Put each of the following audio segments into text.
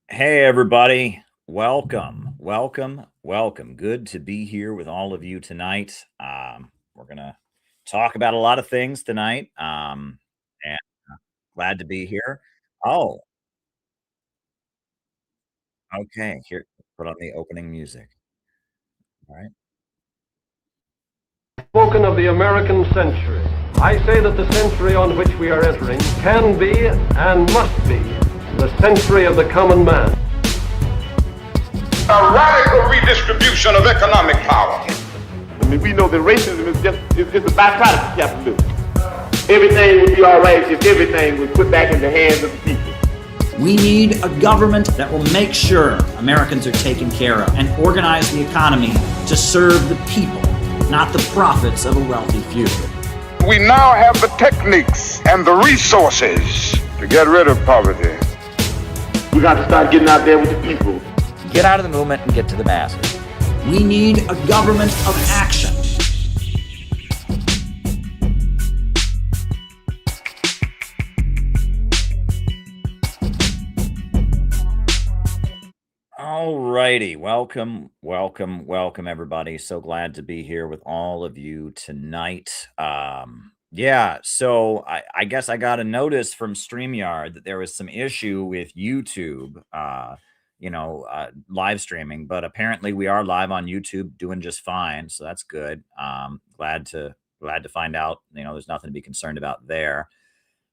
Hey, everybody. Welcome. Good to be here with all of you tonight. We're going to talk about a lot of things tonight. And glad to be here. Oh, okay. Here, put on the opening music. All right. Spoken of the American century. I say that the century on which we are entering can be and must be the century of the common man. A radical redistribution of economic power. I mean, we know that racism is just a byproduct of capitalism. Everything would be all right if everything was put back in the hands of the people. We need a government that will make sure Americans are taken care of and organize the economy to serve the people, not the profits of a wealthy few. We now have the techniques and the resources to get rid of poverty. We got to start getting out there with the people. Get out of the movement and get to the masses. We need a government of action. All righty. Welcome, everybody. So glad to be here with all of you tonight. So I guess I got a notice from StreamYard that there was some issue with YouTube, live streaming, but apparently we are live on YouTube doing just fine. So that's good. Glad to find out, there's nothing to be concerned about there.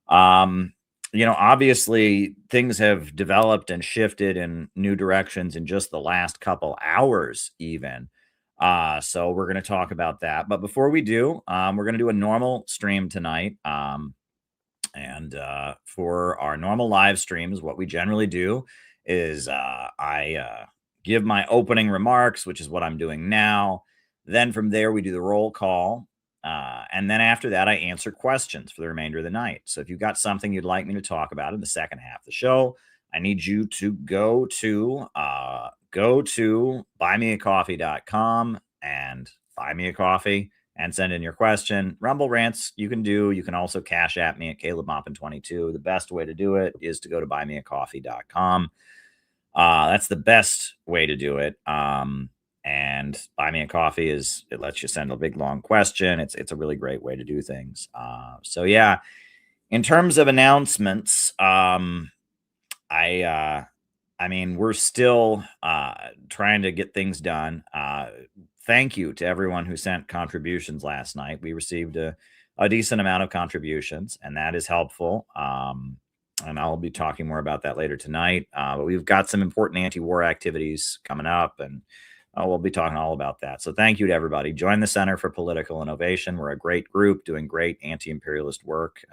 Obviously things have developed and shifted in new directions in just the last couple hours even. So we're going to talk about that. But before we do, we're going to do a normal stream tonight. And for our normal live streams, what we generally do is I give my opening remarks, which is what I'm doing now. Then from there, we do the roll call. And then after that, I answer questions for the remainder of the night. So if you've got something you'd like me to talk about in the second half of the show, I need you to go to buymeacoffee.com and buy me a coffee and send in your question. Rumble rants you can do. You can also cash at me at CalebMaupin22. The best way to do it is to go to buymeacoffee.com. That's the best way to do it. And buy me a coffee it lets you send a big long question. It's a really great way to do things. So yeah, in terms of announcements, we're still trying to get things done. Thank you to everyone who sent contributions last night. We received a decent amount of contributions, and that is helpful. And I'll be talking more about that later tonight. But we've got some important anti-war activities coming up, and we'll be talking all about that. So thank you to everybody. Join the Center for Political Innovation. We're a great group doing great anti-imperialist work.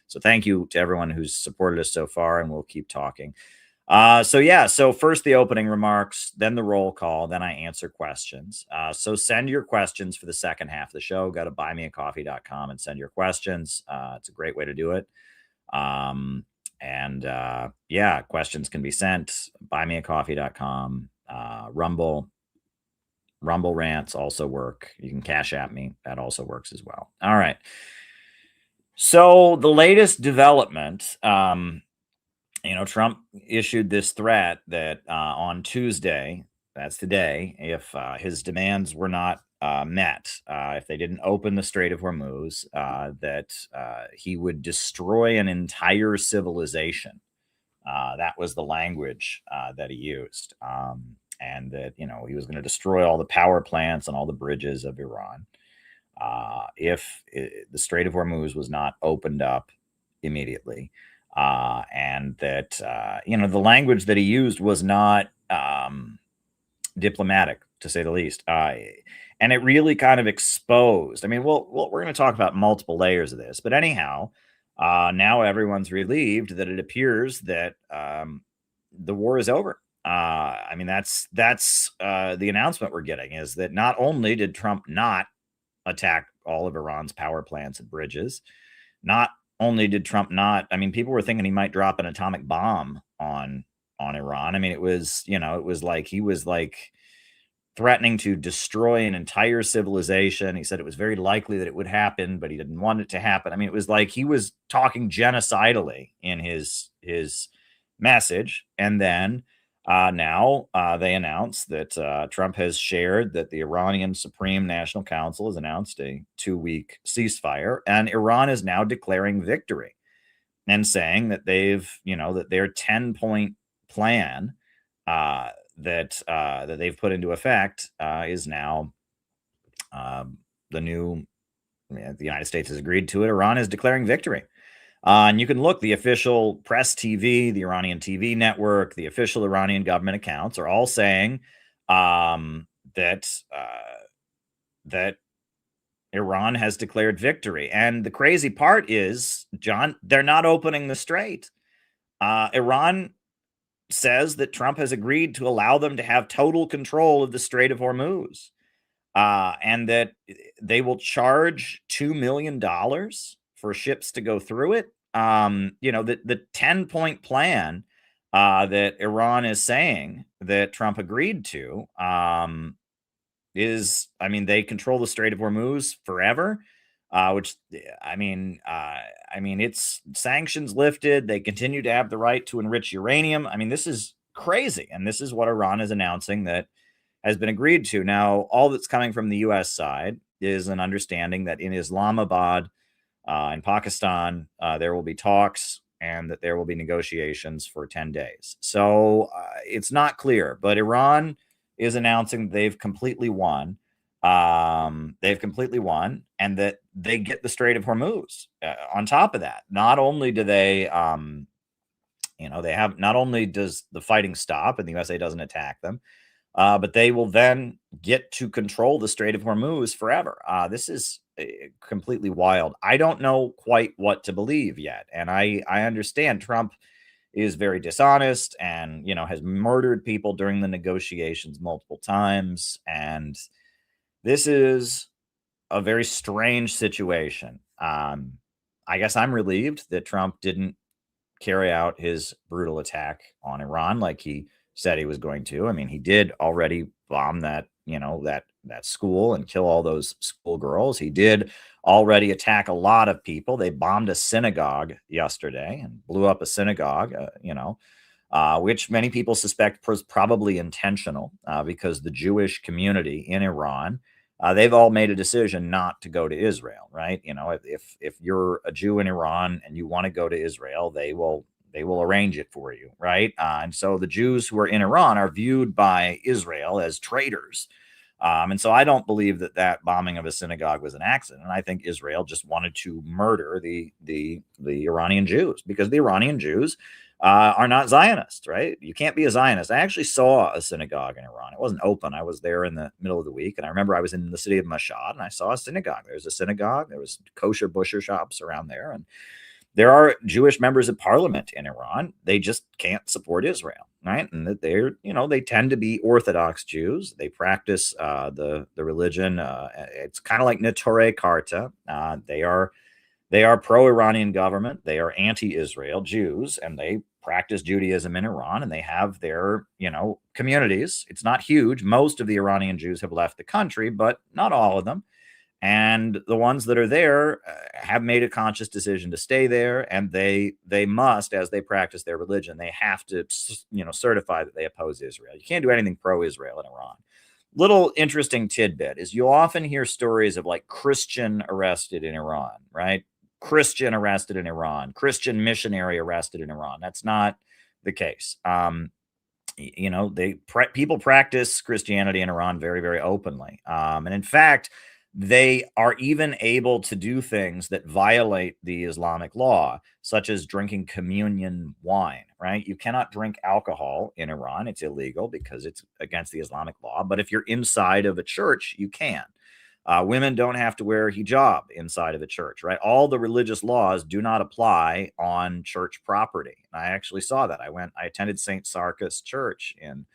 So thank you to everyone who's supported us so far, and we'll keep talking. So first the opening remarks, then the roll call, then I answer questions. So send your questions for the second half of the show. Go to buymeacoffee.com and send your questions. It's a great way to do it. Questions can be sent buymeacoffee.com. Rumble rants also work. You can cash at me. That also works as well. All right. So the latest development, Trump issued this threat that on Tuesday, that's today, if his demands were not met, if they didn't open the Strait of Hormuz, that he would destroy an entire civilization. That was the language that he used. And that, he was going to destroy all the power plants and all the bridges of Iran if the Strait of Hormuz was not opened up immediately. And that, the language that he used was not diplomatic, to say the least. And it really kind of exposed. We're going to talk about multiple layers of this. But anyhow, now everyone's relieved that it appears that the war is over. That's the announcement we're getting, is that not only did Trump not attack all of Iran's power plants and bridges, not only did Trump not, people were thinking he might drop an atomic bomb on Iran. It was like he was like threatening to destroy an entire civilization. He said it was very likely that it would happen, but he didn't want it to happen. It was like he was talking genocidally in his message. And then now they announced that Trump has shared that the Iranian Supreme National Council has announced a 2-week ceasefire, and Iran is now declaring victory and saying that that their 10-point plan that they've put into effect is now the new. The United States has agreed to it. Iran is declaring victory. And you can look, the official press TV, the Iranian TV network, the official Iranian government accounts are all saying that Iran has declared victory. And the crazy part is, John, they're not opening the strait. Iran says that Trump has agreed to allow them to have total control of the Strait of Hormuz, and that they will charge $2 million for ships to go through it. The 10-point plan that Iran is saying that Trump agreed to they control the Strait of Hormuz forever, which it's sanctions lifted. They continue to have the right to enrich uranium. This is crazy. And this is what Iran is announcing that has been agreed to. Now, all that's coming from the U.S. side is an understanding that in Islamabad, in Pakistan, there will be talks and that there will be negotiations for 10 days. So it's not clear, but Iran is announcing they've completely won. And that they get the Strait of Hormuz. On top of that, not only do they, not only does the fighting stop and the USA doesn't attack them, but they will then get to control the Strait of Hormuz forever. This is completely wild. I don't know quite what to believe yet. And I understand Trump is very dishonest and, has murdered people during the negotiations multiple times. And this is a very strange situation. I guess I'm relieved that Trump didn't carry out his brutal attack on Iran like he said he was going to. He did already bomb that school and kill all those schoolgirls. He did already attack a lot of people. They bombed a synagogue yesterday and blew up a synagogue, which many people suspect was probably intentional because the Jewish community in Iran, they've all made a decision not to go to Israel, right? If you're a Jew in Iran and you want to go to Israel, they will arrange it for you, right? And so the Jews who are in Iran are viewed by Israel as traitors. And so I don't believe that bombing of a synagogue was an accident. I think Israel just wanted to murder the Iranian Jews because the Iranian Jews are not Zionists, right? You can't be a Zionist. I actually saw a synagogue in Iran. It wasn't open. I was there in the middle of the week, and I remember I was in the city of Mashhad, and I saw a synagogue. There's a synagogue. There was kosher butcher shops around there, and there are Jewish members of parliament in Iran. They just can't support Israel, right? And that they tend to be Orthodox Jews. They practice the religion. It's kind of like Neturei Karta. They are pro-Iranian government. They are anti-Israel Jews, and they practice Judaism in Iran, and they have their, communities. It's not huge. Most of the Iranian Jews have left the country, but not all of them. And the ones that are there have made a conscious decision to stay there, and they must, as they practice their religion, they have to, certify that they oppose Israel. You can't do anything pro-Israel in Iran. Little interesting tidbit is you often hear stories of like Christian arrested in Iran, right? Christian arrested in Iran, Christian missionary arrested in Iran. That's not the case. People practice Christianity in Iran very, very openly. And in fact, they are even able to do things that violate the Islamic law, such as drinking communion wine, right? You cannot drink alcohol in Iran. It's illegal because it's against the Islamic law. But if you're inside of a church, you can. Women don't have to wear hijab inside of a church, right? All the religious laws do not apply on church property. I actually saw that. I attended St. Sarkis Church in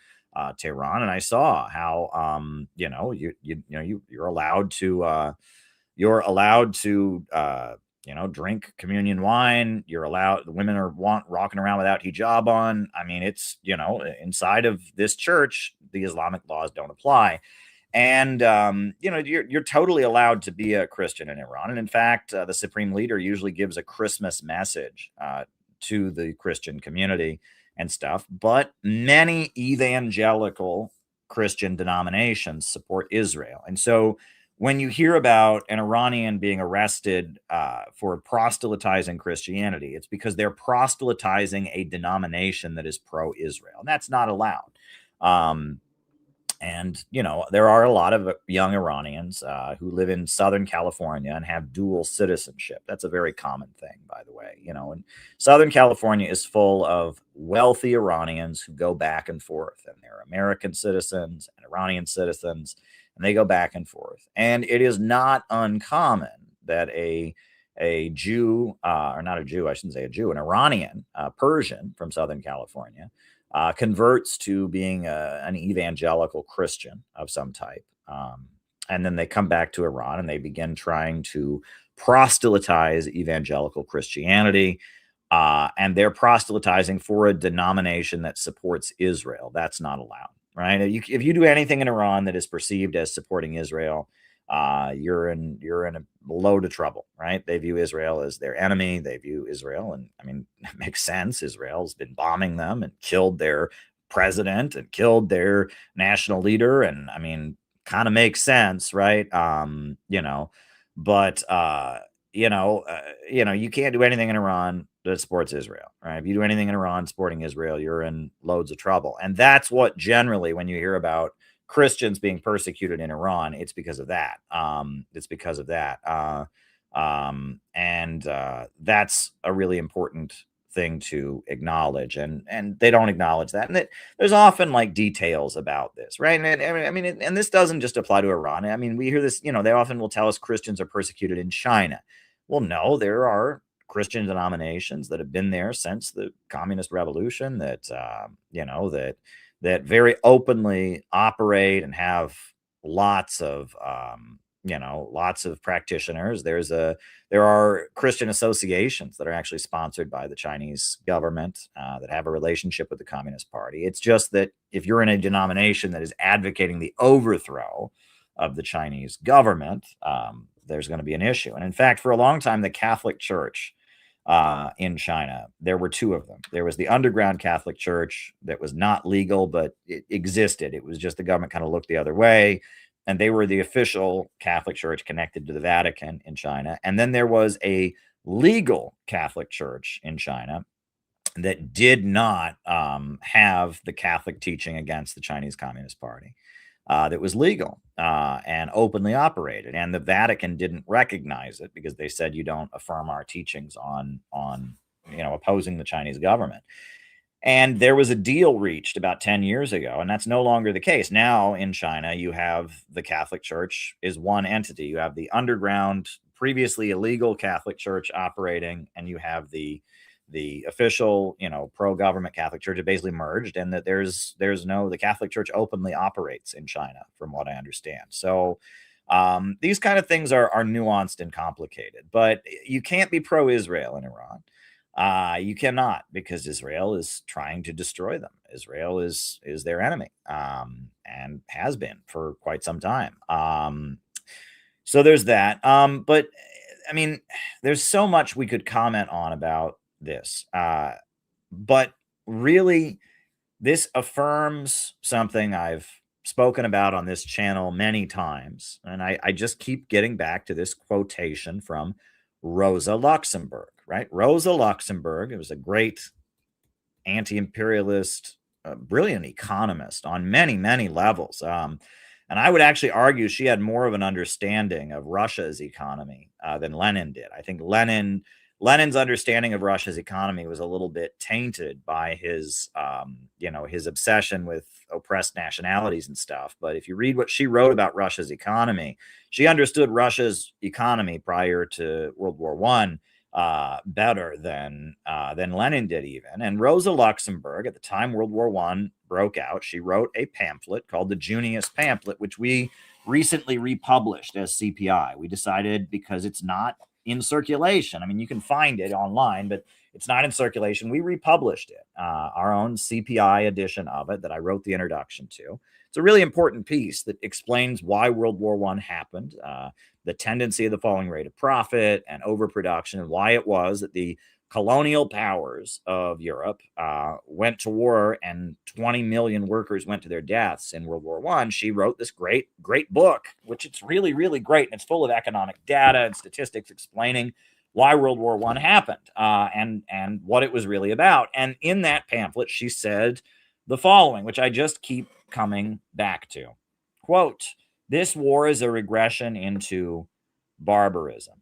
Tehran, and I saw how you're allowed to drink communion wine. The women are rocking around without hijab on. It's inside of this church, the Islamic laws don't apply. And you're totally allowed to be a Christian in Iran. And in fact, the supreme leader usually gives a Christmas message to the Christian community and stuff. But many evangelical Christian denominations support Israel. And so when you hear about an Iranian being arrested for proselytizing Christianity, it's because they're proselytizing a denomination that is pro-Israel. And that's not allowed. And, you know, there are a lot of young Iranians who live in Southern California and have dual citizenship. That's a very common thing, by the way. You know, and Southern California is full of wealthy Iranians who go back and forth, and they're American citizens and Iranian citizens, and they go back and forth. And it is not uncommon that a Jew, or not a Jew, I shouldn't say a Jew, an Iranian, Persian from Southern California, converts to being an evangelical Christian of some type. And then they come back to Iran and they begin trying to proselytize evangelical Christianity. And they're proselytizing for a denomination that supports Israel. That's not allowed, right? If you do anything in Iran that is perceived as supporting Israel, you're in a load of trouble, right? They view Israel as their enemy. They view Israel, and I mean, it makes sense. Israel's been bombing them and killed their president and killed their national leader, and I mean, kind of makes sense, right? You know, but you can't do anything in Iran that supports Israel, right? If you do anything in Iran supporting Israel, you're in loads of trouble, and that's what generally, when you hear about Christians being persecuted in Iran, it's because of that. It's because of that. That's a really important thing to acknowledge, and they don't acknowledge that. And there's often like details about this, right? And this doesn't just apply to Iran. I mean, we hear this, you know, they often will tell us Christians are persecuted in China. Well, no, there are Christian denominations that have been there since the communist revolution that, that very openly operate and have lots of practitioners. There are Christian associations that are actually sponsored by the Chinese government that have a relationship with the Communist Party. It's just that if you're in a denomination that is advocating the overthrow of the Chinese government, there's going to be an issue. And in fact, for a long time, the Catholic Church in China, there were two of them. There was the underground Catholic Church that was not legal, but it existed. It was just the government kind of looked the other way. And they were the official Catholic Church connected to the Vatican in China. And then there was a legal Catholic Church in China that did not have the Catholic teaching against the Chinese Communist Party. That was legal and openly operated, and the Vatican didn't recognize it because they said, you don't affirm our teachings on opposing the Chinese government. And there was a deal reached about 10 years ago, and that's no longer the case. Now in China, you have the Catholic Church is one entity. You have the underground, previously illegal Catholic Church operating, and you have the official, pro-government Catholic Church. It basically merged, and that the Catholic Church openly operates in China, from what I understand. So these kind of things are nuanced and complicated, but you can't be pro-Israel in Iran. You cannot, because Israel is trying to destroy them. Israel is their enemy, and has been for quite some time. So there's that. But I mean, there's so much we could comment on about this. But really, this affirms something I've spoken about on this channel many times. And I just keep getting back to this quotation from Rosa Luxemburg, right? Rosa Luxemburg, it was a great anti-imperialist, brilliant economist on many, many levels. And I would actually argue she had more of an understanding of Russia's economy than Lenin did. I think Lenin's understanding of Russia's economy was a little bit tainted by his obsession with oppressed nationalities and stuff. But if you read what she wrote about Russia's economy, she understood Russia's economy prior to World War I better than Lenin did even. And Rosa Luxemburg, at the time World War I broke out, she wrote a pamphlet called the Junius Pamphlet, which we recently republished as CPI. We decided, because it's not in circulation. I mean, you can find it online, but it's not in circulation. We republished it, our own CPI edition of it that I wrote the introduction to. It's a really important piece that explains why World War I happened, the tendency of the falling rate of profit and overproduction, and why it was that the colonial powers of Europe went to war and 20 million workers went to their deaths in World War I, she wrote this great book, which it's really, really great. And it's full of economic data and statistics explaining why World War I happened and what it was really about. And in that pamphlet, she said the following, which I just keep coming back to. Quote, "This war is a regression into barbarism.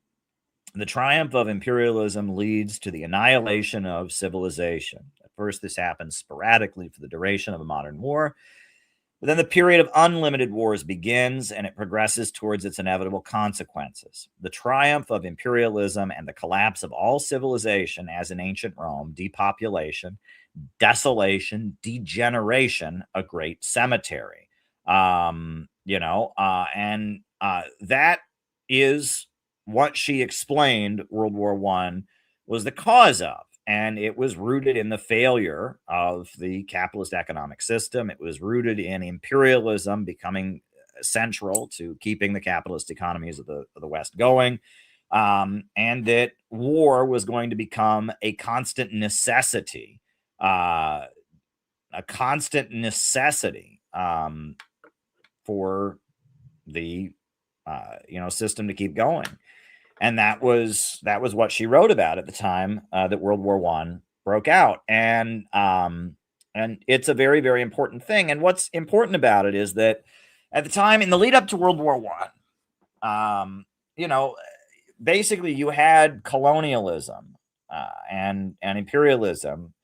The triumph of imperialism leads to the annihilation of civilization. At first, this happens sporadically for the duration of a modern war. But then the period of unlimited wars begins, and it progresses towards its inevitable consequences. The triumph of imperialism and the collapse of all civilization, as in ancient Rome, depopulation, desolation, degeneration, a great cemetery." And that is what she explained World War I was the cause of. And it was rooted in the failure of the capitalist economic system. It was rooted in imperialism becoming central to keeping the capitalist economies of the West going. And that war was going to become a constant necessity, for the system to keep going. And that was what she wrote about at the time that World War I broke out. And it's a very, very important thing. And what's important about it is that at the time, in the lead up to World War I, basically you had colonialism and imperialism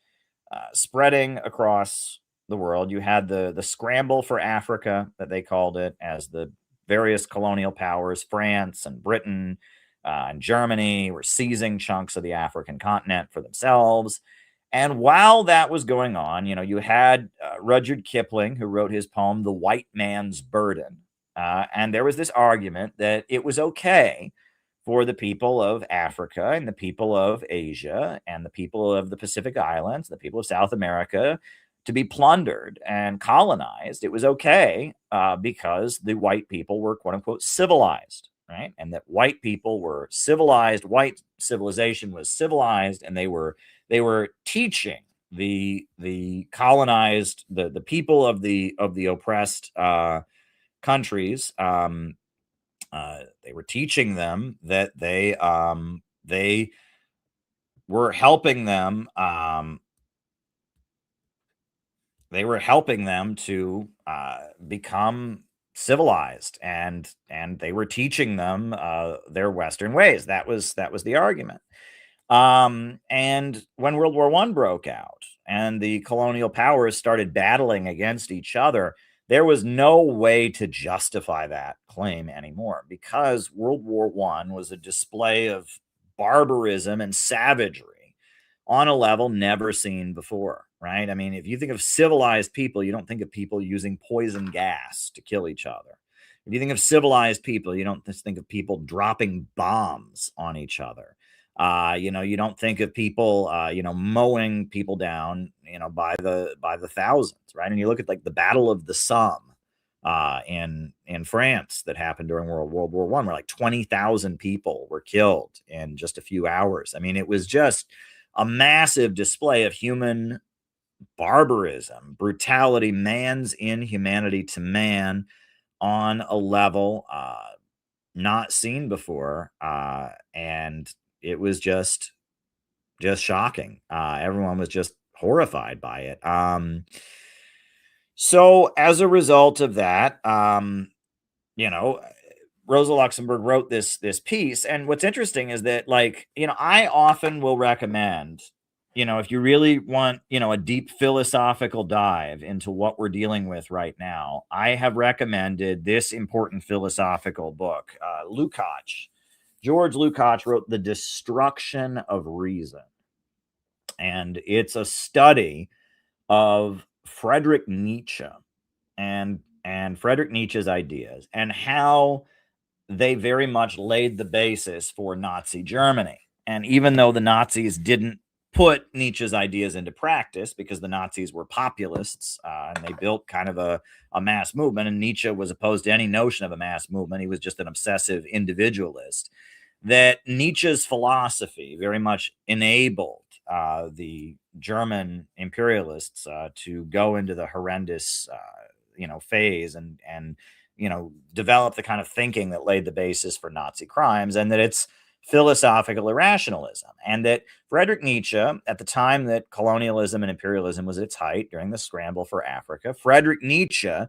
spreading across the world. You had the scramble for Africa, that they called it, as the various colonial powers, France and Britain and Germany, were seizing chunks of the African continent for themselves. And while that was going on, you had Rudyard Kipling, who wrote his poem, The White Man's Burden. And there was this argument that it was okay for the people of Africa and the people of Asia and the people of the Pacific Islands, the people of South America, to be plundered and colonized. It was okay because the white people were, quote unquote, civilized, right? And that white people were civilized, white civilization was civilized, and they were teaching the colonized, the people of the oppressed countries. They were teaching them that they were helping them. They were helping them to become civilized, and they were teaching them their Western ways. That was the argument. And when World War I broke out and the colonial powers started battling against each other, there was no way to justify that claim anymore, because World War I was a display of barbarism and savagery on a level never seen before, right? I mean, if you think of civilized people, you don't think of people using poison gas to kill each other. If you think of civilized people, you don't just think of people dropping bombs on each other. You don't think of people, mowing people down, by the thousands, right? And you look at like the Battle of the Somme in France that happened during World War I, where like 20,000 people were killed in just a few hours. I mean, it was just a massive display of human barbarism, brutality, man's inhumanity to man on a level not seen before, and it was just shocking. Everyone was just horrified by it. So as a result of that, Rosa Luxemburg wrote this piece. And what's interesting is that, I often will recommend, if you really want, a deep philosophical dive into what we're dealing with right now, I have recommended this important philosophical book. George Lukács wrote The Destruction of Reason. And it's a study of Friedrich Nietzsche and Friedrich Nietzsche's ideas, and how they very much laid the basis for Nazi Germany. And even though the Nazis didn't put Nietzsche's ideas into practice, because the Nazis were populists and they built kind of a mass movement, and Nietzsche was opposed to any notion of a mass movement. He was just an obsessive individualist. That Nietzsche's philosophy very much enabled the German imperialists to go into the horrendous, phase and develop the kind of thinking that laid the basis for Nazi crimes, and that it's philosophical irrationalism. And that Friedrich Nietzsche, at the time that colonialism and imperialism was at its height during the scramble for Africa, Friedrich Nietzsche,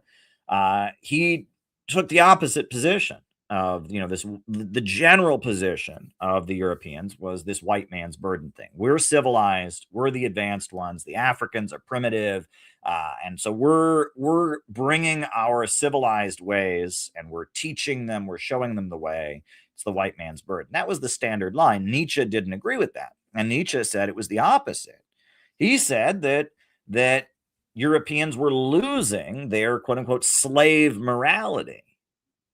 he took the opposite position of, the general position of the Europeans was this white man's burden thing. We're civilized, we're the advanced ones, the Africans are primitive, and so we're bringing our civilized ways and we're teaching them, we're showing them the way. It's the white man's burden. That was the standard line. Nietzsche didn't agree with that, and Nietzsche said it was the opposite. He said that Europeans were losing their quote unquote slave morality,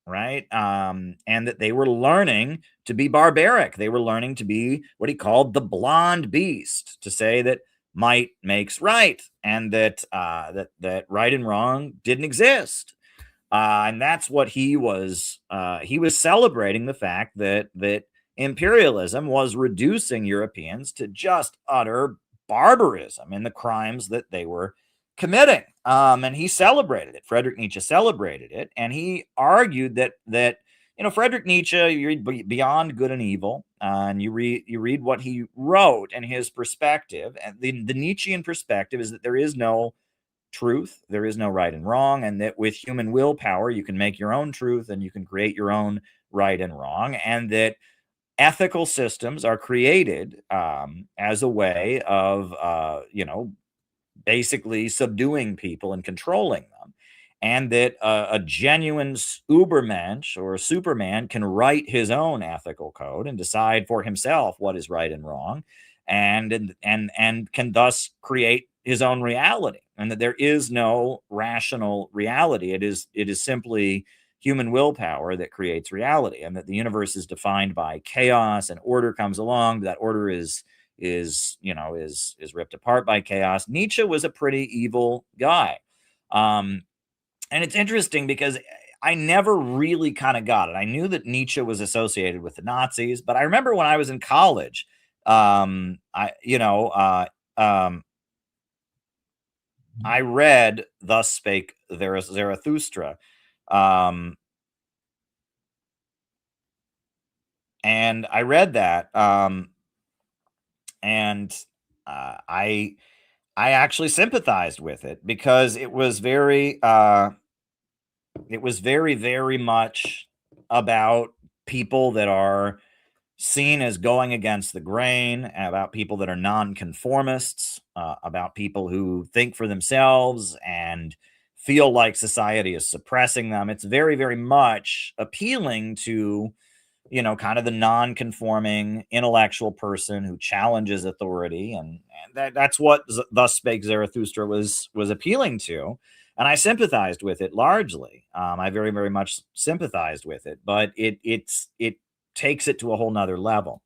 right? And that they were learning to be barbaric. They were learning to be what he called the blonde beast, to say that might makes right, and that that right and wrong didn't exist. And that's what he was celebrating, the fact that imperialism was reducing Europeans to just utter barbarism in the crimes that they were committing. And he celebrated it. Friedrich Nietzsche celebrated it, and he argued that Friedrich Nietzsche, you read Beyond Good and Evil, and you read what he wrote and his perspective. And the Nietzschean perspective is that there is no truth, there is no right and wrong, and that with human willpower you can make your own truth and you can create your own right and wrong, and that ethical systems are created as a way of basically subduing people and controlling them, and that a genuine Ubermensch or Superman can write his own ethical code and decide for himself what is right and wrong, and can thus create his own reality, and that there is no rational reality. It is simply human willpower that creates reality, and that the universe is defined by chaos, and order comes along. That order is ripped apart by chaos. Nietzsche was a pretty evil guy. And it's interesting because I never really kind of got it. I knew that Nietzsche was associated with the Nazis, but I remember when I was in college, I read Thus Spake Zarathustra, and I read that, and I actually sympathized with it, because it was very, very much about people that are seen as going against the grain, about people that are nonconformists, about people who think for themselves and feel like society is suppressing them. It's very, very much appealing to, kind of the non-conforming intellectual person who challenges authority, and that's what Thus Spake Zarathustra was appealing to. And I sympathized with it largely. I very, very much sympathized with it, but it takes it to a whole nother level.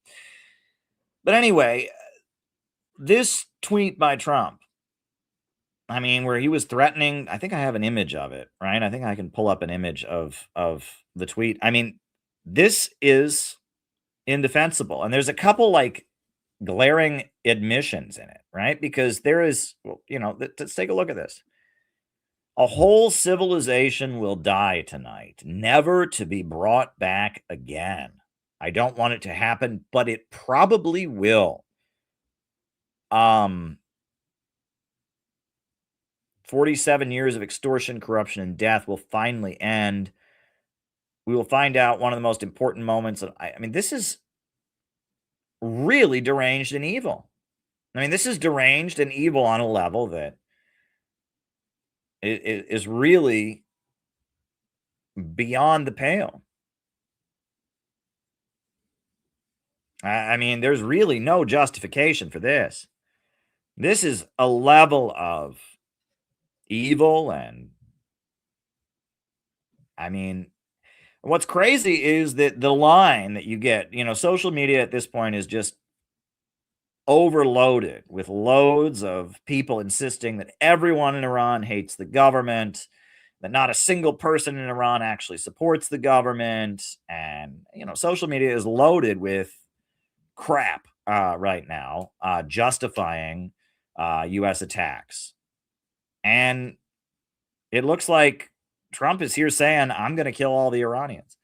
But anyway, this tweet by Trump, I mean, where he was threatening, I think I have an image of it, right? I think I can pull up an image of the tweet. I mean, this is indefensible. And there's a couple like glaring admissions in it, right? Because there is, let's take a look at this. A whole civilization will die tonight, never to be brought back again. I don't want it to happen, but it probably will. 47 years of extortion, corruption, and death will finally end. We will find out one of the most important moments. I mean, this is really deranged and evil. I mean, this is deranged and evil on a level that is really beyond the pale. I mean, there's really no justification for this. This is a level of evil, and I mean, what's crazy is that the line that you get, social media at this point is just overloaded with loads of people insisting that everyone in Iran hates the government, that not a single person in Iran actually supports the government. And, social media is loaded with crap. right now justifying U.S. attacks. And it looks like Trump is here saying, I'm going to kill all the Iranians.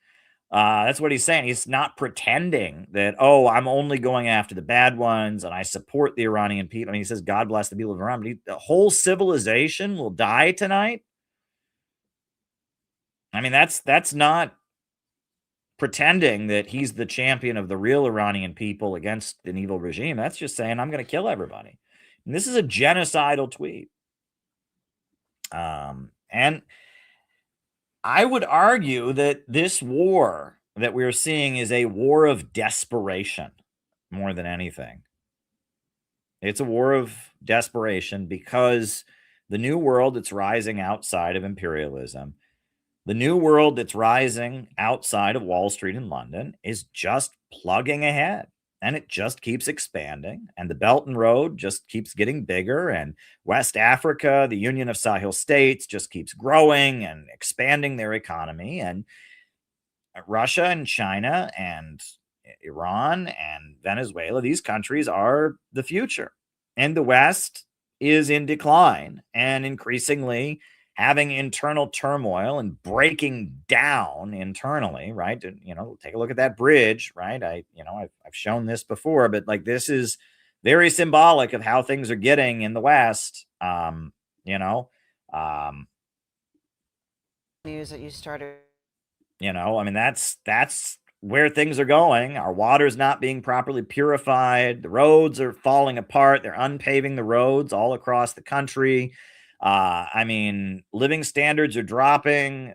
That's what he's saying. He's not pretending that, oh, I'm only going after the bad ones and I support the Iranian people. I mean, he says, God bless the people of Iran. But the whole civilization will die tonight. I mean, that's not pretending that he's the champion of the real Iranian people against an evil regime. That's just saying, I'm going to kill everybody. And this is a genocidal tweet. And I would argue that this war that we're seeing is a war of desperation more than anything. It's a war of desperation because the new world that's rising outside of imperialism, the new world that's rising outside of Wall Street in London is just plugging ahead. And it just keeps expanding. And the Belt and Road just keeps getting bigger. And West Africa, the Union of Sahel States, just keeps growing and expanding their economy. And Russia and China and Iran and Venezuela, these countries are the future. And the West is in decline and increasingly having internal turmoil and breaking down internally, right? You know, take a look at that bridge, right? I've shown this before, but like this is very symbolic of how things are getting in the West. News that you started. I mean, that's where things are going. Our water's not being properly purified. The roads are falling apart. They're unpaving the roads all across the country. I mean, living standards are dropping,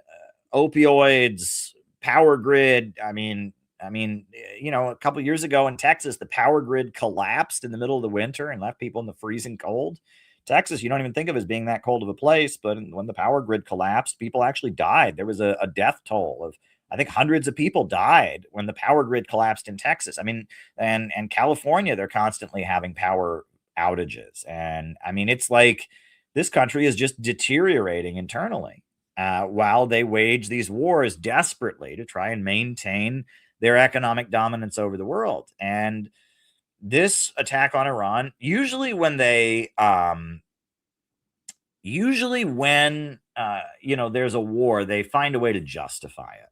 opioids, power grid. I mean, a couple of years ago in Texas, the power grid collapsed in the middle of the winter and left people in the freezing cold. Texas, you don't even think of as being that cold of a place, but when the power grid collapsed, people actually died. There was a death toll of, I think, hundreds of people died when the power grid collapsed in Texas. I mean, and California, they're constantly having power outages. And I mean, it's like this country is just deteriorating internally while they wage these wars desperately to try and maintain their economic dominance over the world. And this attack on Iran, usually when there's a war, they find a way to justify it.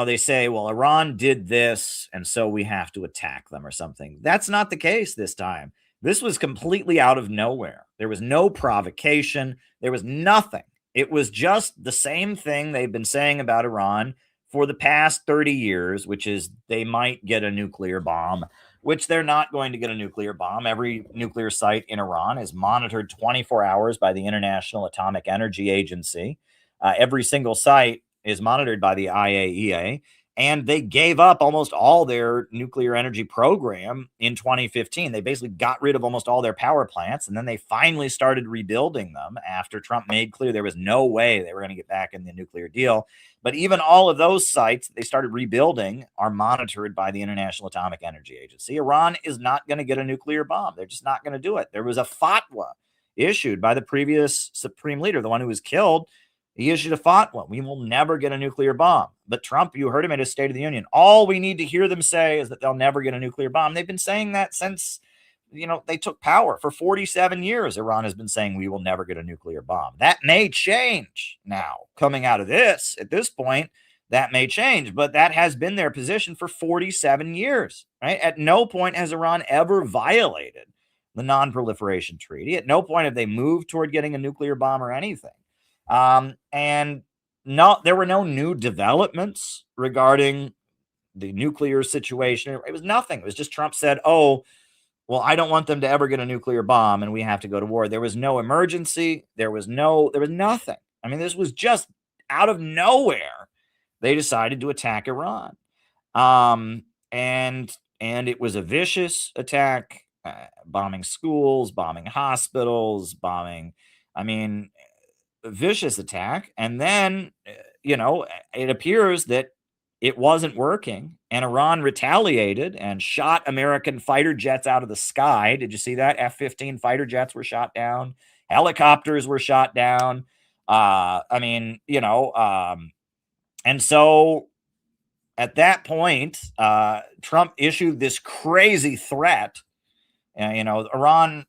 They say, well, Iran did this, and so we have to attack them or something. That's not the case this time. This was completely out of nowhere. There was no provocation. There was nothing. It was just the same thing they've been saying about Iran for the past 30 years, which is they might get a nuclear bomb, which they're not going to get a nuclear bomb. Every nuclear site in Iran is monitored 24 hours by the International Atomic Energy Agency. Every single site is monitored by the IAEA, and they gave up almost all their nuclear energy program in 2015. They basically got rid of almost all their power plants, and then they finally started rebuilding them after Trump made clear there was no way they were going to get back in the nuclear deal. But even all of those sites they started rebuilding are monitored by the International Atomic Energy Agency. Iran is not going to get a nuclear bomb. They're just not going to do it. There was a fatwa issued by the previous supreme leader, the one who was killed. He issued a fatwa. We will never get a nuclear bomb. But Trump, you heard him at his State of the Union. All we need to hear them say is that they'll never get a nuclear bomb. They've been saying that since, they took power. For 47 years, Iran has been saying we will never get a nuclear bomb. That may change now. Coming out of this, at this point, that may change. But that has been their position for 47 years, right? At no point has Iran ever violated the non-proliferation treaty. At no point have they moved toward getting a nuclear bomb or anything. And there were no new developments regarding the nuclear situation. It was nothing. It was just Trump said, oh, well, I don't want them to ever get a nuclear bomb and we have to go to war. There was no emergency. There was nothing. I mean, this was just out of nowhere. They decided to attack Iran. And it was a vicious attack, bombing schools, bombing hospitals, vicious attack. And then, it appears that it wasn't working, and Iran retaliated and shot American fighter jets out of the sky. Did you see that? F-15 fighter jets were shot down. Helicopters were shot down. And so at that point, Trump issued this crazy threat. Iran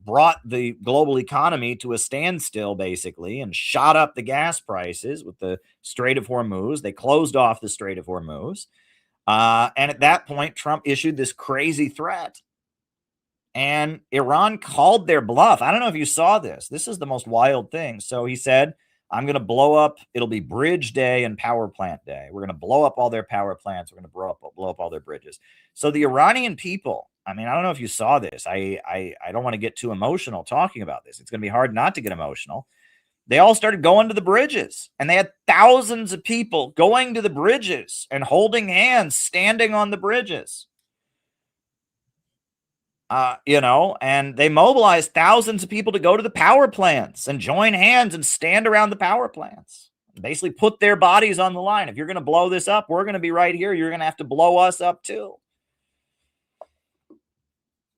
brought the global economy to a standstill, basically, and shot up the gas prices with the Strait of Hormuz. They closed off the Strait of Hormuz. And at that point, Trump issued this crazy threat. And Iran called their bluff. I don't know if you saw this. This is the most wild thing. So he said, I'm going to blow up. It'll be bridge day and power plant day. We're going to blow up all their power plants. We're going to blow up all their bridges. So the Iranian people, I mean, I don't know if you saw this. I don't want to get too emotional talking about this. It's going to be hard not to get emotional. They all started going to the bridges, and they had thousands of people going to the bridges and holding hands, standing on the bridges. And they mobilized thousands of people to go to the power plants and join hands and stand around the power plants. Basically put their bodies on the line. If you're going to blow this up, we're going to be right here. You're going to have to blow us up too.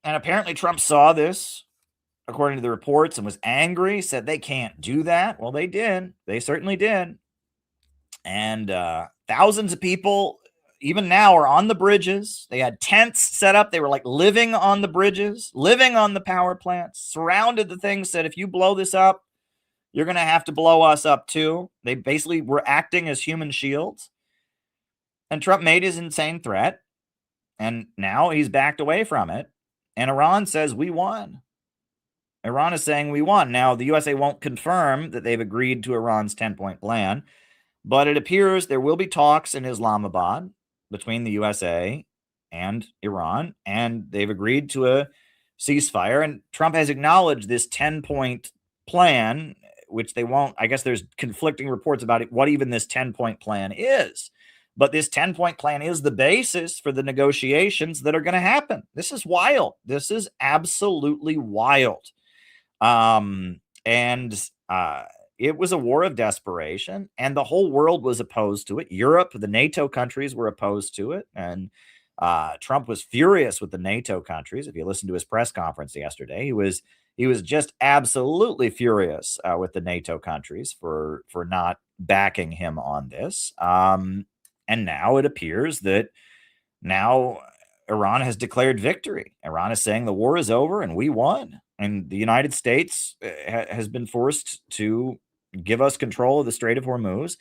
And apparently Trump saw this, according to the reports, and was angry, said they can't do that. Well, they did. They certainly did. And thousands of people, even now, are on the bridges. They had tents set up. They were like living on the bridges, living on the power plants, surrounded the things, said, if you blow this up, you're going to have to blow us up too. They basically were acting as human shields. And Trump made his insane threat. And now he's backed away from it. And Iran says, we won. Iran is saying we won. Now, the USA won't confirm that they've agreed to Iran's 10-point plan, but it appears there will be talks in Islamabad between the USA and Iran, and they've agreed to a ceasefire. And Trump has acknowledged this 10-point plan, which they won't. I guess there's conflicting reports about it, what even this 10-point plan is. But this 10-point plan is the basis for the negotiations that are going to happen. This is wild. This is absolutely wild. It was a war of desperation, and the whole world was opposed to it. Europe, the NATO countries were opposed to it, and Trump was furious with the NATO countries. If you listen to his press conference yesterday, he was just absolutely furious with the NATO countries for not backing him on this. And now it appears that now Iran has declared victory. Iran is saying the war is over and we won. And the United States has been forced to give us control of the Strait of Hormuz.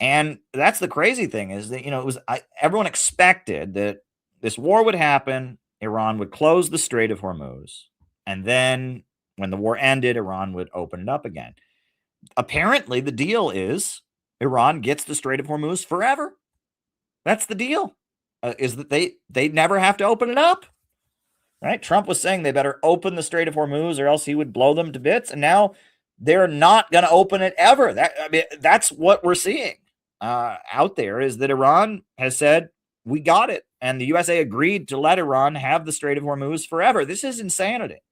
And that's the crazy thing, is that, everyone expected that this war would happen. Iran would close the Strait of Hormuz. And then when the war ended, Iran would open it up again. Apparently, the deal is Iran gets the Strait of Hormuz forever. That's the deal, is that they never have to open it up. Right? Trump was saying they better open the Strait of Hormuz or else he would blow them to bits. And now they're not going to open it ever. That's what we're seeing out there, is that Iran has said, we got it. And the USA agreed to let Iran have the Strait of Hormuz forever. This is insanity.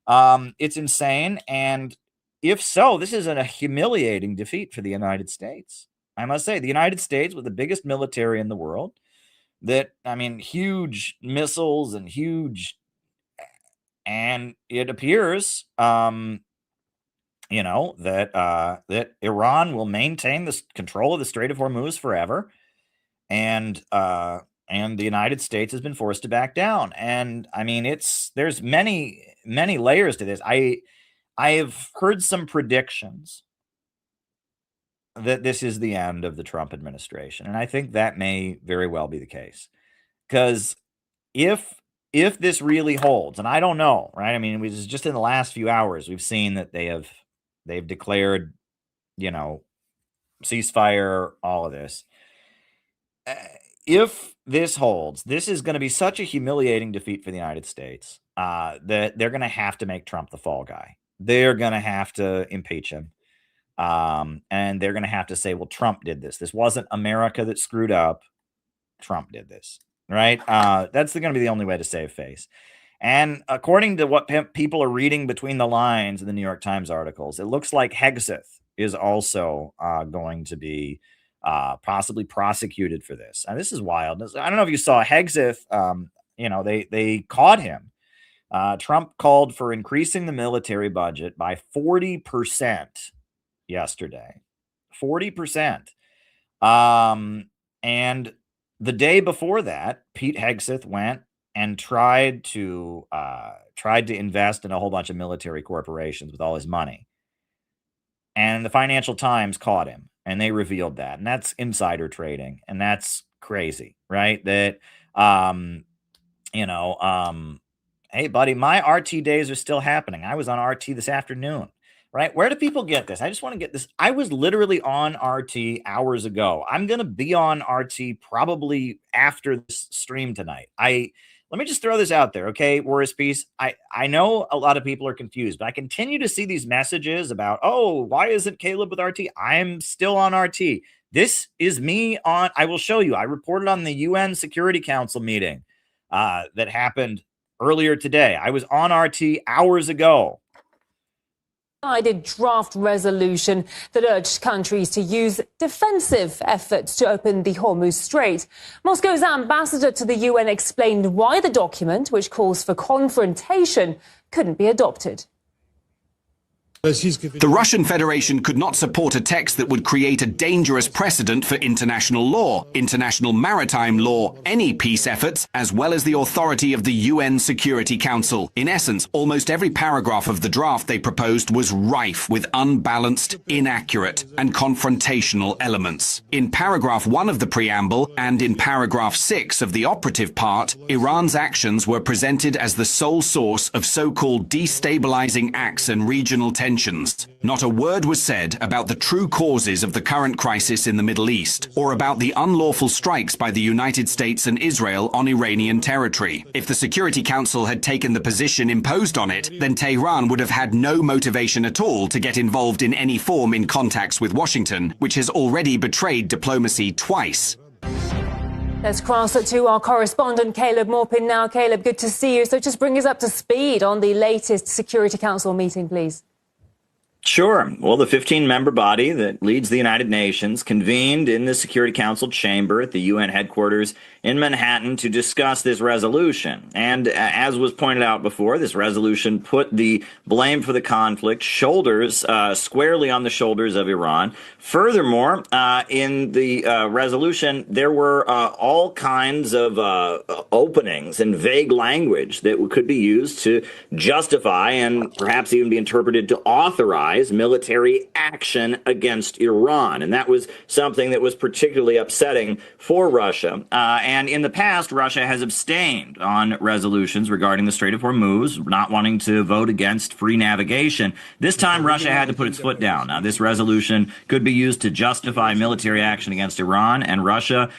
It's insane. And if so, this is a humiliating defeat for the United States. I must say, the United States, with the biggest military in the world, huge missiles and and it appears, that Iran will maintain the control of the Strait of Hormuz forever, and the United States has been forced to back down. And there's many layers to this. I've heard some predictions that this is the end of the Trump administration. And I think that may very well be the case. Because if this really holds, and I don't know, right? It was just in the last few hours, we've seen that they've declared, ceasefire, all of this. If this holds, this is going to be such a humiliating defeat for the United States that they're going to have to make Trump the fall guy. They're going to have to impeach him. And they're going to have to say, well, Trump did this. This wasn't America that screwed up. Trump did this, right? That's going to be the only way to save face. And according to what people are reading between the lines in the New York Times articles, it looks like Hegseth is also going to be possibly prosecuted for this. And this is wild. I don't know if you saw Hegseth, they caught him. Trump called for increasing the military budget by 40% yesterday. 40%. And the day before that, Pete Hegseth went and tried to invest in a whole bunch of military corporations with all his money. And the Financial Times caught him, and they revealed that. And that's insider trading, and that's crazy, right? That, hey, buddy, my RT days are still happening. I was on RT this afternoon, right? Where do people get this? I just want to get this. I was literally on RT hours ago. I'm going to be on RT probably after this stream tonight. Let me just throw this out there, okay, War is Peace. I know a lot of people are confused, but I continue to see these messages about, oh, why isn't Caleb with RT? I'm still on RT. This is me on, I will show you. I reported on the UN Security Council meeting that happened earlier today. I was on RT hours ago. Draft resolution that urged countries to use defensive efforts to open the Hormuz Strait. Moscow's ambassador to the UN explained why the document, which calls for confrontation, couldn't be adopted. The Russian Federation could not support a text that would create a dangerous precedent for international law, international maritime law, any peace efforts, as well as the authority of the UN Security Council. In essence, almost every paragraph of the draft they proposed was rife with unbalanced, inaccurate, and confrontational elements. In paragraph 1 of the preamble and in paragraph 6 of the operative part, Iran's actions were presented as the sole source of so-called destabilizing acts and regional tensions. Not a word was said about the true causes of the current crisis in the Middle East, or about the unlawful strikes by the United States and Israel on Iranian territory. If the Security Council had taken the position imposed on it, then Tehran would have had no motivation at all to get involved in any form in contacts with Washington, which has already betrayed diplomacy twice. Let's cross to our correspondent, Caleb Maupin now. Caleb, good to see you. So just bring us up to speed on the latest Security Council meeting, please. Sure. Well, the 15-member body that leads the United Nations convened in the Security Council chamber at the UN headquarters in Manhattan to discuss this resolution. And as was pointed out before, this resolution put the blame for the conflict squarely on the shoulders of Iran. Furthermore, in the resolution, there were all kinds of openings and vague language that could be used to justify and perhaps even be interpreted to authorize military action against Iran. And that was something that was particularly upsetting for Russia. And in the past, Russia has abstained on resolutions regarding the Strait of Hormuz, not wanting to vote against free navigation. This time, Russia had to put its foot down. Now, this resolution could be used to justify military action against Iran, and Russia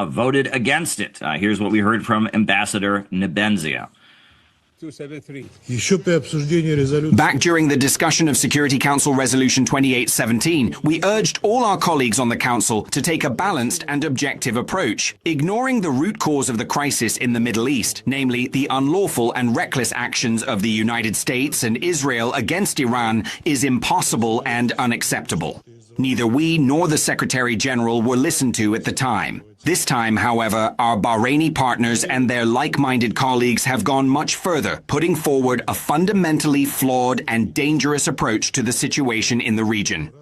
voted against it. Here's what we heard from Ambassador Nebenzia. Back during the discussion of Security Council Resolution 2817, we urged all our colleagues on the Council to take a balanced and objective approach, ignoring the root cause of the crisis in the Middle East, namely the unlawful and reckless actions of the United States and Israel against Iran, is impossible and unacceptable. Neither we nor the Secretary General were listened to at the time. This time, however, our Bahraini partners and their like-minded colleagues have gone much further, putting forward a fundamentally flawed and dangerous approach to the situation in the region.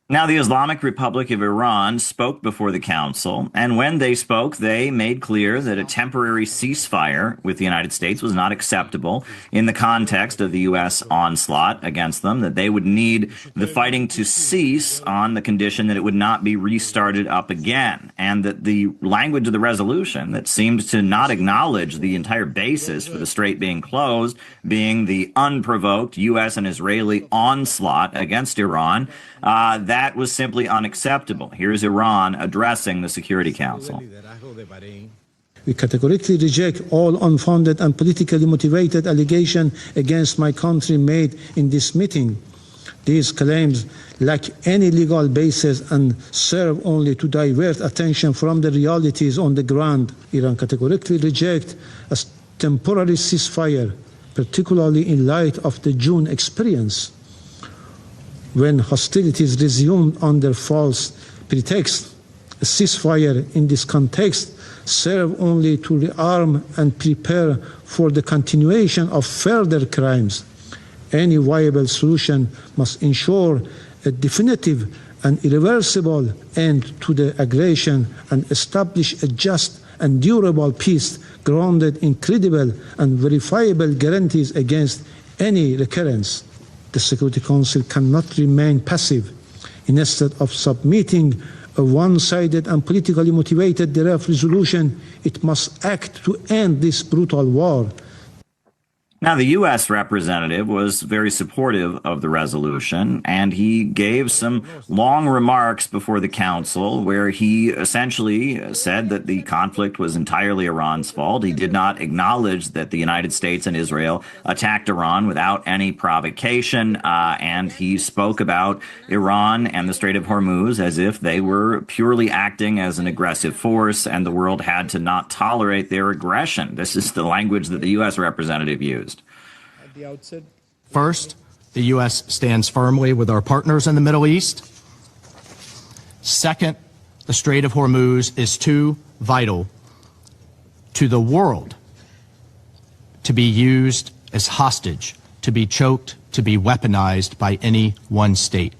Now, the Islamic Republic of Iran spoke before the Council, and when they spoke, they made clear that a temporary ceasefire with the United States was not acceptable in the context of the U.S. onslaught against them, that they would need the fighting to cease on the condition that it would not be restarted up again, and that the language of the resolution that seemed to not acknowledge the entire basis for the strait being closed, being the unprovoked U.S. and Israeli onslaught against Iran, that was simply unacceptable. Here's Iran addressing the Security Council. We categorically reject all unfounded and politically motivated allegations against my country made in this meeting. These claims lack any legal basis and serve only to divert attention from the realities on the ground. Iran categorically rejects a temporary ceasefire, particularly in light of the June experience, when hostilities resumed under false pretext. A ceasefire in this context serves only to rearm and prepare for the continuation of further crimes. Any viable solution must ensure a definitive an irreversible end to the aggression and establish a just and durable peace grounded in credible and verifiable guarantees against any recurrence. The Security Council cannot remain passive. Instead of submitting a one-sided and politically motivated draft resolution, it must act to end this brutal war. Now, the U.S. representative was very supportive of the resolution, and he gave some long remarks before the council where he essentially said that the conflict was entirely Iran's fault. He did not acknowledge that the United States and Israel attacked Iran without any provocation, and he spoke about Iran and the Strait of Hormuz as if they were purely acting as an aggressive force, and the world had to not tolerate their aggression. This is the language that the U.S. representative used. First, the U.S. stands firmly with our partners in the Middle East. Second, the Strait of Hormuz is too vital to the world to be used as hostage, to be choked, to be weaponized by any one state.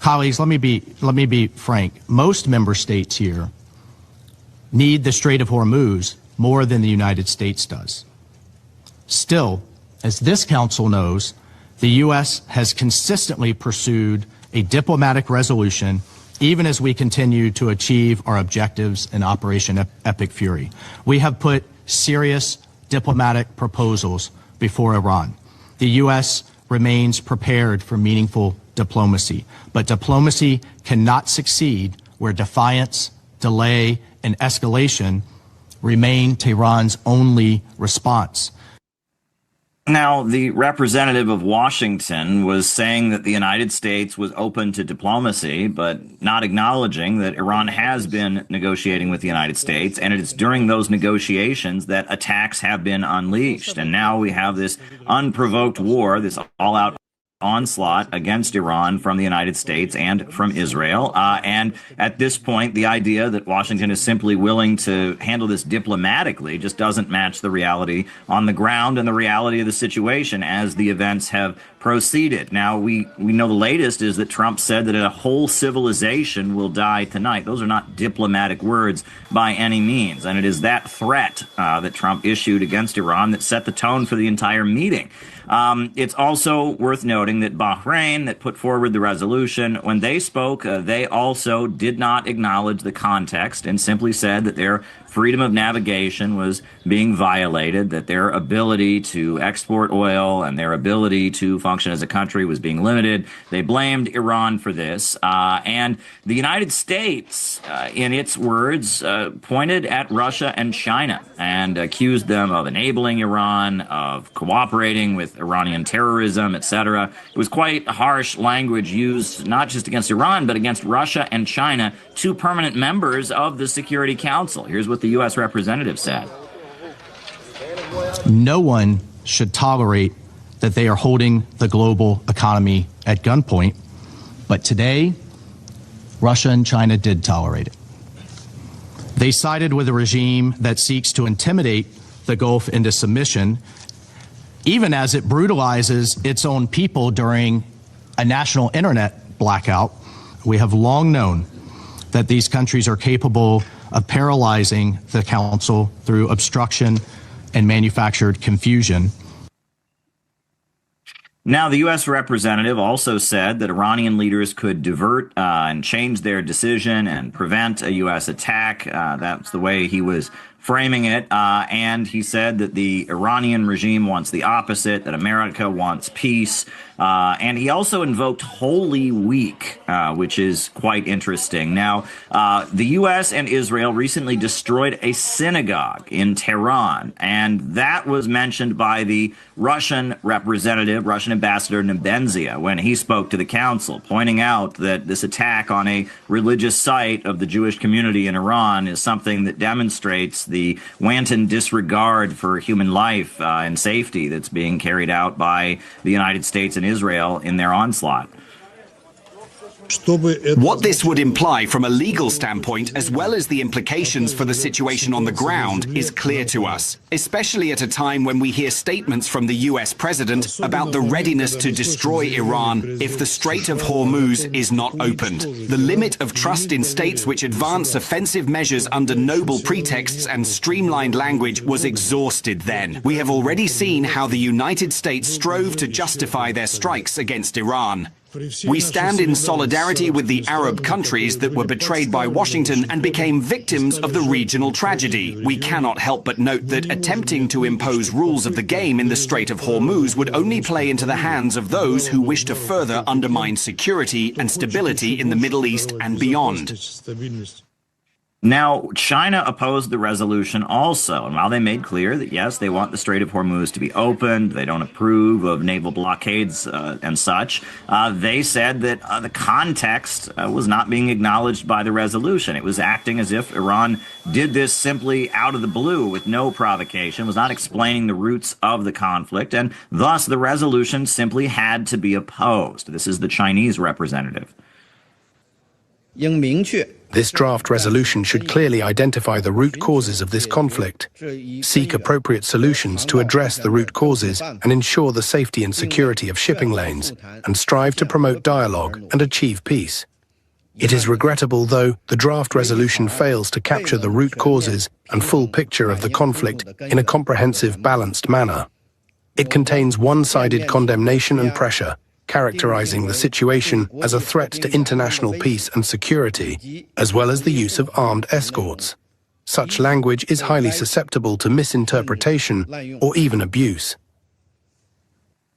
Colleagues, let me be frank. Most member states here need the Strait of Hormuz more than the United States does. Still, as this Council knows, the U.S. has consistently pursued a diplomatic resolution even as we continue to achieve our objectives in Operation Epic Fury. We have put serious diplomatic proposals before Iran. The U.S. remains prepared for meaningful diplomacy, but diplomacy cannot succeed where defiance, delay, and escalation remain Tehran's only response. Now, the representative of Washington was saying that the United States was open to diplomacy, but not acknowledging that Iran has been negotiating with the United States, and it is during those negotiations that attacks have been unleashed. And now we have this unprovoked war, this all-out onslaught against Iran from the United States and from Israel. And at this point, the idea that Washington is simply willing to handle this diplomatically just doesn't match the reality on the ground and the reality of the situation as the events have proceeded. Now, we know the latest is that Trump said that a whole civilization will die tonight. Those are not diplomatic words by any means. And it is that threat that Trump issued against Iran that set the tone for the entire meeting. It's also worth noting that Bahrain, that put forward the resolution, when they spoke, they also did not acknowledge the context and simply said that their freedom of navigation was being violated, that their ability to export oil and their ability to function as a country was being limited. They blamed Iran for this. And the United States, in its words, pointed at Russia and China and accused them of enabling Iran, of cooperating with Iranian terrorism, etc. It was quite harsh language used not just against Iran, but against Russia and China, two permanent members of the Security Council. Here's what the U.S. representative said. No one should tolerate that they are holding the global economy at gunpoint, but today, Russia and China did tolerate it. They sided with a regime that seeks to intimidate the Gulf into submission, even as it brutalizes its own people during a national internet blackout. We have long known that these countries are capable of paralyzing the Council through obstruction and manufactured confusion. Now, the U.S. representative also said that Iranian leaders could divert and change their decision and prevent a U.S. attack. That's the way he was framing it. And he said that the Iranian regime wants the opposite, that America wants peace. And he also invoked Holy Week, which is quite interesting. Now, the U.S. and Israel recently destroyed a synagogue in Tehran, and that was mentioned by the Russian representative, Russian ambassador Nebenzia, when he spoke to the council, pointing out that this attack on a religious site of the Jewish community in Iran is something that demonstrates the wanton disregard for human life and safety that's being carried out by the United States and Israel in their onslaught. What this would imply from a legal standpoint, as well as the implications for the situation on the ground, is clear to us, especially at a time when we hear statements from the US president about the readiness to destroy Iran if the Strait of Hormuz is not opened. The limit of trust in states which advance offensive measures under noble pretexts and streamlined language was exhausted then. We have already seen how the United States strove to justify their strikes against Iran. We stand in solidarity with the Arab countries that were betrayed by Washington and became victims of the regional tragedy. We cannot help but note that attempting to impose rules of the game in the Strait of Hormuz would only play into the hands of those who wish to further undermine security and stability in the Middle East and beyond. Now, China opposed the resolution also, and while they made clear that, yes, they want the Strait of Hormuz to be opened, they don't approve of naval blockades and such, they said that the context was not being acknowledged by the resolution. It was acting as if Iran did this simply out of the blue with no provocation, was not explaining the roots of the conflict, and thus the resolution simply had to be opposed. This is the Chinese representative. This draft resolution should clearly identify the root causes of this conflict, seek appropriate solutions to address the root causes and ensure the safety and security of shipping lanes, and strive to promote dialogue and achieve peace. It is regrettable, though, the draft resolution fails to capture the root causes and full picture of the conflict in a comprehensive, balanced manner. It contains one-sided condemnation and pressure, characterizing the situation as a threat to international peace and security, as well as the use of armed escorts. Such language is highly susceptible to misinterpretation or even abuse.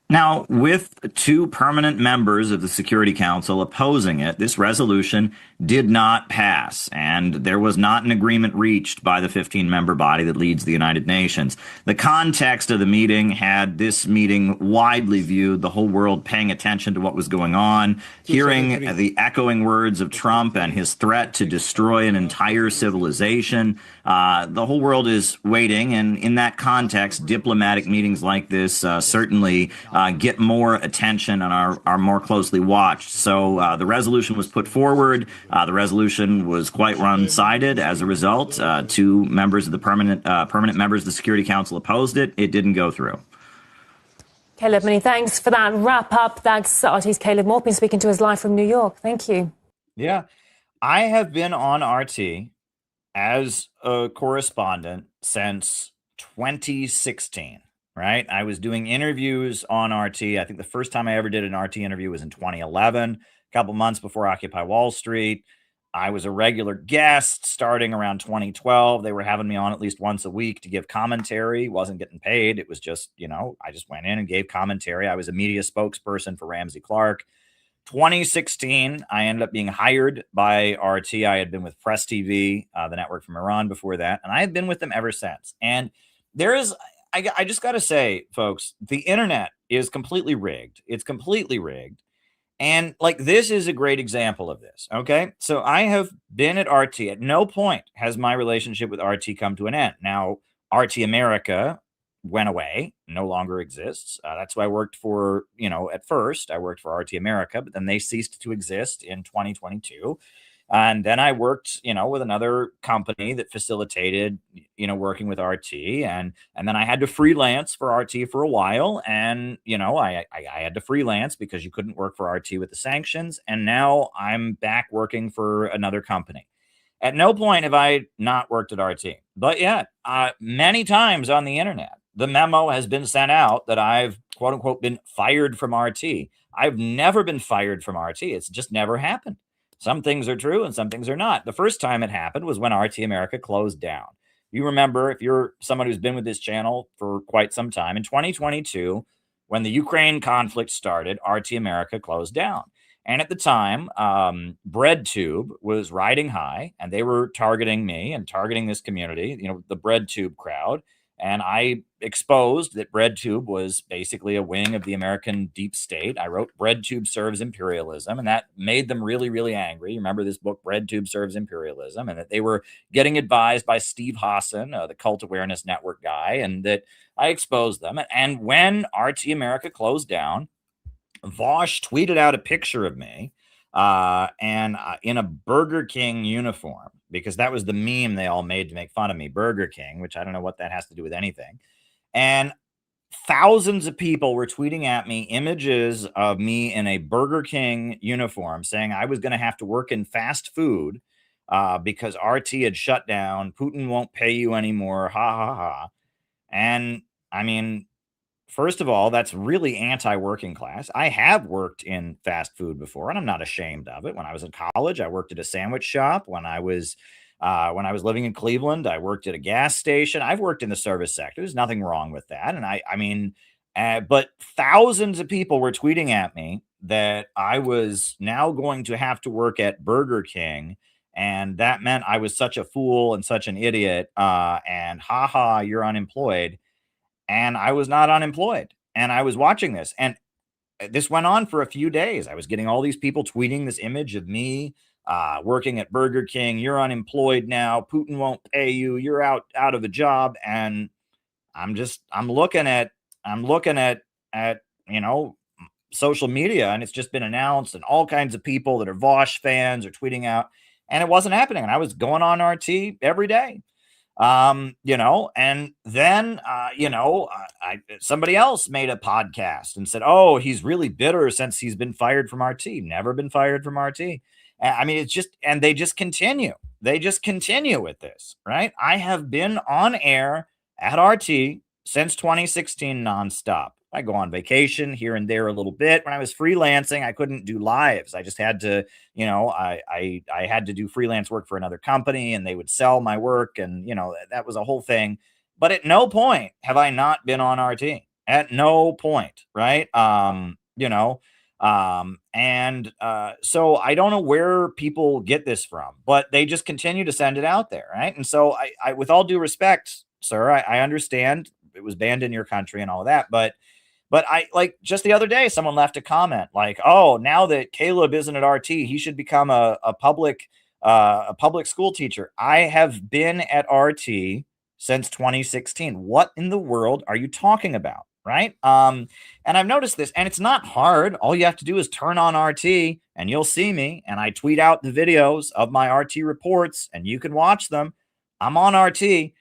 Now, with two permanent members of the Security Council opposing it, this resolution did not pass, and there was not an agreement reached by the 15-member body that leads the United Nations. The context of the meeting had this meeting widely viewed, the whole world paying attention to what was going on, hearing the echoing words of Trump and his threat to destroy an entire civilization. The whole world is waiting, and in that context, diplomatic meetings like this certainly get more attention and are more closely watched. So the resolution was put forward. The resolution was quite one-sided. As a result, two members of the permanent members of the Security Council opposed it. It didn't go through. Caleb, many thanks for that wrap-up. That's RT's Caleb Maupin speaking to us live from New York. Thank you. Yeah. I have been on RT as a correspondent since 2016. Right? I was doing interviews on RT. I think the first time I ever did an RT interview was in 2011, a couple months before Occupy Wall Street. I was a regular guest starting around 2012. They were having me on at least once a week to give commentary. Wasn't getting paid. It was just, I just went in and gave commentary. I was a media spokesperson for Ramsey Clark. 2016, I ended up being hired by RT. I had been with Press TV, the network from Iran before that, and I have been with them ever since. And there is... I just got to say, folks, the internet is completely rigged. It's completely rigged. And this is a great example of this. Okay. So I have been at RT. At no point has my relationship with RT come to an end. Now, RT America went away, no longer exists. That's why I worked for, at first I worked for RT America, but then they ceased to exist in 2022. And then I worked, with another company that facilitated, working with RT. And then I had to freelance for RT for a while. And, I had to freelance because you couldn't work for RT with the sanctions. And now I'm back working for another company. At no point have I not worked at RT. But yet, many times on the internet, the memo has been sent out that I've, quote unquote, been fired from RT. I've never been fired from RT. It's just never happened. Some things are true and some things are not. The first time it happened was when RT America closed down. You remember, if you're someone who's been with this channel for quite some time, in 2022, when the Ukraine conflict started, RT America closed down. And at the time, BreadTube was riding high, and they were targeting me and targeting this community, the BreadTube crowd. And I exposed that BreadTube was basically a wing of the American deep state. I wrote BreadTube Serves Imperialism, and that made them really, really angry. You remember this book, BreadTube Serves Imperialism, and that they were getting advised by Steve Hassan, the Cult Awareness Network guy, and that I exposed them. And when RT America closed down, Vosh tweeted out a picture of me and in a Burger King uniform, because that was the meme they all made to make fun of me, Burger King, which I don't know what that has to do with anything. And thousands of people were tweeting at me images of me in a Burger King uniform saying I was going to have to work in fast food because RT had shut down. Putin won't pay you anymore. Ha ha ha. And I mean, first of all, that's really anti-working class. I have worked in fast food before, and I'm not ashamed of it. When I was in college, I worked at a sandwich shop. When I was living in Cleveland, I worked at a gas station. I've worked in the service sector. There's nothing wrong with that. And I mean, but thousands of people were tweeting at me that I was now going to have to work at Burger King. And that meant I was such a fool and such an idiot. And haha, you're unemployed. And I was not unemployed. And I was watching this. And this went on for a few days. I was getting all these people tweeting this image of me working at Burger King. You're unemployed now. Putin won't pay you. You're out of a job. And I'm looking at social media, and it's just been announced, and all kinds of people that are Vosh fans are tweeting out, and it wasn't happening. And I was going on RT every day. And then, somebody else made a podcast and said, oh, he's really bitter since he's been fired from RT. Never been fired from RT. I mean, it's just, and they just continue with this, right? I have been on air at RT since 2016 nonstop. I go on vacation here and there a little bit. When I was freelancing, I couldn't do lives. I just had to, I had to do freelance work for another company, and they would sell my work, and that was a whole thing. But at no point have I not been on RT. At no point, right? So I don't know where people get this from, but they just continue to send it out there, right? And so I with all due respect, sir, I understand it was banned in your country and all of that, but I, like, just the other day, someone left a comment like, oh, now that Caleb isn't at RT, he should become a public school teacher. I have been at RT since 2016. What in the world are you talking about? Right. And I've noticed this, and it's not hard. All you have to do is turn on RT and you'll see me. And I tweet out the videos of my RT reports, and you can watch them. I'm on RT.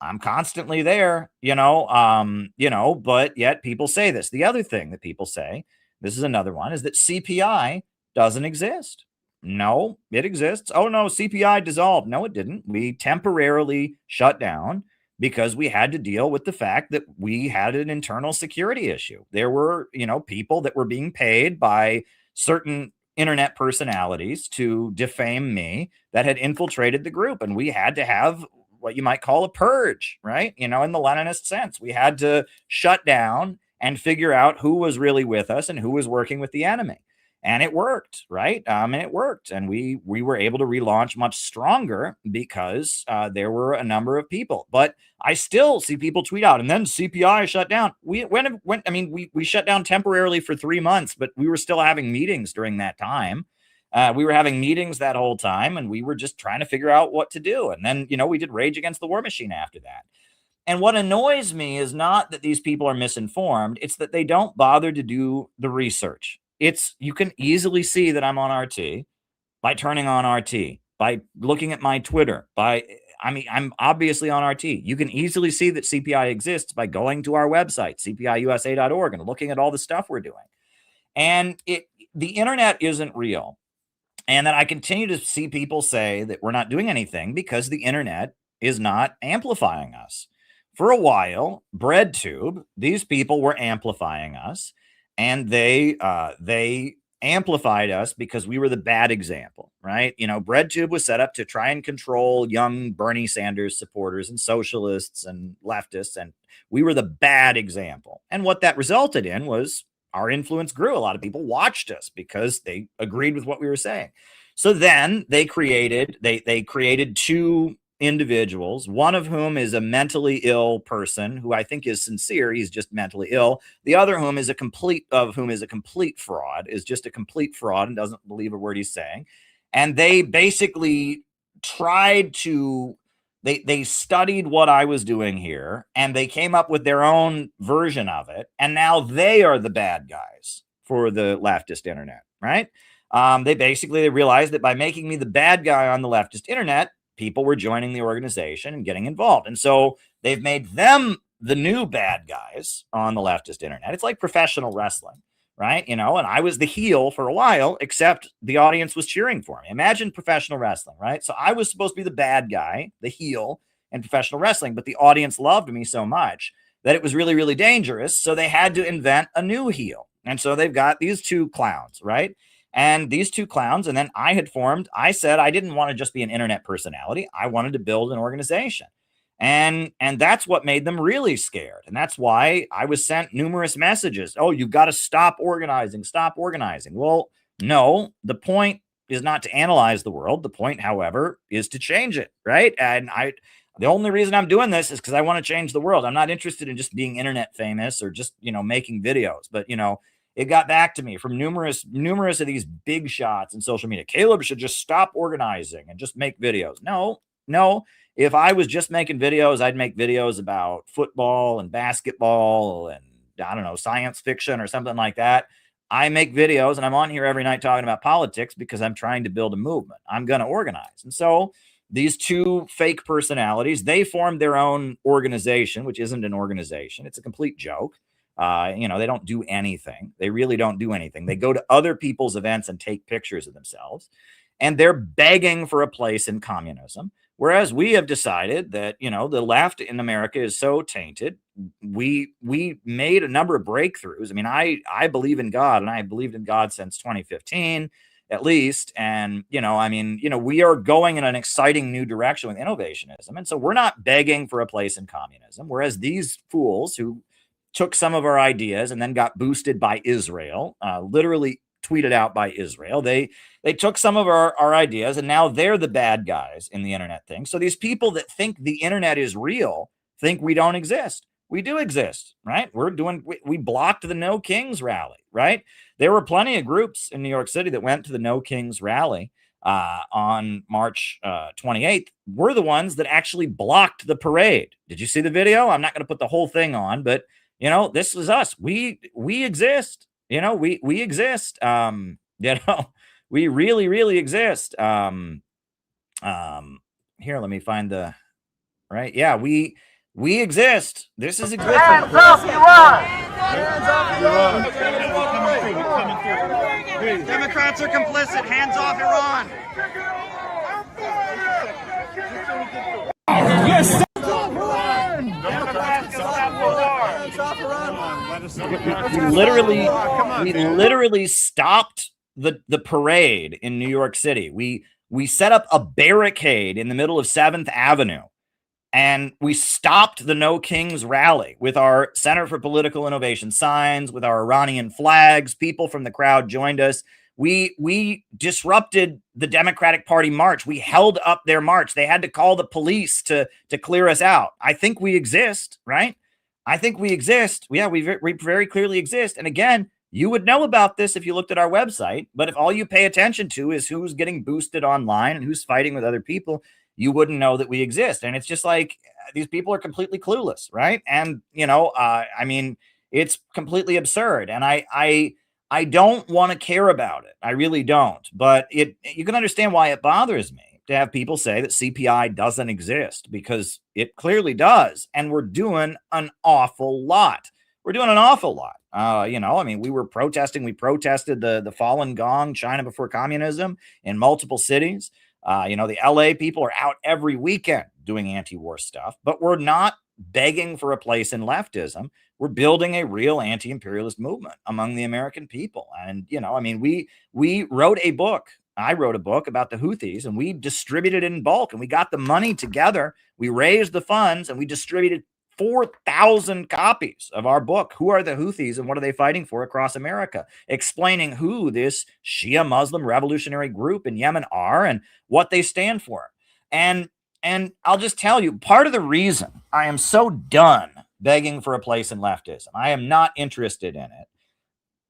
I'm constantly there, but yet people say this. The other thing that people say, this is another one, is that CPI doesn't exist. No, it exists. Oh, no, CPI dissolved. No, it didn't. We temporarily shut down because we had to deal with the fact that we had an internal security issue. There were, people that were being paid by certain internet personalities to defame me that had infiltrated the group. And we had to have what you might call a purge, right? In the Leninist sense, we had to shut down and figure out who was really with us and who was working with the enemy. And it worked, right? And it worked. And we were able to relaunch much stronger because there were a number of people. But I still see people tweet out, and then CPI shut down. We shut down temporarily for 3 months, but we were still having meetings during that time. We were having meetings that whole time, and we were just trying to figure out what to do. And then, we did Rage Against the War Machine after that. And what annoys me is not that these people are misinformed. It's that they don't bother to do the research. You can easily see that I'm on RT by turning on RT, by looking at my Twitter, I'm obviously on RT. You can easily see that CPI exists by going to our website, cpiusa.org, and looking at all the stuff we're doing. And the internet isn't real. And then I continue to see people say that we're not doing anything because the internet is not amplifying us. For a while, BreadTube, these people were amplifying us, and they amplified us because we were the bad example, right? BreadTube was set up to try and control young Bernie Sanders supporters and socialists and leftists, and we were the bad example. And what that resulted in was our influence grew. A lot of people watched us because they agreed with what we were saying. So then they created two individuals, one of whom is a mentally ill person who I think is sincere. He's just mentally ill. The other whom is a complete fraud, is just a complete fraud and doesn't believe a word he's saying. And they basically they studied what I was doing here, and they came up with their own version of it. And now they are the bad guys for the leftist internet, right? They realized that by making me the bad guy on the leftist internet, people were joining the organization and getting involved. And so they've made them the new bad guys on the leftist internet. It's like professional wrestling, right? And I was the heel for a while, except the audience was cheering for me. Imagine professional wrestling, right? So I was supposed to be the bad guy, the heel in professional wrestling, but the audience loved me so much that it was really, really dangerous. So they had to invent a new heel. And so they've got these two clowns, right? And these two clowns, and then I said I didn't want to just be an internet personality. I wanted to build an organization. And that's what made them really scared. And that's why I was sent numerous messages. Oh, you've got to stop organizing, stop organizing. Well, no, the point is not to analyze the world. The point, however, is to change it, right? And the only reason I'm doing this is because I want to change the world. I'm not interested in just being internet famous or just, making videos. But, it got back to me from numerous of these big shots in social media. Caleb should just stop organizing and just make videos. No. If I was just making videos, I'd make videos about football and basketball and, I don't know, science fiction or something like that. I make videos and I'm on here every night talking about politics because I'm trying to build a movement. I'm going to organize. And so these two fake personalities, they formed their own organization, which isn't an organization. It's a complete joke. They don't do anything. They really don't do anything. They go to other people's events and take pictures of themselves. And they're begging for a place in communism. Whereas we have decided that, the left in America is so tainted. We made a number of breakthroughs. I mean, I believe in God, and I believed in God since 2015, at least. And, we are going in an exciting new direction with innovationism. And so we're not begging for a place in communism. Whereas these fools who took some of our ideas and then got boosted by Israel, literally tweeted out by Israel. They took some of our ideas and now they're the bad guys in the internet thing. So these people that think the internet is real think we don't exist. We do exist, right? We blocked the No Kings rally, right? There were plenty of groups in New York City that went to the No Kings rally on March 28th. We're the ones that actually blocked the parade. Did you see the video? I'm not going to put the whole thing on, but this is us. We exist. We exist. We really, really exist. Here, let me find the right. Yeah, we exist. This is existence. Hands off Iran! Hands off Iran! Democrats are complicit. Hands off Iran. Yes. We literally stopped the parade in New York City. We set up a barricade in the middle of 7th Avenue, and we stopped the No Kings rally with our Center for Political Innovation signs, with our Iranian flags. People from the crowd joined us. We disrupted the Democratic Party march. We held up their march. They had to call the police to clear us out. I think we exist, right? I think we exist. Yeah, we very clearly exist. And again, you would know about this if you looked at our website. But if all you pay attention to is who's getting boosted online and who's fighting with other people, you wouldn't know that we exist. And it's just like these people are completely clueless, right? And, it's completely absurd. And I don't want to care about it. I really don't. But you can understand why it bothers me to have people say that CPI doesn't exist, because it clearly does. And we're doing an awful lot. We were protesting. We protested the fallen gong, China before communism, in multiple cities. The LA people are out every weekend doing anti-war stuff, but we're not begging for a place in leftism. We're building a real anti-imperialist movement among the American people. And, we wrote a book. I wrote a book about the Houthis, and we distributed it in bulk, and we got the money together. We raised the funds, and we distributed 4,000 copies of our book, Who Are the Houthis and What Are They Fighting For Across America, explaining who this Shia Muslim revolutionary group in Yemen are and what they stand for. And I'll just tell you, part of the reason I am so done begging for a place in leftism, I am not interested in it,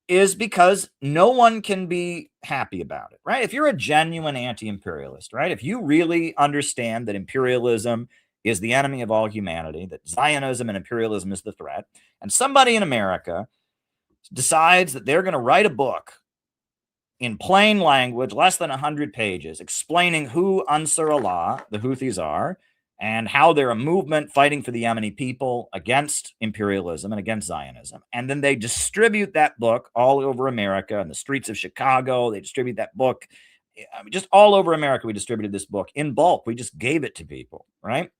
is because no one can be happy about it, right? If you're a genuine anti-imperialist, right? If you really understand that imperialism is the enemy of all humanity, that Zionism and imperialism is the threat, and somebody in America decides that they're going to write a book in plain language, less than 100 pages, explaining who Ansar Allah, the Houthis, are, and how they're a movement fighting for the Yemeni people against imperialism and against Zionism. And then they distribute that book all over America, in the streets of Chicago. They distribute that book. I mean, just all over America, we distributed this book in bulk. We just gave it to people, right?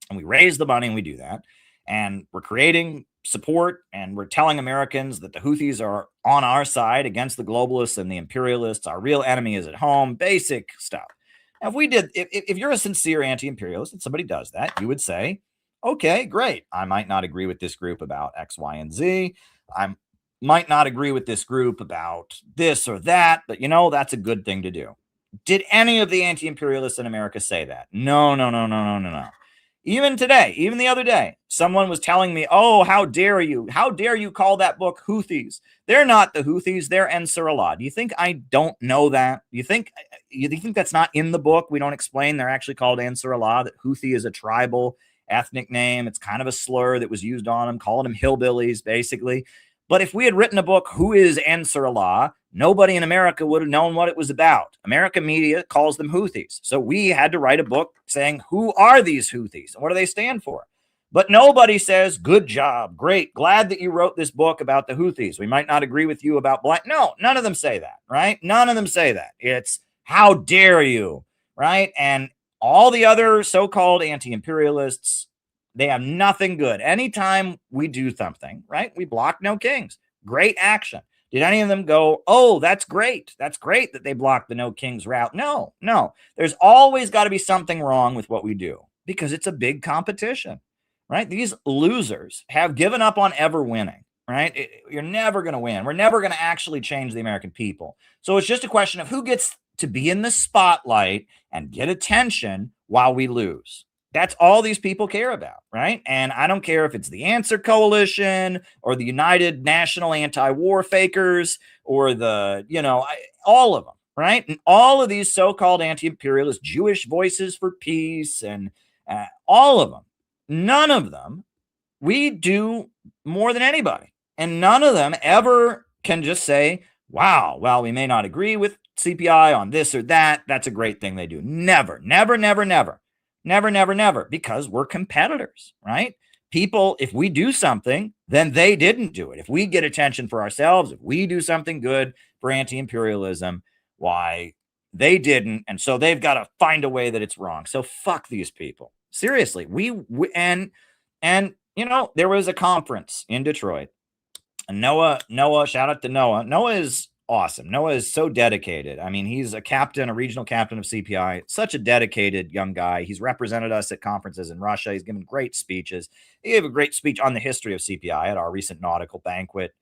And we raised the money and we do that. And we're creating support, and we're telling Americans that the Houthis are on our side against the globalists and the imperialists. Our real enemy is at home, basic stuff. Now, if you're a sincere anti-imperialist and somebody does that, you would say, okay, great. I might not agree with this group about X, Y, and Z. I might not agree with this group about this or that, but that's a good thing to do. Did any of the anti-imperialists in America say that? No. Even today, even the other day, someone was telling me, oh, how dare you? How dare you call that book Houthis? They're not the Houthis, they're Ansar Allah. Do you think I don't know that? Do you think that's not in the book? We don't explain they're actually called Ansar Allah, that Houthi is a tribal ethnic name. It's kind of a slur that was used on them, calling them hillbillies, basically. But if we had written a book, Who is Ansar Allah? Nobody in America would have known what it was about. American media calls them Houthis. So we had to write a book saying, who are these Houthis? And what do they stand for? But nobody says, good job, great, glad that you wrote this book about the Houthis. We might not agree with you about black. No, none of them say that, right? None of them say that. It's, how dare you, right? And all the other so-called anti-imperialists, they have nothing good. Anytime we do something, right, we block no kings. Great action. Did any of them go, oh, that's great. That's great that they blocked the no kings route? No. There's always got to be something wrong with what we do because it's a big competition, right? These losers have given up on ever winning, right? You're never going to win. We're never going to actually change the American people. So it's just a question of who gets to be in the spotlight and get attention while we lose. That's all these people care about, right? And I don't care if it's the Answer Coalition or the United National Anti-War Fakers or all of them, right? And all of these so-called anti-imperialist Jewish Voices for Peace and all of them, none of them, we do more than anybody. And none of them ever can just say, wow, well, we may not agree with CPI on this or that. That's a great thing they do. Never, because we're competitors, right? People, if we do something, then they didn't do it. If we get attention for ourselves, if we do something good for anti-imperialism, why, they didn't. And so they've got to find a way that it's wrong. So fuck these people. Seriously. There was a conference in Detroit. And Noah, shout out to Noah. Noah is awesome. Noah is so dedicated. I mean, he's a regional captain of CPI, such a dedicated young guy. He's represented us at conferences in Russia. He's given great speeches. He gave a great speech on the history of CPI at our recent nautical banquet.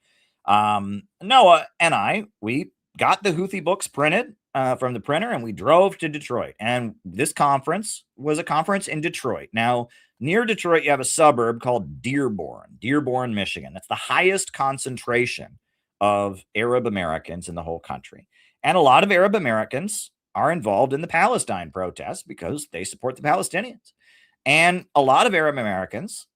Noah and we got the Houthi books printed from the printer, and we drove to Detroit. And this conference was a conference in Detroit. Now, near Detroit, you have a suburb called Dearborn, Michigan. That's the highest concentration of Arab Americans in the whole country. And a lot of Arab Americans are involved in the Palestine protests because they support the Palestinians. And a lot of Arab Americans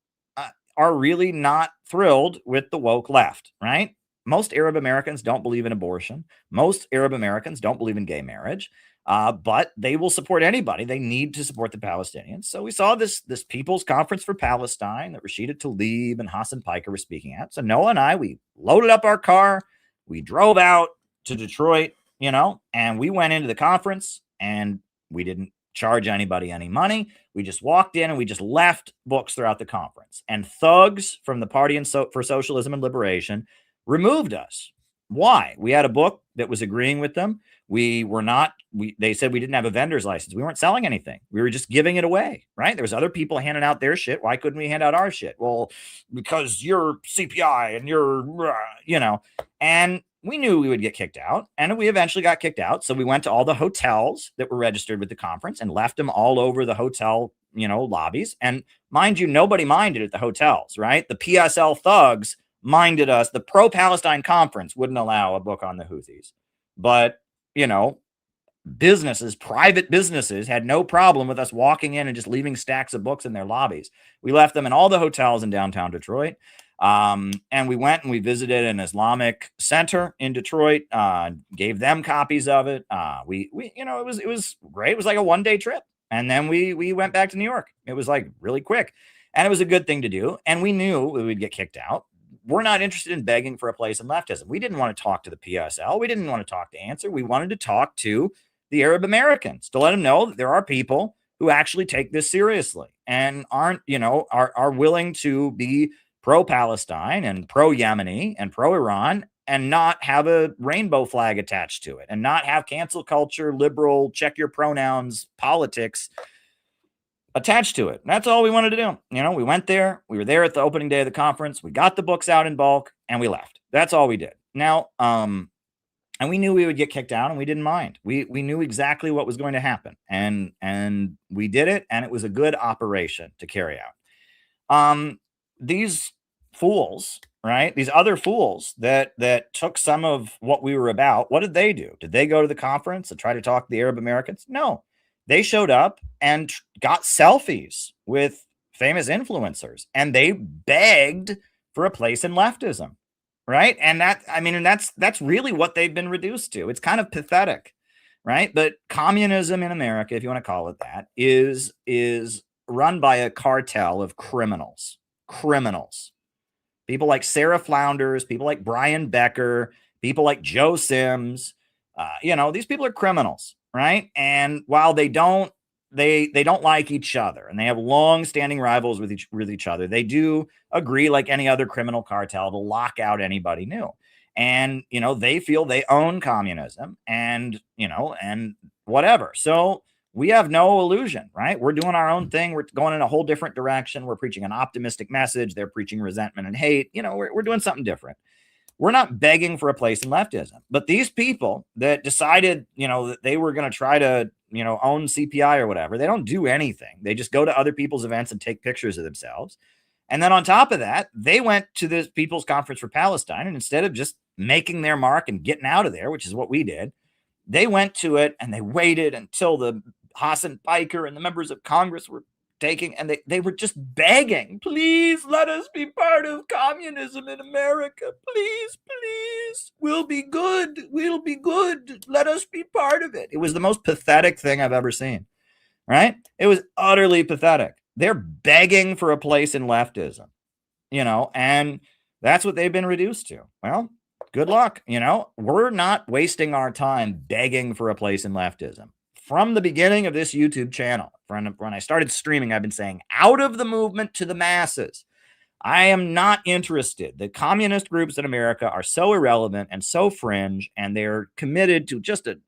are really not thrilled with the woke left, right? Most Arab Americans don't believe in abortion. Most Arab Americans don't believe in gay marriage, but they will support anybody. They need to support the Palestinians. So we saw this People's Conference for Palestine that Rashida Tlaib and Hassan Piker were speaking at. So Noah and we loaded up our car. We drove out to Detroit, and we went into the conference, and we didn't charge anybody any money. We just walked in and we just left books throughout the conference. And thugs from the Party for Socialism and Liberation removed us. Why? We had a book that was agreeing with them. They said we didn't have a vendor's license. We weren't selling anything. We were just giving it away, right? There was other people handing out their shit. Why couldn't we hand out our shit? Well, because you're CPI and you're, and we knew we would get kicked out, and we eventually got kicked out. So we went to all the hotels that were registered with the conference and left them all over the hotel, lobbies. And mind you, nobody minded at the hotels, right? The PSL thugs minded us. The pro-Palestine conference wouldn't allow a book on the Houthis, but private businesses had no problem with us walking in and just leaving stacks of books in their lobbies. We left them in all the hotels in downtown Detroit. And we went and we visited an Islamic center in Detroit, gave them copies of it. We it was great. It was like a 1-day trip. And then we went back to New York. It was like really quick. And it was a good thing to do. And we knew we would get kicked out. We're not interested in begging for a place in leftism. We didn't want to talk to the PSL. We didn't want to talk to Answer. We wanted to talk to the Arab Americans to let them know that there are people who actually take this seriously and aren't, are willing to be pro-Palestine and pro-Yemeni and pro-Iran and not have a rainbow flag attached to it and not have cancel culture, liberal, check your pronouns, politics attached to it. And that's all we wanted to do. We went there. We were there at the opening day of the conference. We got the books out in bulk and we left. That's all we did. Now, and we knew we would get kicked out and we didn't mind. We knew exactly what was going to happen. And we did it. And it was a good operation to carry out. These fools, right? These other fools that took some of what we were about, what did they do? Did they go to the conference and try to talk to the Arab Americans? No. They showed up and got selfies with famous influencers, and they begged for a place in leftism, right? And that's really what they've been reduced to. It's kind of pathetic, right? But communism in America, if you want to call it that, is run by a cartel of criminals. People like Sarah Flounders, people like Brian Becker, people like Joe Sims. These people are criminals. Right. And while they don't like each other and they have long-standing rivals with each other, they do agree, like any other criminal cartel, to lock out anybody new. And, they feel they own communism and whatever. So we have no illusion, right? We're doing our own thing. We're going in a whole different direction. We're preaching an optimistic message. They're preaching resentment and hate. We're doing something different. We're not begging for a place in leftism, but these people that decided, that they were going to try to, own CPI or whatever, they don't do anything. They just go to other people's events and take pictures of themselves. And then on top of that, they went to the People's Conference for Palestine. And instead of just making their mark and getting out of there, which is what we did, they went to it and they waited until the Hassan Piker and the members of Congress were taking, and they were just begging, please let us be part of communism in America. Please, we'll be good. Let us be part of it. It was the most pathetic thing I've ever seen, right? It was utterly pathetic. They're begging for a place in leftism, and that's what they've been reduced to. Well, good luck. We're not wasting our time begging for a place in leftism. From the beginning of this YouTube channel, when I started streaming, I've been saying, out of the movement to the masses. I am not interested. The communist groups in America are so irrelevant and so fringe, and they're committed to just a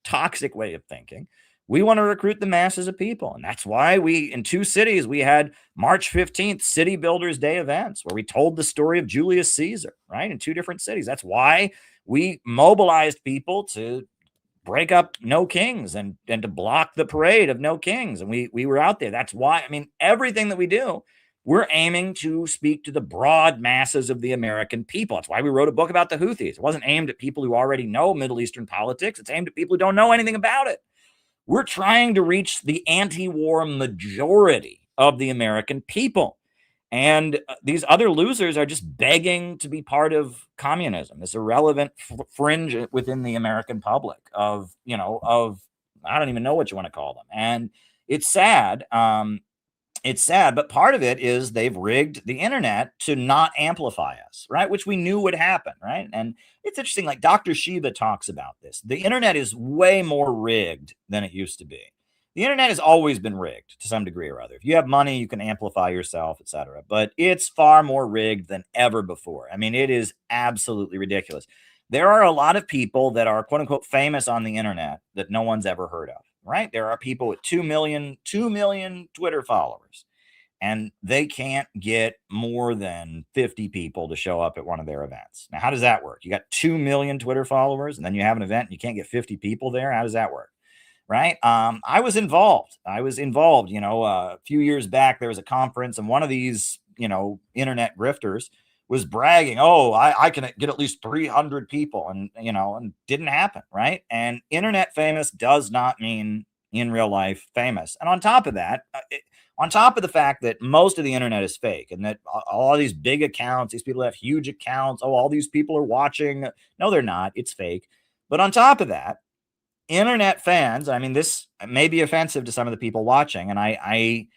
toxic way of thinking. We want to recruit the masses of people. And that's why in 2 cities, we had March 15th City Builders Day events where we told the story of Julius Caesar, right? In 2 different cities. That's why we mobilized people to break up No Kings and to block the parade of No Kings. And we were out there. That's why, everything that we do, we're aiming to speak to the broad masses of the American people. That's why we wrote a book about the Houthis. It wasn't aimed at people who already know Middle Eastern politics. It's aimed at people who don't know anything about it. We're trying to reach the anti-war majority of the American people. And these other losers are just begging to be part of communism, this irrelevant fringe within the American public of I don't even know what you want to call them. And it's sad. It's sad, but part of it is they've rigged the internet to not amplify us, right? Which we knew would happen, right? And it's interesting, like Dr. Shiva talks about this. The internet is way more rigged than it used to be. The internet has always been rigged to some degree or other. If you have money, you can amplify yourself, etc. But it's far more rigged than ever before. It is absolutely ridiculous. There are a lot of people that are quote unquote famous on the internet that no one's ever heard of, right? There are people with 2 million Twitter followers, and they can't get more than 50 people to show up at one of their events. Now, how does that work? You got 2 million Twitter followers, and then you have an event and you can't get 50 people there. How does that work? Right. I was involved. A few years back, there was a conference and one of these, internet grifters was bragging, oh, I can get at least 300 people and didn't happen. Right. And internet famous does not mean in real life famous. And on top of that, on top of the fact that most of the internet is fake and that all these big accounts, these people have huge accounts, all these people are watching. No, they're not. It's fake. But on top of that, internet fans, I mean, this may be offensive to some of the people watching, and I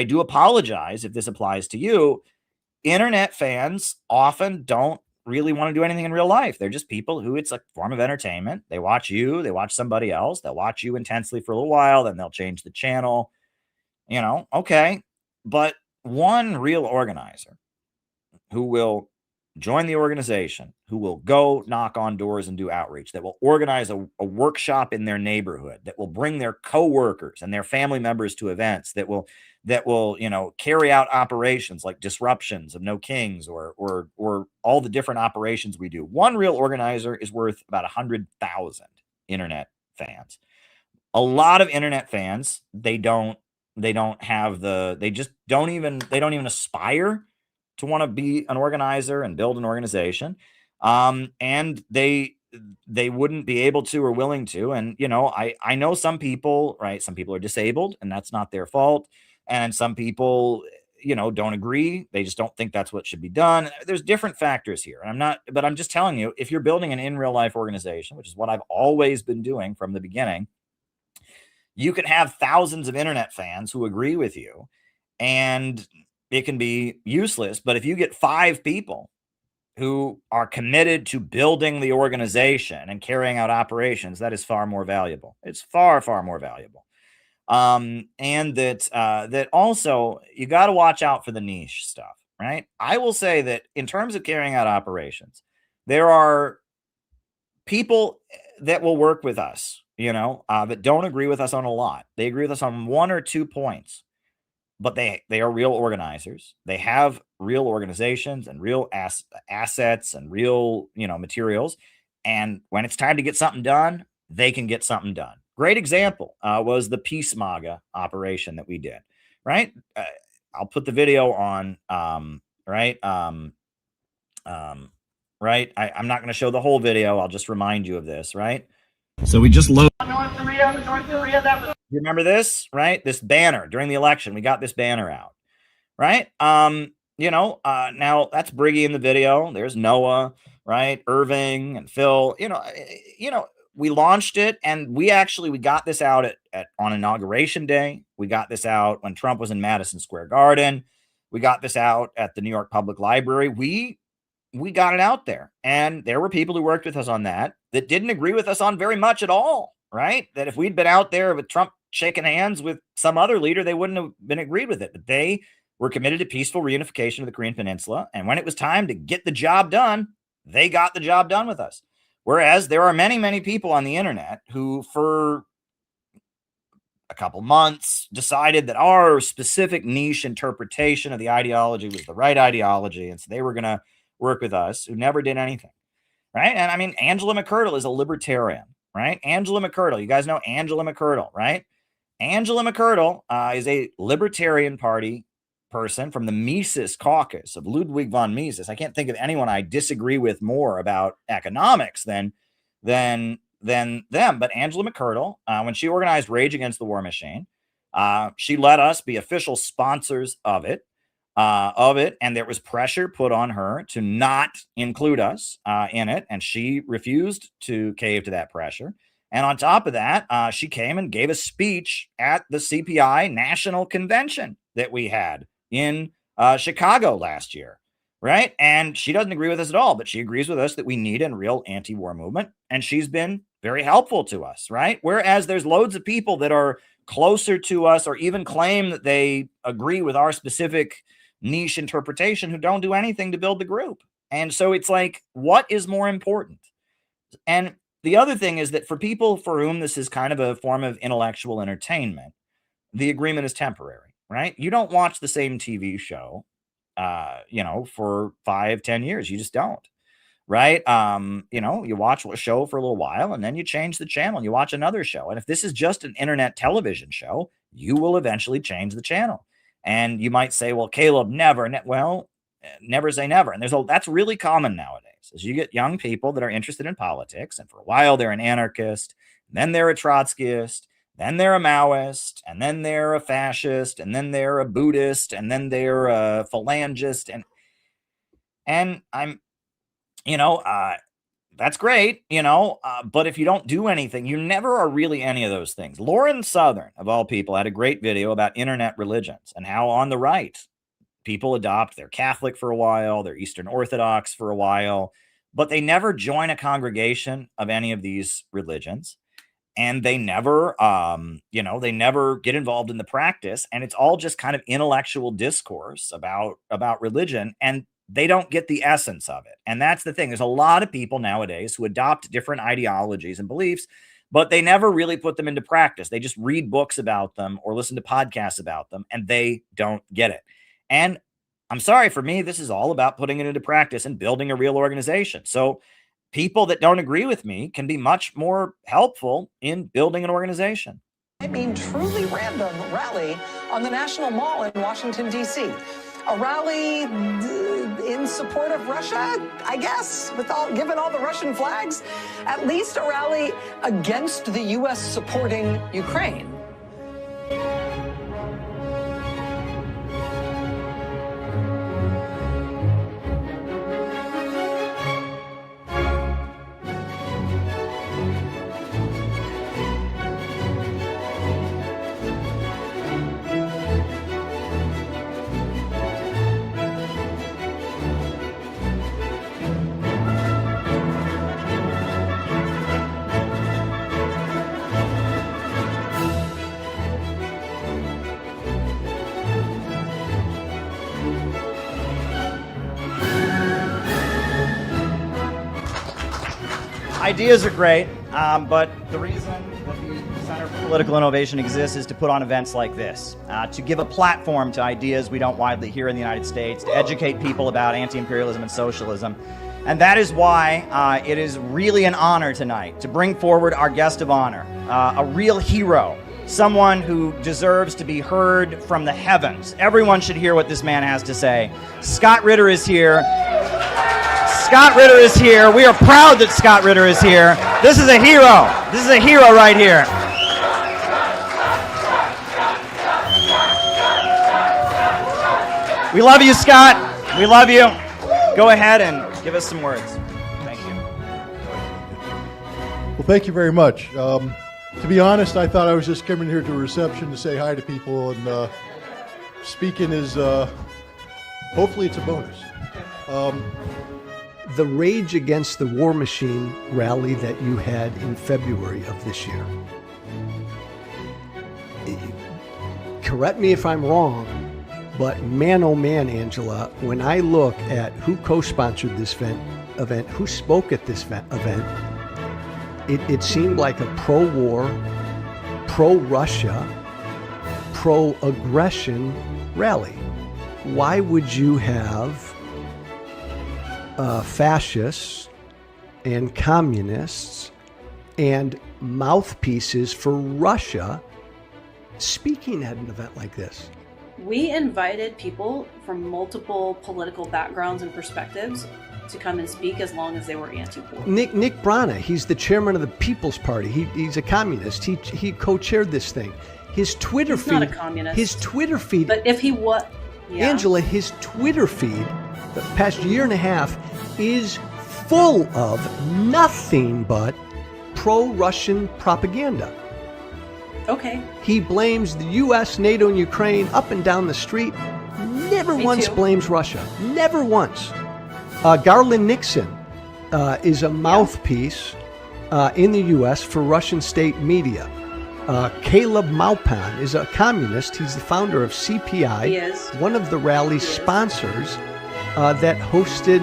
do apologize if this applies to you. Internet fans often don't really want to do anything in real life. They're just people who it's a form of entertainment. They watch you, they watch somebody else, they'll watch you intensely for a little while, then they'll change the channel. Okay. But one real organizer who will join the organization, who will go knock on doors and do outreach, that will organize a workshop in their neighborhood, that will bring their coworkers and their family members to events, that will carry out operations like disruptions of No Kings or all the different operations we do. One real organizer is worth about 100,000 internet fans. A lot of internet fans, they don't even aspire to want to be an organizer and build an organization. And they wouldn't be able to or willing to. And, I know some people, right? Some people are disabled and that's not their fault. And some people, don't agree. They just don't think that's what should be done. There's different factors here. But I'm just telling you, if you're building an in real life organization, which is what I've always been doing from the beginning, you can have thousands of internet fans who agree with you and it can be useless. But if you get 5 people who are committed to building the organization and carrying out operations, that is far more valuable. It's far, far more valuable. And that also you got to watch out for the niche stuff, right? I will say that in terms of carrying out operations, there are people that will work with us, that don't agree with us on a lot. They agree with us on 1 or 2 points. But they are real organizers. They have real organizations and real assets and real, materials. And when it's time to get something done, they can get something done. Great example was the Peace MAGA operation that we did, right? I'll put the video on, right? I'm not going to show the whole video. I'll just remind you of this, right? So we just load. North Korea, that was. You remember this, right? This banner during the election, we got this banner out, right? Now that's Briggy in the video. There's Noah, right? Irving and Phil, we launched it and we got this out on Inauguration Day. We got this out when Trump was in Madison Square Garden. We got this out at the New York Public Library. We got it out there, and there were people who worked with us on that didn't agree with us on very much at all, right? That if we'd been out there with Trump shaking hands with some other leader, they wouldn't have been agreed with it. But they were committed to peaceful reunification of the Korean Peninsula. And when it was time to get the job done, they got the job done with us. Whereas there are many, many people on the internet who, for a couple months, decided that our specific niche interpretation of the ideology was the right ideology. And so they were going to work with us, who never did anything, right? And I mean, Angela McCurdle is a libertarian, right? Angela McCurdle, you guys know Angela McCurdle, right? Angela McCurdle is a Libertarian Party person from the Mises caucus of Ludwig von Mises. I can't think of anyone I disagree with more about economics than them. But Angela McCurdle, when she organized Rage Against the War Machine, she let us be official sponsors of it. And there was pressure put on her to not include us in it, and she refused to cave to that pressure. And on top of that, she came and gave a speech at the CPI National Convention that we had in Chicago last year, right? And she doesn't agree with us at all, but she agrees with us that we need a real anti-war movement, and she's been very helpful to us, right? Whereas there's loads of people that are closer to us or even claim that they agree with our specific niche interpretation who don't do anything to build the group. And so it's like, what is more important? And the other thing is that for people for whom this is kind of a form of intellectual entertainment, the agreement is temporary, right? You don't watch the same TV show, for 5-10 years. You just don't, right? You watch a show for a little while and then you change the channel and you watch another show. And if this is just an internet television show, you will eventually change the channel. And you might say, well, Caleb, never say never. And that's really common nowadays, as you get young people that are interested in politics. And for a while, they're an anarchist. Then they're a Trotskyist. then they're a Maoist, and then they're a fascist, and then they're a Buddhist, and then they're a phalangist. And I'm, that's great, but if you don't do anything, you never are really any of those things. Lauren Southern, of all people, had a great video about internet religions and how on the right, people adopt, they're Catholic for a while, they're Eastern Orthodox for a while, but they never join a congregation of any of these religions. And they never, they never get involved in the practice. And it's all just kind of intellectual discourse about religion. And they don't get the essence of it. And that's the thing. There's a lot of people nowadays who adopt different ideologies and beliefs, but they never really put them into practice. They just read books about them or listen to podcasts about them, and they don't get it. And I'm sorry, for me, this is all about putting it into practice and building a real organization. So people that don't agree with me can be much more helpful in building an organization. I mean, truly random rally on the National Mall in Washington, D.C. A rally in support of Russia, I guess, given all the Russian flags. At least a rally against the U.S. supporting Ukraine. Ideas are great, but the reason that the Center for Political Innovation exists is to put on events like this, to give a platform to ideas we don't widely hear in the United States, to educate people about anti-imperialism and socialism. And that is why it is really an honor tonight to bring forward our guest of honor, a real hero, someone who deserves to be heard from the heavens. Everyone should hear what this man has to say. Scott Ritter is here. Scott Ritter is here. We are proud that Scott Ritter is here. This is a hero. This is a hero right here. We love you, Scott. We love you. Go ahead and give us some words. Thank you. Well, thank you very much. To be honest, I thought I was just coming here to a reception to say hi to people, and speaking is, hopefully it's a bonus. The Rage Against the War Machine rally that you had in February of this year. Correct me if I'm wrong, but man, oh man, Angela, when I look at who co-sponsored this event, who spoke at this event, it seemed like a pro-war, pro-Russia, pro-aggression rally. Why would you have fascists and communists and mouthpieces for Russia speaking at an event like this? We invited people from multiple political backgrounds and perspectives to come and speak as long as they were anti-war. Nick Brana, he's the chairman of the People's Party. He's a communist. He co-chaired this thing. His Twitter feed. He's not a communist. His Twitter feed. But if he was, yeah. Angela, his Twitter feed the past year and a half is full of nothing but pro-Russian propaganda. Okay. He blames the U.S., NATO, and Ukraine up and down the street. Never once blames Russia. Never once. Garland Nixon is a mouthpiece in the U.S. for Russian state media. Caleb Maupin is a communist. He's the founder of CPI. He is. One of the rally's sponsors that hosted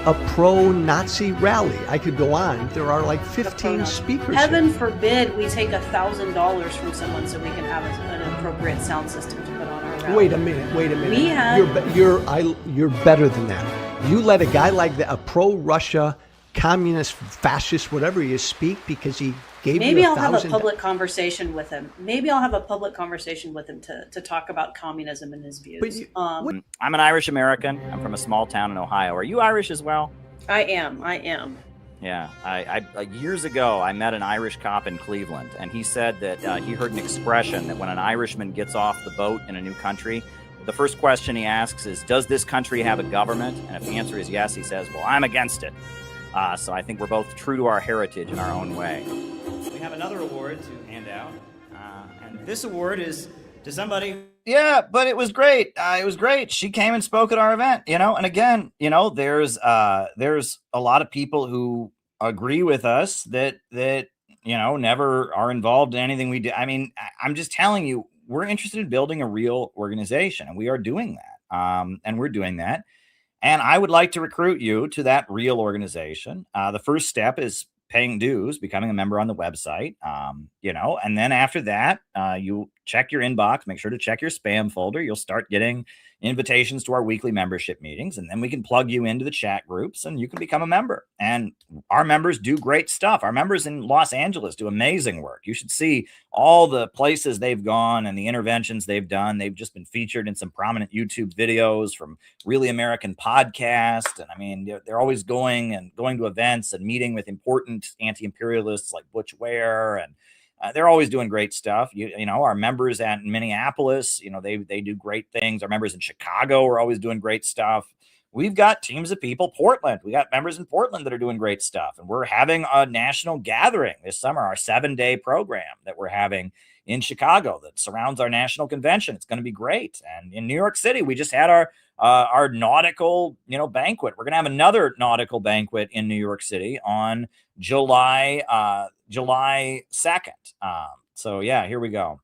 a pro-Nazi rally. I could go on. There are like 15 speakers. Heaven forbid we take $1,000 from someone so we can have an appropriate sound system to put on our rally. Wait a minute. We had. You're better than that. You let a guy like that, a pro-Russia, communist, fascist, whatever he is, speak because he gave Maybe you I'll have a $1,000. public conversation with him. Maybe I'll have a public conversation with him to talk about communism and his views. I'm an Irish American. I'm from a small town in Ohio. Are you Irish as well? I am. Yeah, I years ago, I met an Irish cop in Cleveland, and he said that he heard an expression that when an Irishman gets off the boat in a new country, the first question he asks is, does this country have a government? And if the answer is yes, he says, well, I'm against it. So I think we're both true to our heritage in our own way. We have another award to hand out, and this award is to somebody. Yeah, but it was great. It was great. She came and spoke at our event, and again, there's a lot of people who agree with us that never are involved in anything we do. I mean, I'm just telling you, we're interested in building a real organization, and we are doing that. And we're doing that. And I would like to recruit you to that real organization. The first step is paying dues, becoming a member on the website, and then after that, you check your inbox, make sure to check your spam folder. You'll start getting invitations to our weekly membership meetings, and then we can plug you into the chat groups and you can become a member. And our members do great stuff. Our members in Los Angeles do amazing work. You should see all the places they've gone and the interventions they've done. They've just been featured in some prominent YouTube videos from Really American Podcast. And I mean, they're always going to events and meeting with important anti-imperialists like Butch Ware, and they're always doing great stuff. Our members at Minneapolis, they do great things. Our members in Chicago are always doing great stuff. We've got teams of people. Portland, we got members in Portland that are doing great stuff. And we're having a national gathering this summer, our 7-day program that we're having in Chicago that surrounds our national convention. It's going to be great. And in New York City, we just had our nautical, banquet. We're going to have another nautical banquet in New York City on July 2nd. So yeah, here we go.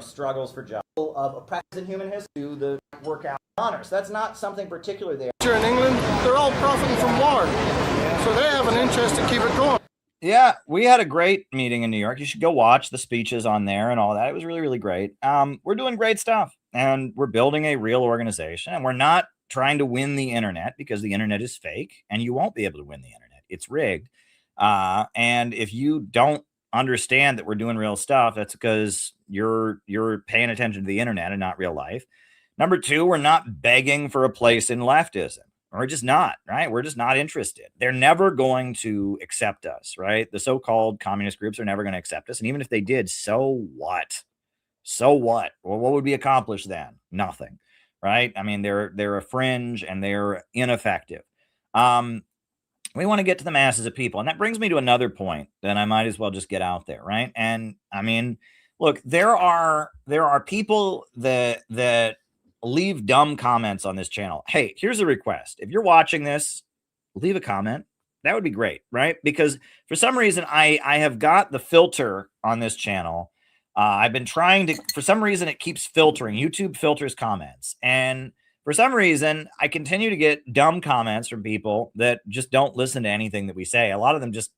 Struggles for jobs of oppressed in human history to the workout honors. That's not something particular there. Here in England, they're all profiting from war, so they have an interest to keep it going. Yeah, we had a great meeting in New York. You should go watch the speeches on there and all that. It was really, really great. We're doing great stuff, and we're building a real organization, and we're not trying to win the internet because the internet is fake, and you won't be able to win the internet. It's rigged. And if you don't understand that we're doing real stuff, that's because you're paying attention to the internet and not real life. Number two, we're not begging for a place in leftism. We're just not, right? We're just not interested. They're never going to accept us, right? The so-called communist groups are never going to accept us. And even if they did, so what? So what? Well, what would be accomplished then? Nothing, right? I mean, they're a fringe and they're ineffective. We want to get to the masses of people. And that brings me to another point that I might as well just get out there, right? And I mean, look, there are people that leave dumb comments on this channel. Hey, here's a request. If you're watching this, leave a comment. That would be great, right? Because for some reason, I have got the filter on this channel. I've been trying to, for some reason, it keeps filtering. YouTube filters comments. And for some reason, I continue to get dumb comments from people that just don't listen to anything that we say. A lot of them just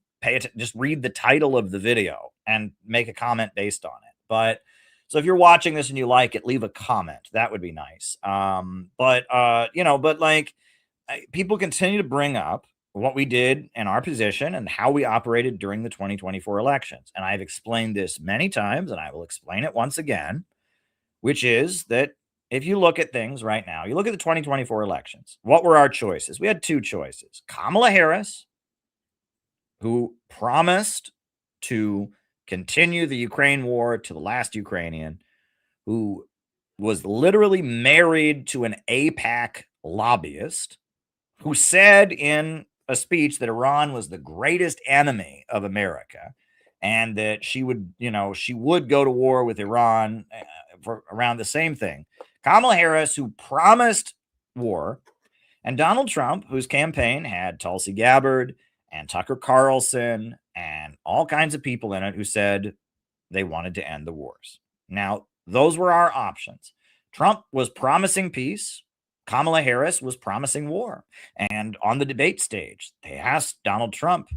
just read the title of the video and make a comment based on it. But so if you're watching this and you like it, leave a comment. That would be nice. But people continue to bring up what we did and our position and how we operated during the 2024 elections. And I've explained this many times, and I will explain it once again. which is that if you look at things right now, you look at the 2024 elections, what were our choices? We had two choices. Kamala Harris, who promised to continue the Ukraine war to the last Ukrainian, who was literally married to an AIPAC lobbyist, who said in a speech that Iran was the greatest enemy of America and that she would, she would go to war with Iran for around the same thing. Kamala Harris, who promised war, and Donald Trump, whose campaign had Tulsi Gabbard and Tucker Carlson and all kinds of people in it who said they wanted to end the wars. Now, those were our options. Trump was promising peace. Kamala Harris was promising war. And on the debate stage, they asked Donald Trump,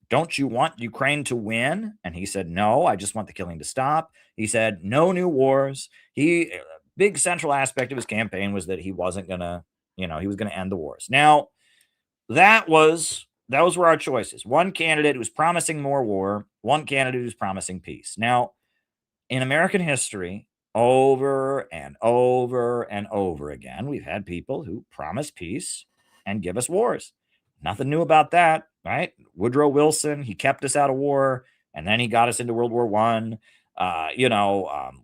don't you want Ukraine to win? And he said, no, I just want the killing to stop. He said, no new wars. Big central aspect of his campaign was that he wasn't going to, he was going to end the wars. Now, those were our choices. One candidate who's promising more war, one candidate who's promising peace. Now, in American history, over and over and over again, we've had people who promise peace and give us wars. Nothing new about that, right? Woodrow Wilson, he kept us out of war, and then he got us into World War I.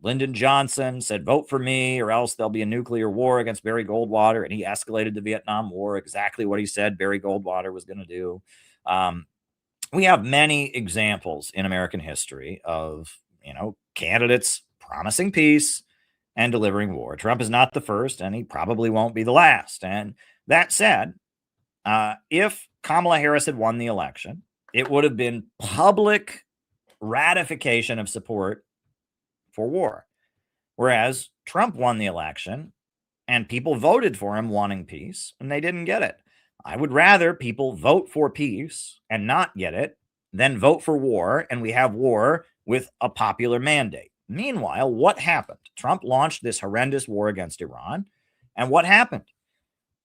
Lyndon Johnson said, vote for me or else there'll be a nuclear war against Barry Goldwater, and he escalated the Vietnam War, exactly what he said Barry Goldwater was going to do. We have many examples in American history of, candidates promising peace and delivering war. Trump is not the first, and he probably won't be the last. And that said, if Kamala Harris had won the election, it would have been public ratification of support for war. Whereas Trump won the election and people voted for him wanting peace, and they didn't get it. I would rather people vote for peace and not get it than vote for war, and we have war with a popular mandate. Meanwhile, what happened? Trump launched this horrendous war against Iran. And what happened?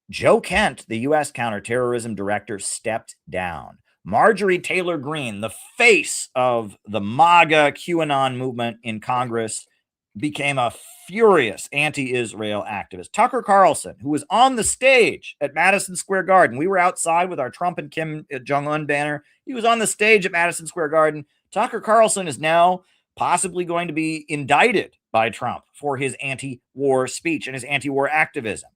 Joe Kent, the U.S. counterterrorism director, stepped down. Marjorie Taylor Greene, the face of the MAGA QAnon movement in Congress, became a furious anti-Israel activist. Tucker Carlson, who was on the stage at Madison Square Garden. We were outside with our Trump and Kim Jong-un banner. He was on the stage at Madison Square Garden. Tucker Carlson is now possibly going to be indicted by Trump for his anti-war speech and his anti-war activism.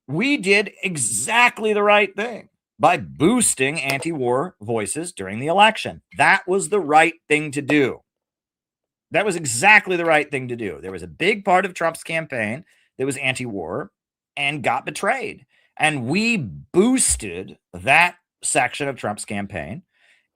We did exactly the right thing by boosting anti-war voices during the election. That was the right thing to do. That was exactly the right thing to do. There was a big part of Trump's campaign that was anti-war and got betrayed. And we boosted that section of Trump's campaign.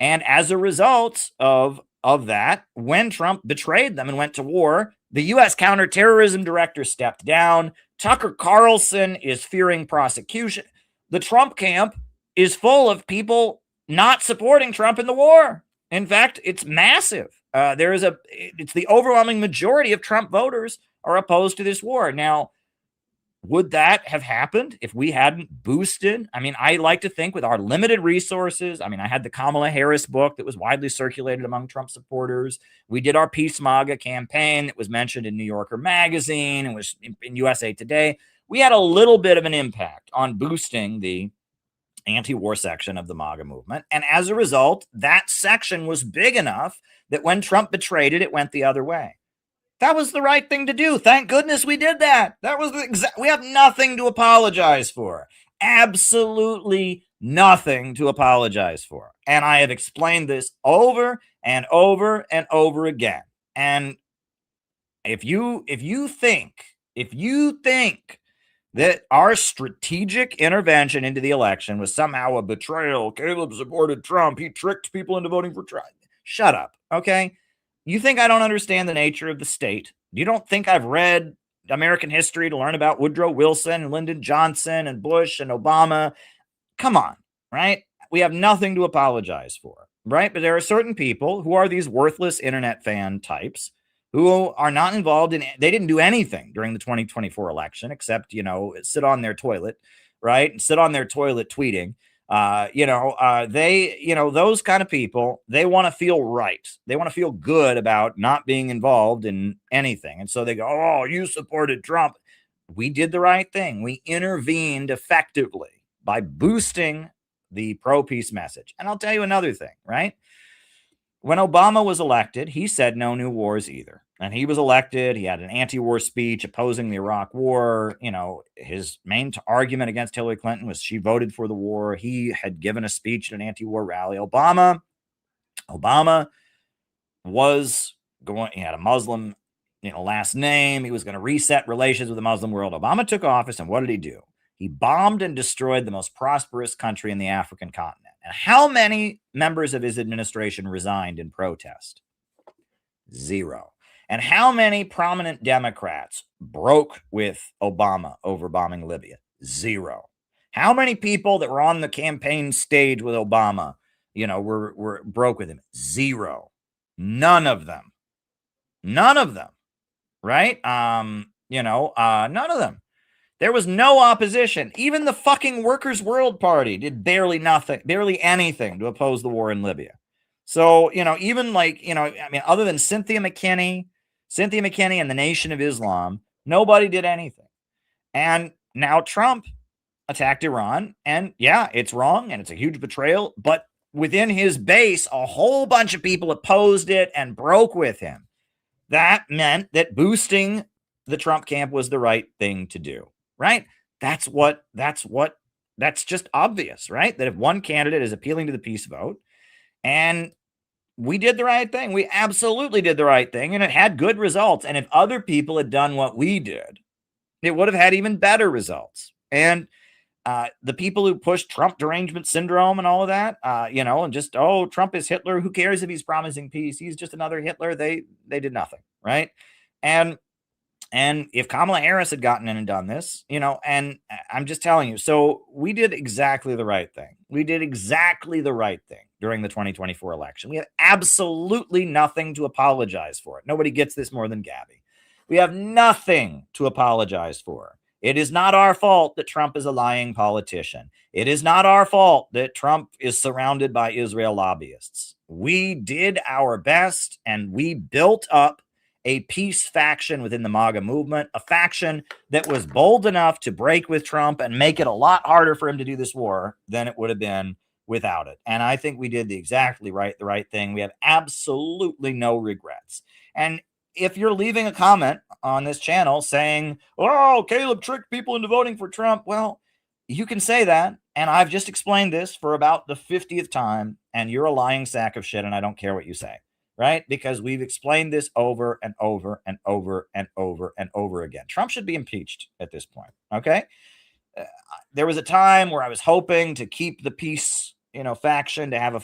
And as a result of that, when Trump betrayed them and went to war, the U.S. counterterrorism director stepped down. Tucker Carlson is fearing prosecution. The Trump camp is full of people not supporting Trump in the war. In fact, it's massive. It's the overwhelming majority of Trump voters are opposed to this war. Now, would that have happened if we hadn't boosted? I mean, I like to think with our limited resources. I mean, I had the Kamala Harris book that was widely circulated among Trump supporters. We did our Peace MAGA campaign that was mentioned in New Yorker magazine and was in USA Today. We had a little bit of an impact on boosting the anti-war section of the MAGA movement. And as a result, that section was big enough that when Trump betrayed it, it went the other way. That was the right thing to do. Thank goodness we did that. That was we have nothing to apologize for. Absolutely nothing to apologize for. And I have explained this over and over and over again. And if you think that our strategic intervention into the election was somehow a betrayal, Caleb supported Trump, he tricked people into voting for Trump. Shut up, okay? You think I don't understand the nature of the state? You don't think I've read American history to learn about Woodrow Wilson and Lyndon Johnson and Bush and Obama? Come on, right? We have nothing to apologize for, right? But there are certain people who are these worthless internet fan types who are not involved in, they didn't do anything during the 2024 election except, sit on their toilet, right? And sit on their toilet tweeting. Those kind of people, they want to feel right. They want to feel good about not being involved in anything. And so they go, oh, you supported Trump. We did the right thing. We intervened effectively by boosting the pro-peace message. And I'll tell you another thing, right? When Obama was elected, he said no new wars either. And he was elected. He had an anti-war speech opposing the Iraq war. His main argument against Hillary Clinton was she voted for the war. He had given a speech at an anti-war rally. Obama was going, he had a Muslim, last name. He was going to reset relations with the Muslim world. Obama took office, and what did he do? He bombed and destroyed the most prosperous country in the African continent. And how many members of his administration resigned in protest? 0. And how many prominent Democrats broke with Obama over bombing Libya? 0. How many people that were on the campaign stage with Obama, were broke with him? 0. None of them. Right? None of them. There was no opposition. Even the fucking Workers' World Party did barely anything to oppose the war in Libya. So, even other than Cynthia McKinney and the Nation of Islam, nobody did anything. And now Trump attacked Iran, and yeah, it's wrong and it's a huge betrayal, but within his base, a whole bunch of people opposed it and broke with him. That meant that boosting the Trump camp was the right thing to do, right? That's just obvious, right? That if one candidate is appealing to the peace vote, and we did the right thing. We absolutely did the right thing, and it had good results. And if other people had done what we did, it would have had even better results. And the people who pushed Trump derangement syndrome and all of that, and just, oh, Trump is Hitler. Who cares if he's promising peace? He's just another Hitler. They did nothing, right? And if Kamala Harris had gotten in and done this, and I'm just telling you, so we did exactly the right thing. We did exactly the right thing during the 2024 election. We have absolutely nothing to apologize for. Nobody gets this more than Gabby. We have nothing to apologize for. It is not our fault that Trump is a lying politician. It is not our fault that Trump is surrounded by Israel lobbyists. We did our best, and we built up a peace faction within the MAGA movement, a faction that was bold enough to break with Trump and make it a lot harder for him to do this war than it would have been without it. And I think we did the right thing. We have absolutely no regrets. And if you're leaving a comment on this channel saying, oh, Caleb tricked people into voting for Trump, well, you can say that. And I've just explained this for about the 50th time, and you're a lying sack of shit, and I don't care what you say. Right? Because we've explained this over and over and over and over and over again. Trump should be impeached at this point. Okay. There was a time where I was hoping to keep the peace, faction to have a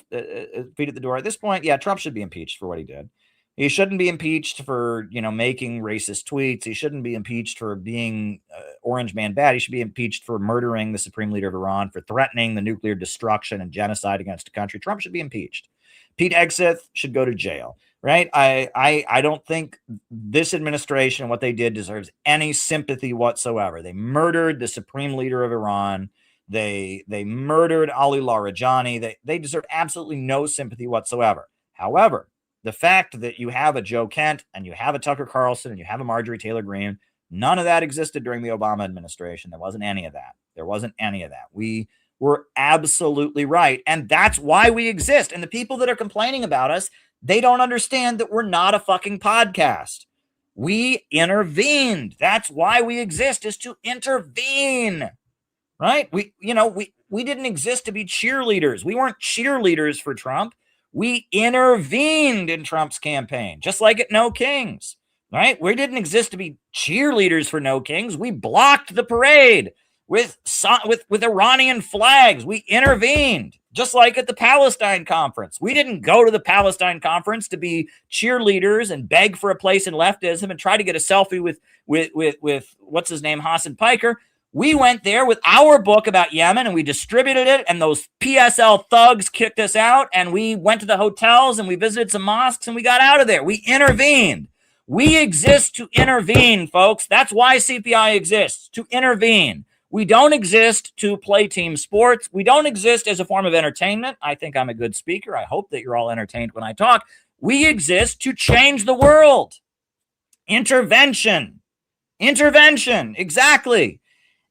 feet at the door. At this point, yeah, Trump should be impeached for what he did. He shouldn't be impeached for, making racist tweets. He shouldn't be impeached for being Orange Man bad. He should be impeached for murdering the supreme leader of Iran, for threatening the nuclear destruction and genocide against a country. Trump should be impeached. Pete Hegseth should go to jail, right? I don't think this administration, what they did, deserves any sympathy whatsoever. They murdered the supreme leader of Iran. They murdered Ali Larijani. They deserve absolutely no sympathy whatsoever. However, the fact that you have a Joe Kent and you have a Tucker Carlson and you have a Marjorie Taylor Greene, none of that existed during the Obama administration. There wasn't any of that. We were absolutely right. And that's why we exist. And the people that are complaining about us, they don't understand that we're not a fucking podcast. We intervened. That's why we exist, is to intervene. Right? We didn't exist to be cheerleaders. We weren't cheerleaders for Trump. We intervened in Trump's campaign, just like at No Kings. Right? We didn't exist to be cheerleaders for No Kings. We blocked the parade with Iranian flags. We intervened, just like at the Palestine conference. We didn't go to the Palestine conference to be cheerleaders and beg for a place in leftism and try to get a selfie with what's his name, Hassan Piker. We went there with our book about Yemen, and we distributed it, and those PSL thugs kicked us out, and we went to the hotels and we visited some mosques, and we got out of there. We intervened. We exist to intervene, folks. That's why CPI exists, to intervene. We don't exist to play team sports. We don't exist as a form of entertainment. I think I'm a good speaker. I hope that you're all entertained when I talk. We exist to change the world. Intervention. Intervention, exactly.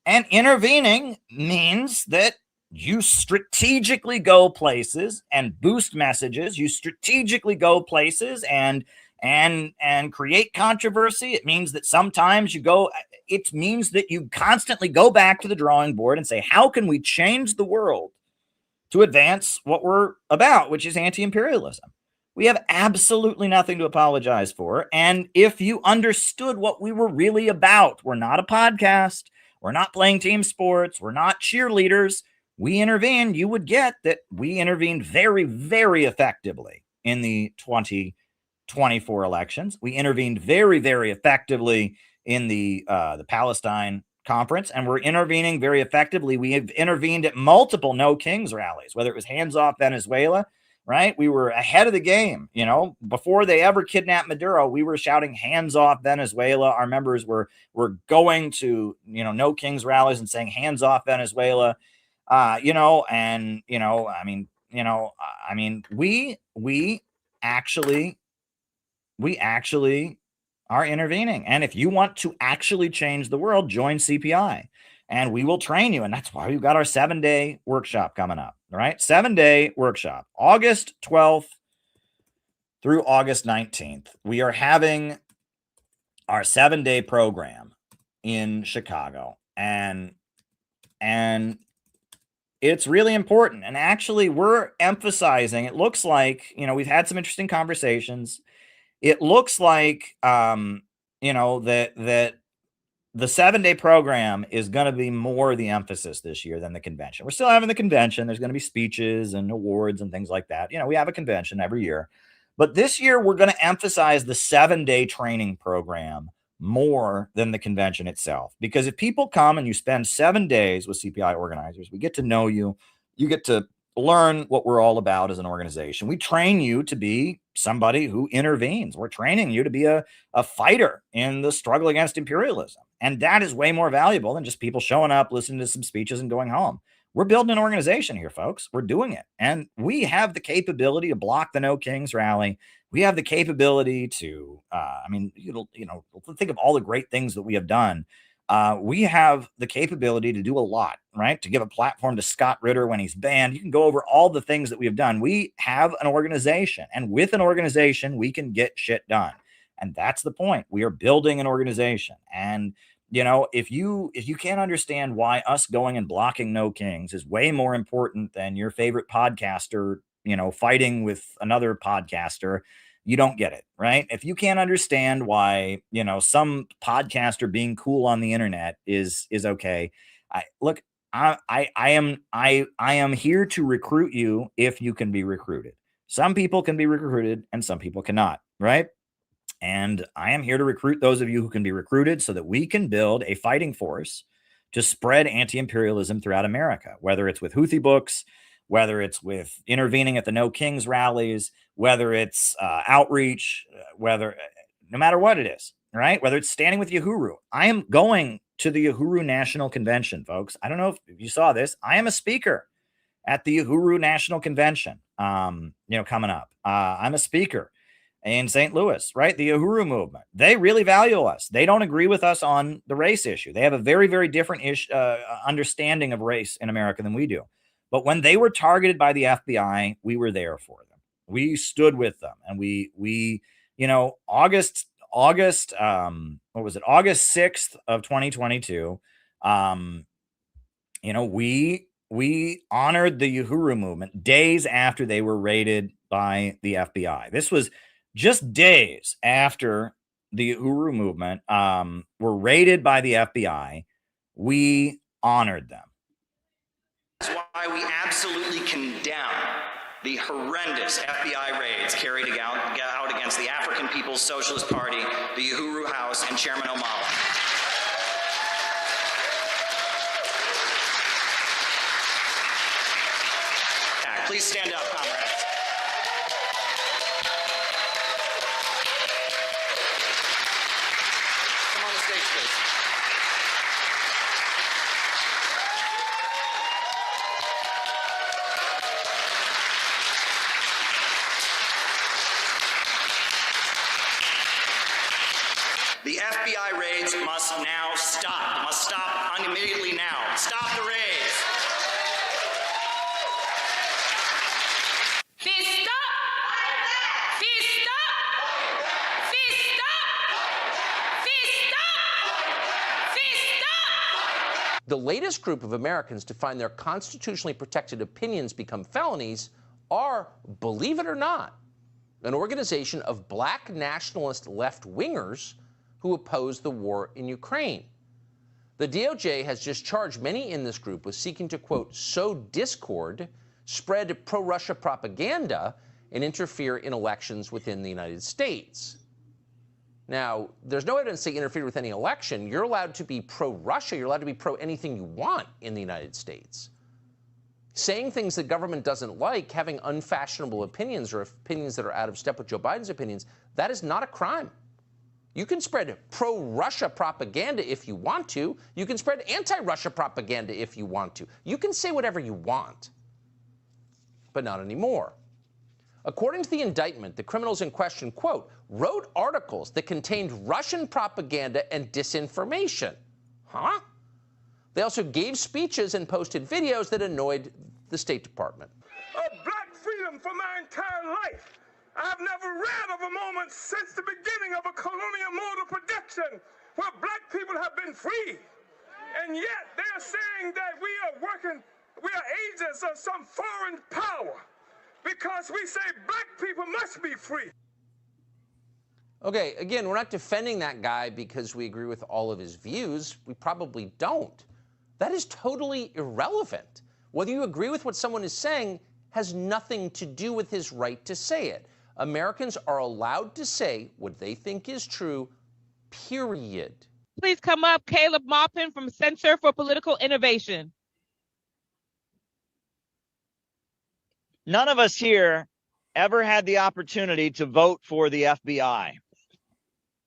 And intervening means that you strategically go places and boost messages. You strategically go places and create controversy. It means that sometimes it means that you constantly go back to the drawing board and say, how can we change the world to advance what we're about, which is anti-imperialism? We have absolutely nothing to apologize for. And if you understood what we were really about, we're not a podcast. We're not playing team sports. We're not cheerleaders. We intervened. You would get that we intervened very, very effectively in the 2024 elections. We intervened very, very effectively in the Palestine conference, and we're intervening very effectively. We have intervened at multiple No Kings rallies, whether it was Hands Off Venezuela, right? We were ahead of the game, before they ever kidnapped Maduro. We were shouting hands off Venezuela. Our members were going to, No Kings rallies and saying hands off Venezuela, we actually are intervening. And if you want to actually change the world, join CPI and we will train you. And that's why we've got our 7-day workshop coming up. All right. 7-day workshop, August 12th through August 19th. We are having our 7-day program in Chicago. And it's really important. And actually, we're emphasizing, it looks like, we've had some interesting conversations. It looks like, that the 7-day program is going to be more the emphasis this year than the convention. We're still having the convention. There's going to be speeches and awards and things like that. We have a convention every year. But this year, we're going to emphasize the 7-day training program more than the convention itself. Because if people come and you spend 7 days with CPI organizers, we get to know you. You get to learn what we're all about as an organization. We train you to be somebody who intervenes. We're training you to be a fighter in the struggle against imperialism. And that is way more valuable than just people showing up, listening to some speeches and going home. We're building an organization here, folks. We're doing it. And we have the capability to block the No Kings rally. We have the capability to, think of all the great things that we have done. We have the capability to do a lot, right? To give a platform to Scott Ritter when he's banned. You can go over all the things that we have done. We have an organization, and with an organization, we can get shit done. And that's the point. We are building an organization. And, if you can't understand why us going and blocking No Kings is way more important than your favorite podcaster, fighting with another podcaster, you don't get it, right? If you can't understand why, some podcaster being cool on the internet is okay. I am here to recruit you if you can be recruited. Some people can be recruited and some people cannot, right? And I am here to recruit those of you who can be recruited so that we can build a fighting force to spread anti-imperialism throughout America, whether it's with Houthi books, whether it's with intervening at the No Kings rallies, whether it's outreach, no matter what it is, right? Whether it's standing with Uhuru. I am going to the Uhuru National Convention, folks. I don't know if you saw this. I am a speaker at the Uhuru National Convention, coming up. I'm a speaker in St. Louis, right? The Uhuru movement. They really value us. They don't agree with us on the race issue. They have a very, very different understanding of race in America than we do. But when they were targeted by the FBI, we were there for them. We stood with them. And August 6th of 2022, we honored the Uhuru movement days after they were raided by the FBI. This was just days after the Uhuru movement were raided by the FBI. We honored them. That's why we absolutely condemn the horrendous FBI raids carried out against the African People's Socialist Party, the Uhuru House, and Chairman Omala. Please stand up, comrades. Come on the stage, please. raids must now stop. Must stop immediately now. Stop the raids. Fist up! Fist up! Fist up! Fist up! Fist up! The latest group of Americans to find their constitutionally protected opinions become felonies are, believe it or not, an organization of black nationalist left-wingers who oppose the war in Ukraine. The DOJ has just charged many in this group with seeking to, quote, sow discord, spread pro-Russia propaganda, and interfere in elections within the United States. Now, there's no evidence they interfered with any election. You're allowed to be pro-Russia. You're allowed to be pro-anything you want in the United States. Saying things the government doesn't like, having unfashionable opinions or opinions that are out of step with Joe Biden's opinions, that is not a crime. You can spread pro-Russia propaganda if you want to. You can spread anti-Russia propaganda if you want to. You can say whatever you want, but not anymore. According to the indictment, the criminals in question, quote, wrote articles that contained Russian propaganda and disinformation. Huh? They also gave speeches and posted videos that annoyed the State Department. Of black freedom for my entire life. I have never read of a moment since the beginning of a colonial mode of production where black people have been free. And yet they are saying that we are agents of some foreign power because we say black people must be free. Okay, again, we're not defending that guy because we agree with all of his views. We probably don't. That is totally irrelevant. Whether you agree with what someone is saying has nothing to do with his right to say it. Americans are allowed to say what they think is true, period. Please come up, Caleb Maupin from Center for Political Innovation. None of us here ever had the opportunity to vote for the FBI.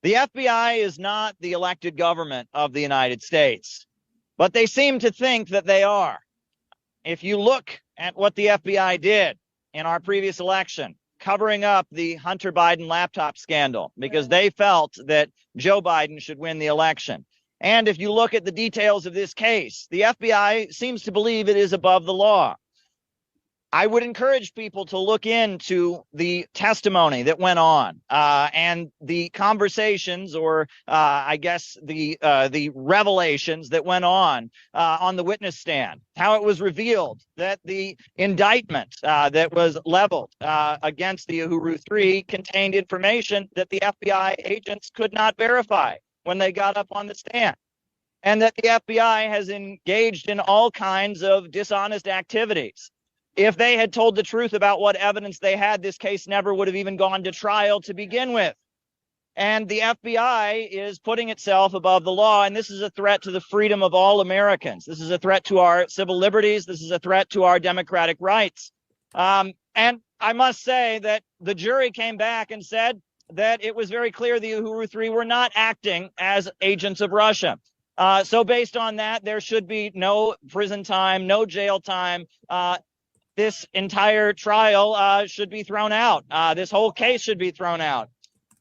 The FBI is not the elected government of the United States, but they seem to think that they are. If you look at what the FBI did in our previous election, covering up the Hunter Biden laptop scandal because they felt that Joe Biden should win the election. And if you look at the details of this case, the FBI seems to believe it is above the law. I would encourage people to look into the testimony that went on and the conversations, or I guess the revelations that went on the witness stand. How it was revealed that the indictment that was leveled against the Uhuru 3 contained information that the FBI agents could not verify when they got up on the stand, and that the FBI has engaged in all kinds of dishonest activities. If they had told the truth about what evidence they had, this case never would have even gone to trial to begin with. And the FBI is putting itself above the law, and this is a threat to the freedom of all Americans. This is a threat to our civil liberties. This is a threat to our democratic rights. And I must say that the jury came back and said that it was very clear the Uhuru 3 were not acting as agents of Russia. So based on that, there should be no prison time, no jail time. This entire trial should be thrown out. This whole case should be thrown out.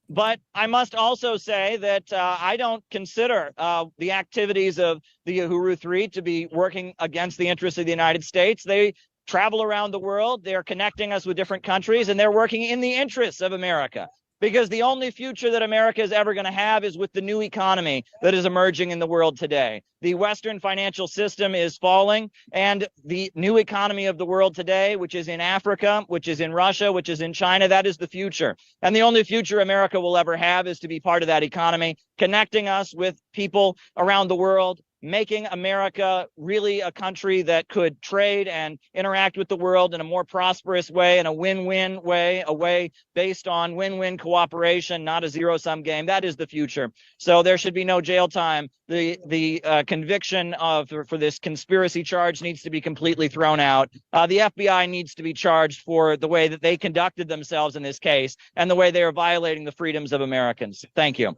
But I must also say that I don't consider the activities of the Uhuru 3 to be working against the interests of the United States. They travel around the world. They're connecting us with different countries, and they're working in the interests of America. Because the only future that America is ever going to have is with the new economy that is emerging in the world today. The Western financial system is falling, and the new economy of the world today, which is in Africa, which is in Russia, which is in China, that is the future. And the only future America will ever have is to be part of that economy, connecting us with people around the world, making America really a country that could trade and interact with the world in a more prosperous way, in a win-win way, a way based on win-win cooperation, not a zero-sum game. That is the future. So there should be no jail time. The conviction for this conspiracy charge needs to be completely thrown out. The FBI needs to be charged for the way that they conducted themselves in this case and the way they are violating the freedoms of Americans. Thank you.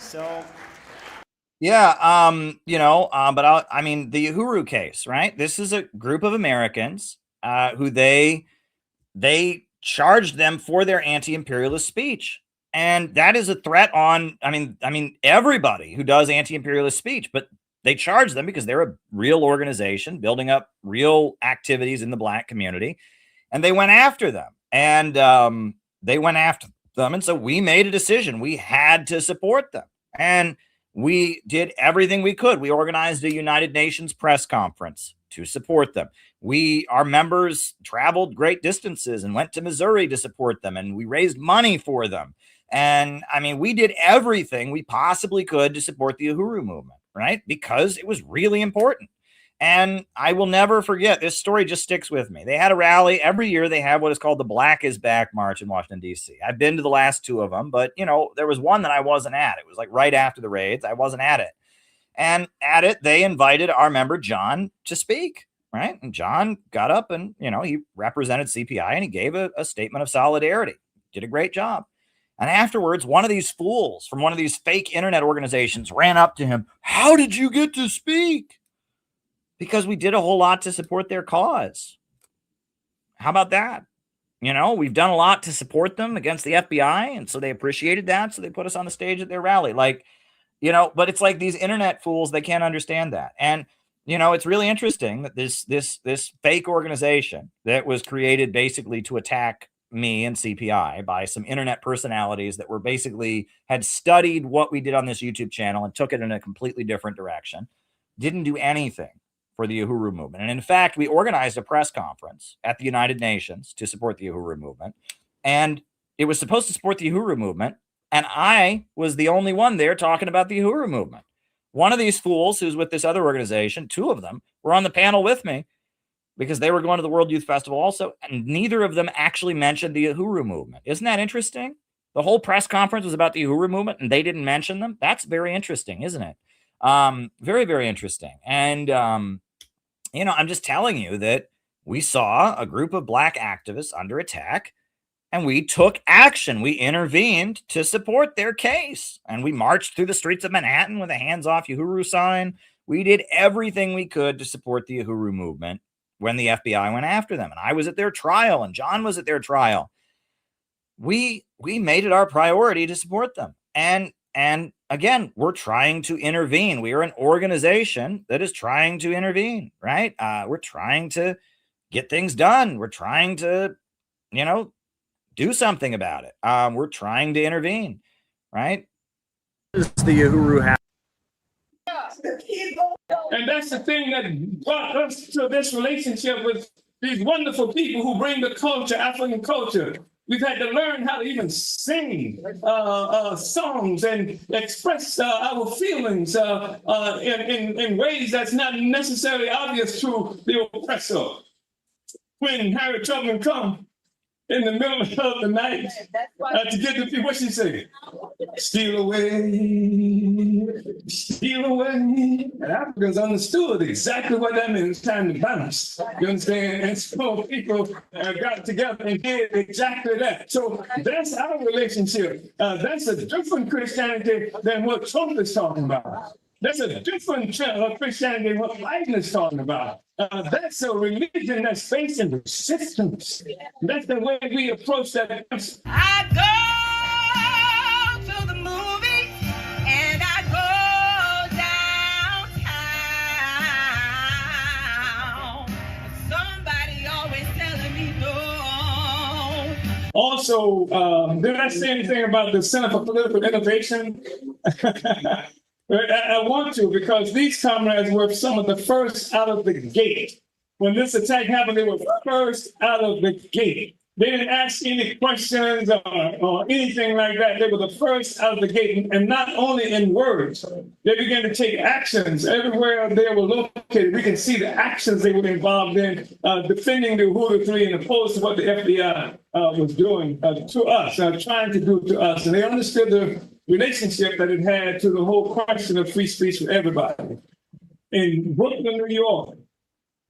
So, yeah, but I mean, the Uhuru case, right? This is a group of Americans who they charged them for their anti-imperialist speech. And that is a threat on, I mean, everybody who does anti-imperialist speech, but they charge them because they're a real organization building up real activities in the Black community. And they went after them. And and so we made a decision. We had to support them. And we did everything we could. We organized a United Nations press conference to support them. Our members traveled great distances and went to Missouri to support them. And we raised money for them. And I mean, we did everything we possibly could to support the Uhuru movement, right? Because it was really important. And I will never forget, this story just sticks with me. They had a rally every year. They have what is called the Black is Back March in Washington, D.C. I've been to the last two of them, but there was one that I wasn't at. It was like right after the raids. I wasn't at it. And at it, they invited our member, John, to speak, right? And John got up and, he represented CPI and he gave a statement of solidarity. Did a great job. And afterwards, one of these fools from one of these fake internet organizations ran up to him. How did you get to speak? Because we did a whole lot to support their cause. How about that? We've done a lot to support them against the FBI. And so they appreciated that. So they put us on the stage at their rally. But it's like these internet fools, they can't understand that. And, it's really interesting that this fake organization that was created basically to attack me and CPI by some internet personalities that were basically had studied what we did on this YouTube channel and took it in a completely different direction, didn't do anything for the Uhuru movement. And in fact, we organized a press conference at the United Nations to support the Uhuru movement. And it was supposed to support the Uhuru movement. And I was the only one there talking about the Uhuru movement. One of these fools who's with this other organization, two of them, were on the panel with me because they were going to the World Youth Festival also. And neither of them actually mentioned the Uhuru movement. Isn't that interesting? The whole press conference was about the Uhuru movement and they didn't mention them. That's very interesting, isn't it? Very, very interesting. And, I'm just telling you that we saw a group of Black activists under attack and we took action. We intervened to support their case. And we marched through the streets of Manhattan with a hands off Uhuru sign. We did everything we could to support the Uhuru movement when the FBI went after them. And I was at their trial and John was at their trial. We made it our priority to support them. And again, we're trying to intervene. We are an organization that is trying to intervene, right? We're trying to get things done. We're trying to, do something about it. We're trying to intervene, right? This is the Uhuru house. And that's the thing that brought us to this relationship with these wonderful people who bring the culture, African culture. We've had to learn how to even sing songs and express our feelings in ways that's not necessarily obvious to the oppressor. When Harriet Tubman comes in the middle of the night to get the people, what she say? Steal away, steal away. And Africans understood exactly what that means. It's time to bounce. You understand? And so people got together and did exactly that. So that's our relationship. That's a different Christianity than what Trump is talking about. That's a different Christianity than what Biden is talking about. That's a religion that's facing resistance. That's the way we approach that. I go to the movies and I go downtown. Somebody always telling me no. Also, did I say anything about the Center for Political Innovation? I want to, because these comrades were some of the first out of the gate. When this attack happened, they were first out of the gate. They didn't ask any questions or anything like that. They were the first out of the gate, and not only in words. They began to take actions everywhere they were located. We can see the actions they were involved in, defending the Uhuru 3 and opposed to what the FBI was doing to us, trying to do to us. And they understood the relationship that it had to the whole question of free speech for everybody. In Brooklyn, New York,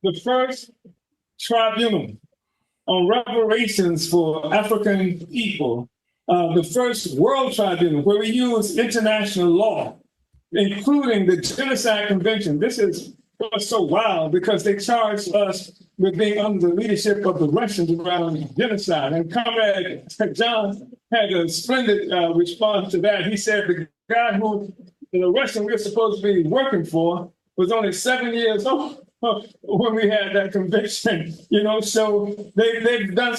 the first tribunal on reparations for African people, the first world tribunal where we use international law, including the Genocide Convention. This is so wild because they charged us with being under the leadership of the Russians around genocide. And Comrade John had a splendid response to that. He said the guy who the Russian we're supposed to be working for was only 7 years old when we had that conviction. So they've done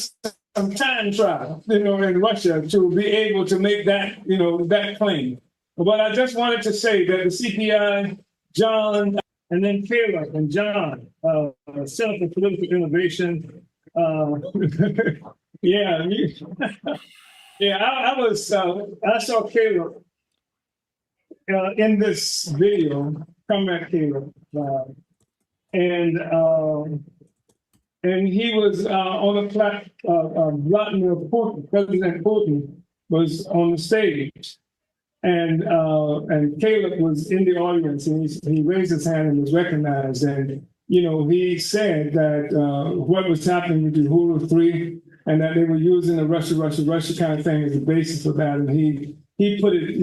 some time trial, in Russia to be able to make that, that claim. But I just wanted to say that the CPI, John, and then Caleb and John, Center for Political Innovation. Yeah, I saw Caleb in this video. Come back, Caleb, and he was on a platform. Vladimir Putin, President Putin, was on the stage, and Caleb was in the audience, and he raised his hand and was recognized. And he said that what was happening with the Uhuru 3, and that they were using the Russia kind of thing as the basis for that, and he put it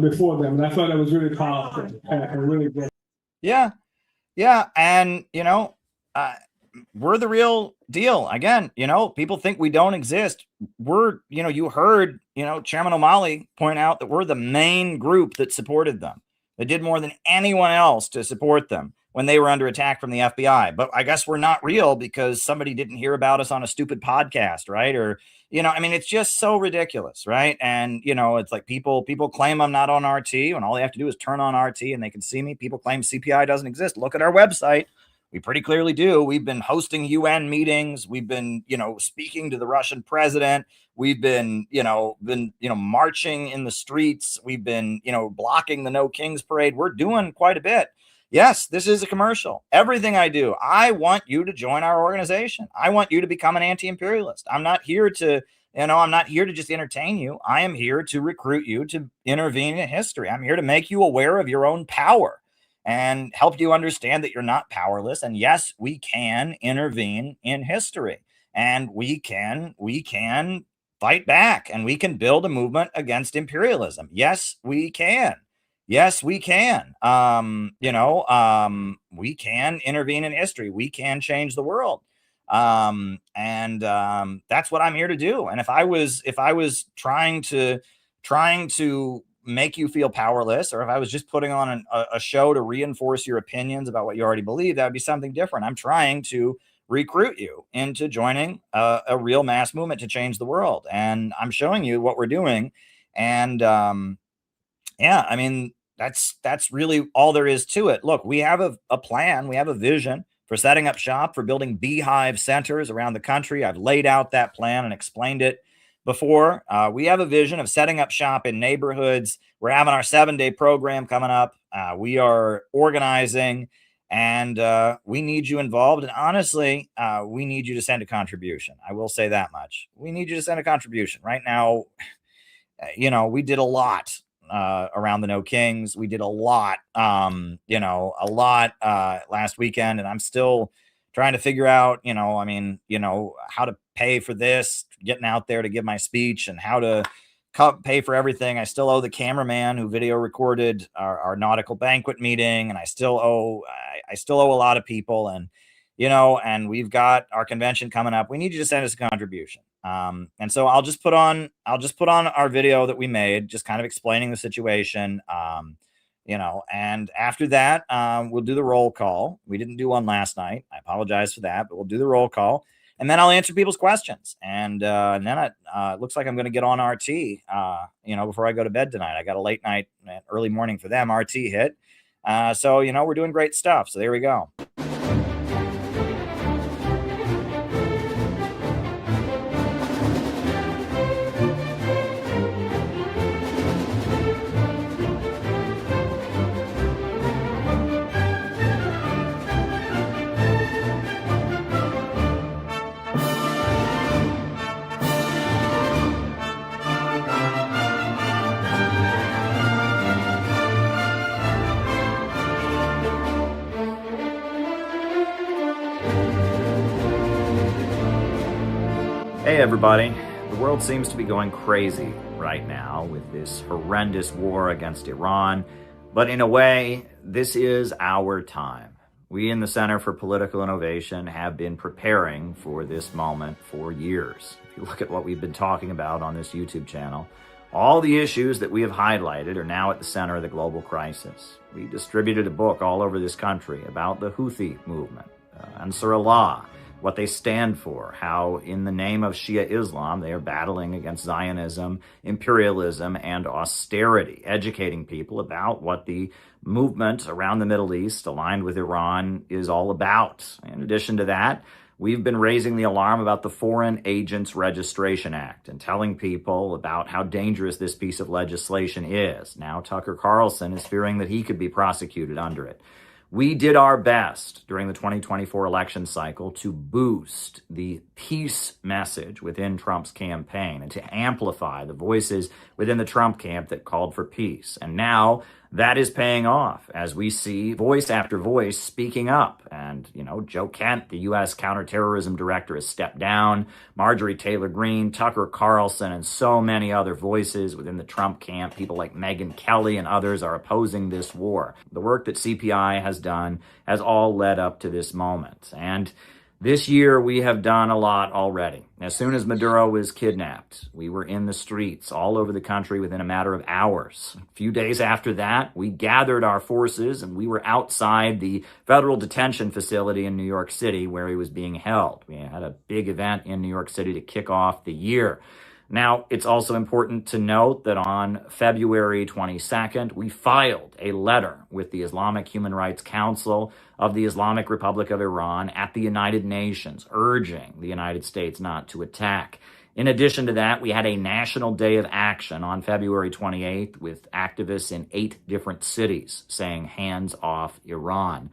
before them, and I thought that was really powerful and really good. Yeah, and we're the real deal. Again, people think we don't exist. We're, you heard, Chairman O'Malley point out that we're the main group that supported them. They did more than anyone else to support them when they were under attack from the FBI. But I guess we're not real because somebody didn't hear about us on a stupid podcast, right? Or, it's just so ridiculous, right? And, it's like people claim I'm not on RT when all they have to do is turn on RT and they can see me. People claim CPI doesn't exist. Look at our website. We pretty clearly do. We've been hosting UN meetings. We've been, speaking to the Russian president. We've been, marching in the streets. We've been, blocking the No Kings parade. We're doing quite a bit. Yes, this is a commercial. Everything I do, I want you to join our organization. I want you to become an anti-imperialist. I'm not here to, I'm not here to just entertain you. I am here to recruit you to intervene in history. I'm here to make you aware of your own power and help you understand that you're not powerless. And yes, we can intervene in history, and we can fight back, and we can build a movement against imperialism. Yes, we can. Yes, we can. We can intervene in history. We can change the world. That's what I'm here to do. And if I was trying to make you feel powerless, or if I was just putting on a show to reinforce your opinions about what you already believe, that would be something different. I'm trying to recruit you into joining a real mass movement to change the world. And I'm showing you what we're doing. And that's really all there is to it. Look, we have a plan. We have a vision for setting up shop, for building beehive centers around the country. I've laid out that plan and explained it before. We have a vision of setting up shop in neighborhoods. We're having our 7-day program coming up. We are organizing, and we need you involved. And honestly, we need you to send a contribution. I will say that much. We need you to send a contribution. Right now, we did a lot around the No Kings. We did a lot, last weekend, and I'm still trying to figure out, how to pay for this, getting out there to give my speech, and how to pay for everything. I still owe the cameraman who video recorded our nautical banquet meeting, and I still owe a lot of people, and we've got our convention coming up. We need you to send us a contribution. And so I'll just put on our video that we made, just kind of explaining the situation, and after that, we'll do the roll call. We didn't do one last night. I apologize for that, but we'll do the roll call, and then I'll answer people's questions. And then it looks like I'm going to get on RT, before I go to bed tonight. I got a late night, early morning for them. RT hit. So, we're doing great stuff. So there we go. Hey everybody, the world seems to be going crazy right now with this horrendous war against Iran, but in a way, this is our time. We in the Center for Political Innovation have been preparing for this moment for years. If you look at what we've been talking about on this YouTube channel, all the issues that we have highlighted are now at the center of the global crisis. We distributed a book all over this country about the Houthi movement, Ansar Allah, what they stand for, how in the name of Shia Islam, they are battling against Zionism, imperialism, and austerity, educating people about what the movement around the Middle East, aligned with Iran, is all about. In addition to that, we've been raising the alarm about the Foreign Agents Registration Act and telling people about how dangerous this piece of legislation is. Now Tucker Carlson is fearing that he could be prosecuted under it. We did our best during the 2024 election cycle to boost the peace message within Trump's campaign and to amplify the voices within the Trump camp that called for peace. And now that is paying off as we see voice after voice speaking up. And, Joe Kent, the U.S. counterterrorism director, has stepped down. Marjorie Taylor Greene, Tucker Carlson, and so many other voices within the Trump camp, people like Megyn Kelly and others, are opposing this war. The work that CPI has done has all led up to this moment. And this year, we have done a lot already. As soon as Maduro was kidnapped, we were in the streets all over the country within a matter of hours. A few days after that, we gathered our forces and we were outside the federal detention facility in New York City where he was being held. We had a big event in New York City to kick off the year. Now, it's also important to note that on February 22nd, we filed a letter with the Islamic Human Rights Council of the Islamic Republic of Iran at the United Nations, urging the United States not to attack. In addition to that, we had a national day of action on February 28th with activists in 8 different cities saying hands off Iran.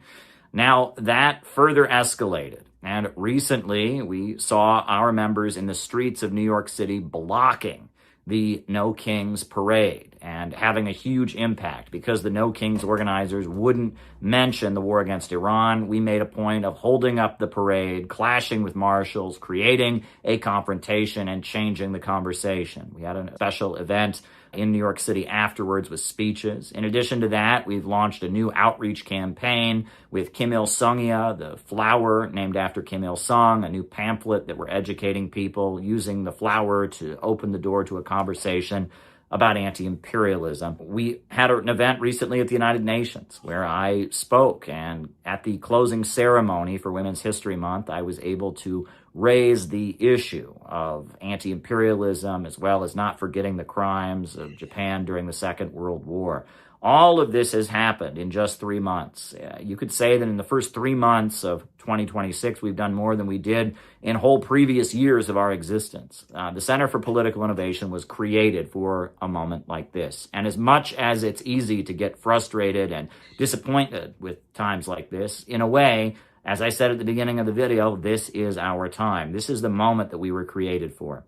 Now, that further escalated. And recently, we saw our members in the streets of New York City blocking the No Kings parade and having a huge impact because the No Kings organizers wouldn't mention the war against Iran. We made a point of holding up the parade, clashing with marshals, creating a confrontation, and changing the conversation. We had a special event in New York City afterwards with speeches. In addition to that, we've launched a new outreach campaign with Kim Il-sungya, the flower named after Kim Il-sung, a new pamphlet that we're educating people using the flower to open the door to a conversation about anti-imperialism. We had an event recently at the United Nations where I spoke, and at the closing ceremony for Women's History Month, I was able to raise the issue of anti-imperialism as well as not forgetting the crimes of Japan during the Second World War. All of this has happened in just 3 months. You could say that in the first 3 months of 2026, we've done more than we did in whole previous years of our existence. The Center for Political Innovation was created for a moment like this. And as much as it's easy to get frustrated and disappointed with times like this, in a way, as I said at the beginning of the video, this is our time. This is the moment that we were created for.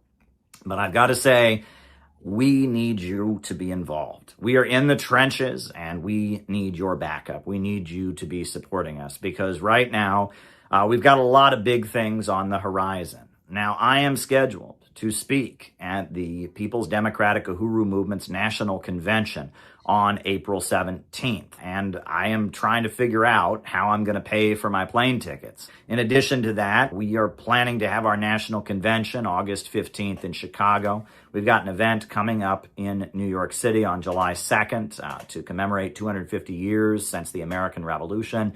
But I've got to say, we need you to be involved. We are in the trenches and we need your backup. We need you to be supporting us because right now we've got a lot of big things on the horizon. Now, I am scheduled to speak at the People's Democratic Uhuru Movement's National Convention on April 17th. And I am trying to figure out how I'm going to pay for my plane tickets. In addition to that, we are planning to have our national convention August 15th in Chicago. We've got an event coming up in New York City on July 2nd to commemorate 250 years since the American Revolution.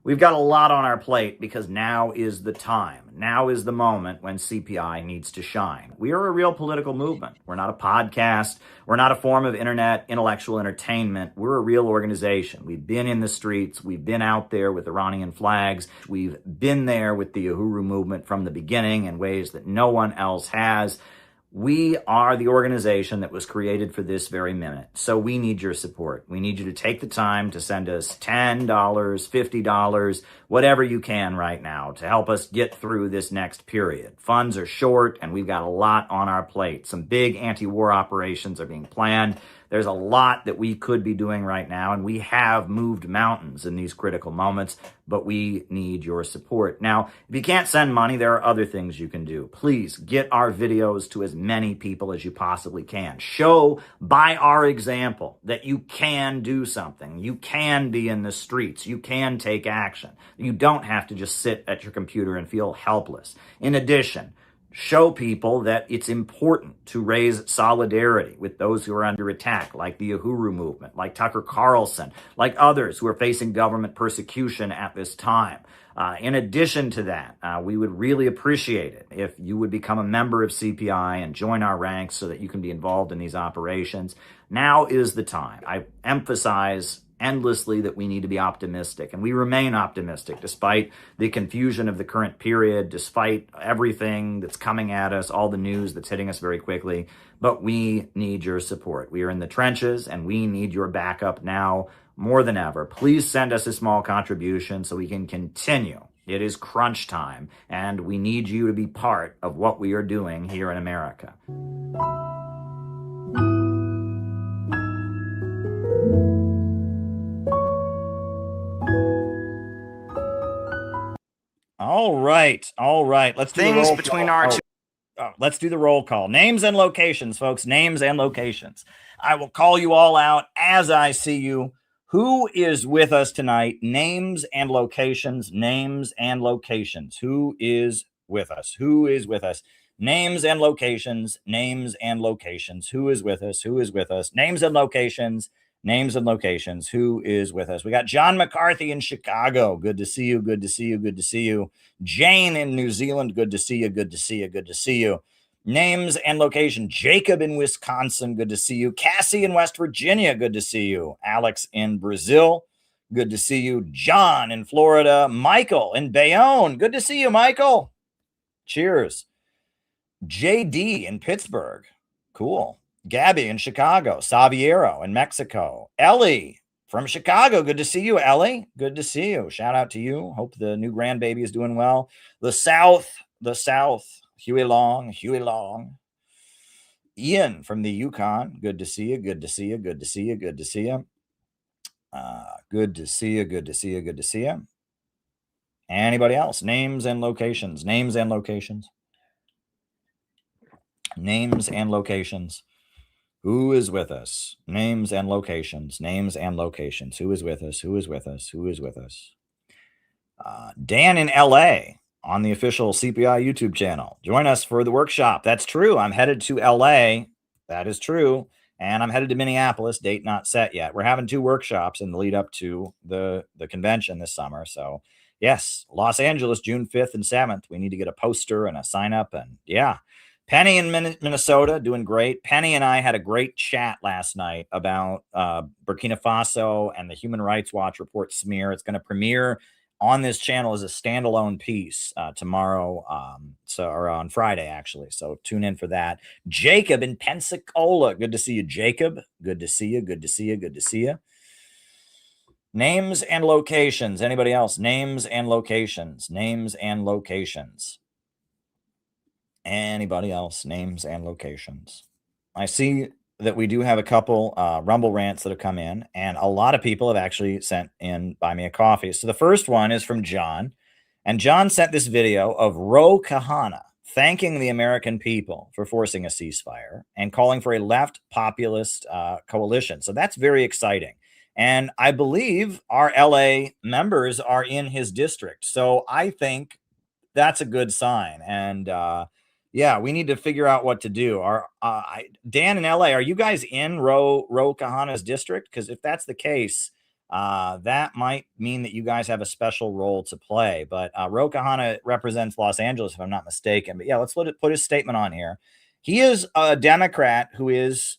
We've got a lot on our plate because now is the time. Now is the moment when CPI needs to shine. We are a real political movement. We're not a podcast. We're not a form of internet intellectual entertainment. We're a real organization. We've been in the streets. We've been out there with Iranian flags. We've been there with the Uhuru movement from the beginning in ways that no one else has. We are the organization that was created for this very minute. So we need your support. We need you to take the time to send us $10, $50, whatever you can right now to help us get through this next period. Funds are short and we've got a lot on our plate. Some big anti-war operations are being planned. There's a lot that we could be doing right now, and we have moved mountains in these critical moments, but we need your support. Now, if you can't send money, there are other things you can do. Please get our videos to as many people as you possibly can. Show by our example that you can do something. You can be in the streets. You can take action. You don't have to just sit at your computer and feel helpless. In addition, show people that it's important to raise solidarity with those who are under attack, like the Uhuru movement, like Tucker Carlson, like others who are facing government persecution at this time. In addition to that, we would really appreciate it if you would become a member of CPI and join our ranks so that you can be involved in these operations. Now is the time. I emphasize endlessly that we need to be optimistic, and we remain optimistic despite the confusion of the current period, despite everything that's coming at us, all the news that's hitting us very quickly. But we need your support. We are in the trenches, and we need your backup now more than ever. Please send us a small contribution so we can continue. It is crunch time, and we need you to be part of what we are doing here in America. All right. Let's do the roll call. Let's do the roll call. Names and locations, folks. Names and locations. I will call you all out as I see you. Who is with us tonight? Names and locations. Names and locations. Who is with us? Who is with us? Names and locations. Names and locations. Who is with us? Who is with us? Names and locations. Names and locations. Who is with us? We got John McCarthy in Chicago. Good to see you. Good to see you. Good to see you. Jane in New Zealand. Good to see you. Good to see you. Good to see you. Names and location. Jacob in Wisconsin. Good to see you. Cassie in West Virginia. Good to see you. Alex in Brazil. Good to see you. John in Florida. Michael in Bayonne. Good to see you, Michael. Cheers. JD in Pittsburgh. Cool. Gabby in Chicago. Saviero in Mexico. Ellie from Chicago. Good to see you, Ellie. Good to see you. Shout out to you. Hope the new grandbaby is doing well. The South. Huey Long. Ian from the Yukon. Good to see you. Good to see you. Good to see you. Good to see you. Good to see you. Good to see you. Good to see you. Anybody else? Names and locations. Names and locations. Names and locations. Who is with us? Names and locations. Names and locations. Who is with us? Who is with us? Who is with us? Dan in LA on the official CPI YouTube channel. Join us for the workshop. That's true. I'm headed to LA. That is true. And I'm headed to Minneapolis. Date not set yet. We're having 2 workshops in the lead up to the convention this summer. So yes, Los Angeles, June 5th and 7th. We need to get a poster and a sign up. And yeah. Penny in Minnesota, doing great. Penny and I had a great chat last night about Burkina Faso and the Human Rights Watch report smear. It's going to premiere on this channel as a standalone piece tomorrow, or on Friday, actually. So tune in for that. Jacob in Pensacola. Good to see you, Jacob. Good to see you. Good to see you. Good to see you. Names and locations. Anybody else? Names and locations. Names and locations. Anybody else? Names and locations. I see that we do have a couple Rumble rants that have come in, and a lot of people have actually sent in Buy Me a Coffee. So the first one is from John, and John sent this video of Ro Khanna thanking the American people for forcing a ceasefire and calling for a left populist coalition. So that's very exciting. And I believe our LA members are in his district. So I think that's a good sign. And yeah, we need to figure out what to do. Dan in LA, are you guys in Ro Khanna's district? Because if that's the case, that might mean that you guys have a special role to play. But Ro Khanna represents Los Angeles, if I'm not mistaken. But yeah, let's put his statement on here. He is a Democrat who is,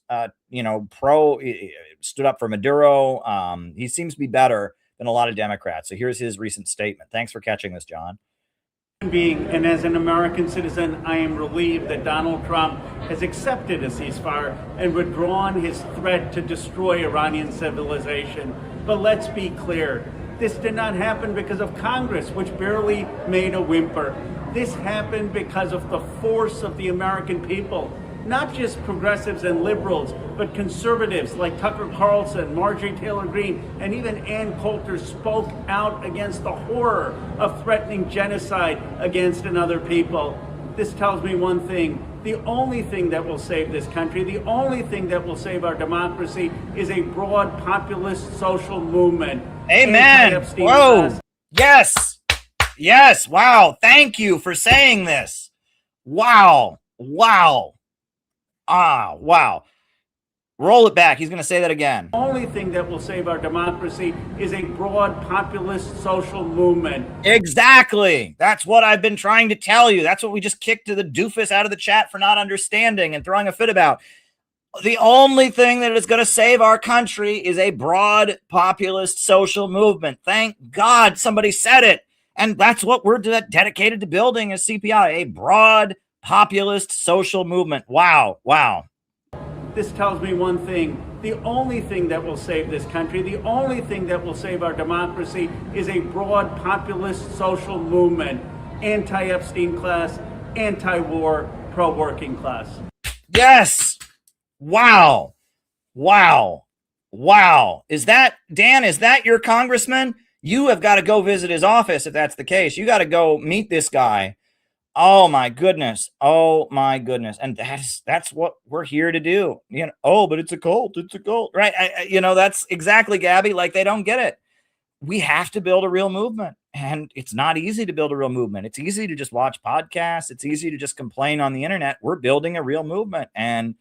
stood up for Maduro. He seems to be better than a lot of Democrats. So here's his recent statement. Thanks for catching this, John. And as an American citizen, I am relieved that Donald Trump has accepted a ceasefire and withdrawn his threat to destroy Iranian civilization. But let's be clear, this did not happen because of Congress, which barely made a whimper. This happened because of the force of the American people. not just progressives and liberals, but conservatives like Tucker Carlson, Marjorie Taylor Greene, and even Ann Coulter spoke out against the horror of threatening genocide against another people. This tells me one thing. The only thing that will save this country, the only thing that will save our democracy is a broad populist social movement. Amen. Whoa. Yes. Yes. Wow. Thank you for saying this. Wow. Wow. Wow. Roll it back. He's going to say that again. The only thing that will save our democracy is a broad populist social movement. Exactly. That's what I've been trying to tell you. That's what we just kicked to the doofus out of the chat for not understanding and throwing a fit about. The only thing that is going to save our country is a broad populist social movement. Thank God somebody said it. And that's what we're dedicated to building as CPI, a broad populist social movement. Wow. Wow. This tells me one thing. The only thing that will save this country, the only thing that will save our democracy is a broad populist social movement. Anti-Epstein class, anti-war, pro-working class. Yes. Wow. Wow. Wow. Is that, Dan, is that your congressman? You have got to go visit his office if that's the case. You got to go meet this guy. Oh my goodness. Oh my goodness. And that's what we're here to do. You know, oh, but it's a cult. It's a cult. Right. That's exactly, Gabby. Like, they don't get it. We have to build a real movement. And it's not easy to build a real movement. It's easy to just watch podcasts. It's easy to just complain on the internet. We're building a real movement. And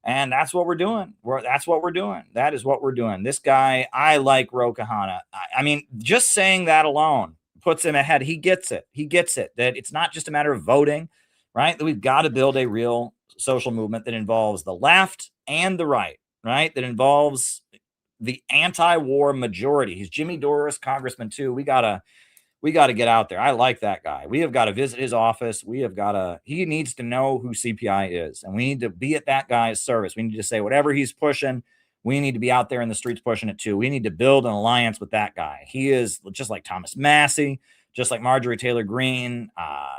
that's what we're doing. That's what we're doing. That is what we're doing. This guy, I like Ro Khanna. I mean, just saying that alone puts him ahead. He gets it. He gets it, that it's not just a matter of voting, right? That we've got to build a real social movement that involves the left and the right, right? That involves the anti-war majority. He's Jimmy Doris, congressman too. We gotta get out there. I like that guy. We have got to visit his office. He needs to know who CPI is, and we need to be at that guy's service. We need to say whatever he's pushing, we need to be out there in the streets pushing it too. We need to build an alliance with that guy. He is just like Thomas Massey, just like Marjorie Taylor Greene.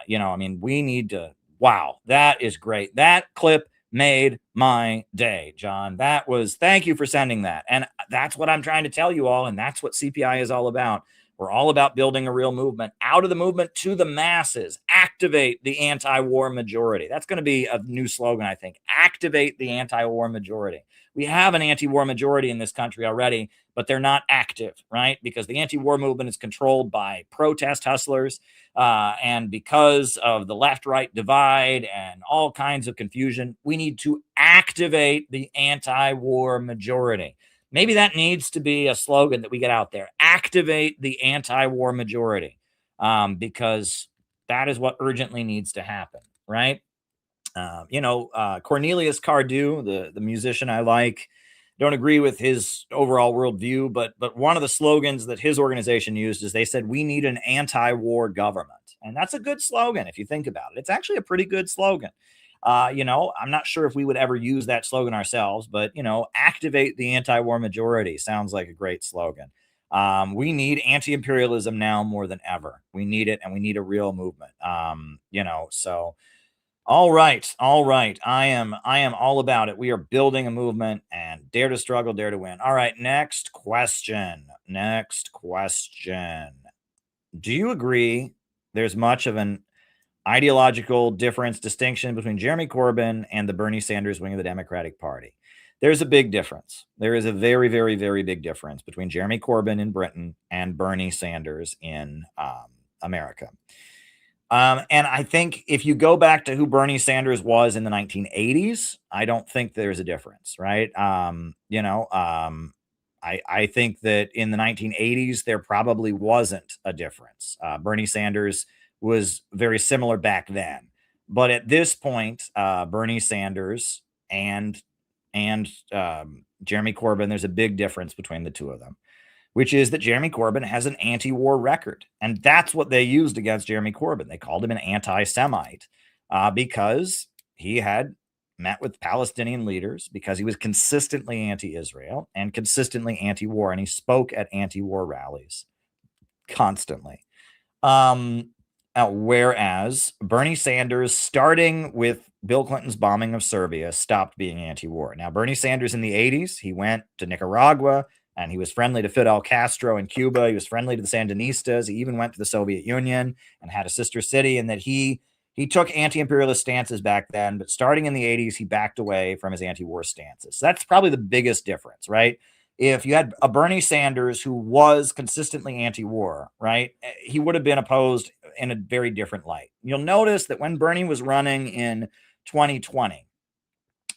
We need to, wow, that is great. That clip made my day, John. Thank you for sending that. And that's what I'm trying to tell you all. And that's what CPI is all about. We're all about building a real movement, out of the movement to the masses. Activate the anti-war majority. That's going to be a new slogan, I think. Activate the anti-war majority. We have an anti-war majority in this country already, but they're not active, right? Because the anti-war movement is controlled by protest hustlers, and because of the left-right divide and all kinds of confusion, we need to activate the anti-war majority. Maybe that needs to be a slogan that we get out there. Activate the anti-war majority, because that is what urgently needs to happen, right? Cornelius Cardew, the musician I like, don't agree with his overall worldview, but one of the slogans that his organization used is they said, we need an anti-war government. And that's a good slogan if you think about it. It's actually a pretty good slogan. I'm not sure if we would ever use that slogan ourselves, but, activate the anti-war majority sounds like a great slogan. We need anti-imperialism now more than ever. We need it, and we need a real movement. So all right. I am all about it. We are building a movement, and dare to struggle, dare to win. All right. Next question. Do you agree there's much of an ideological distinction between Jeremy Corbyn and the Bernie Sanders wing of the Democratic Party? There's a big difference. There is a very, very, very big difference between Jeremy Corbyn in Britain and Bernie Sanders in America. And I think if you go back to who Bernie Sanders was in the 1980s, I don't think there's a difference, right? I think that in the 1980s, there probably wasn't a difference. Bernie Sanders was very similar back then. But at this point, Bernie Sanders and Jeremy Corbyn, there's a big difference between the two of them, which is that Jeremy Corbyn has an anti-war record. And that's what they used against Jeremy Corbyn. They called him an anti-Semite because he had met with Palestinian leaders, because he was consistently anti-Israel and consistently anti-war. And he spoke at anti-war rallies constantly. Whereas Bernie Sanders, starting with Bill Clinton's bombing of Serbia, stopped being anti-war. Now, Bernie Sanders in the 80s, he went to Nicaragua and he was friendly to Fidel Castro in Cuba. He was friendly to the Sandinistas. He even went to the Soviet Union and had a sister city, and that he took anti-imperialist stances back then, but starting in the 80s, he backed away from his anti-war stances. So that's probably the biggest difference, right? If you had a Bernie Sanders who was consistently anti-war, right, he would have been opposed in a very different light. You'll notice that when Bernie was running in 2020,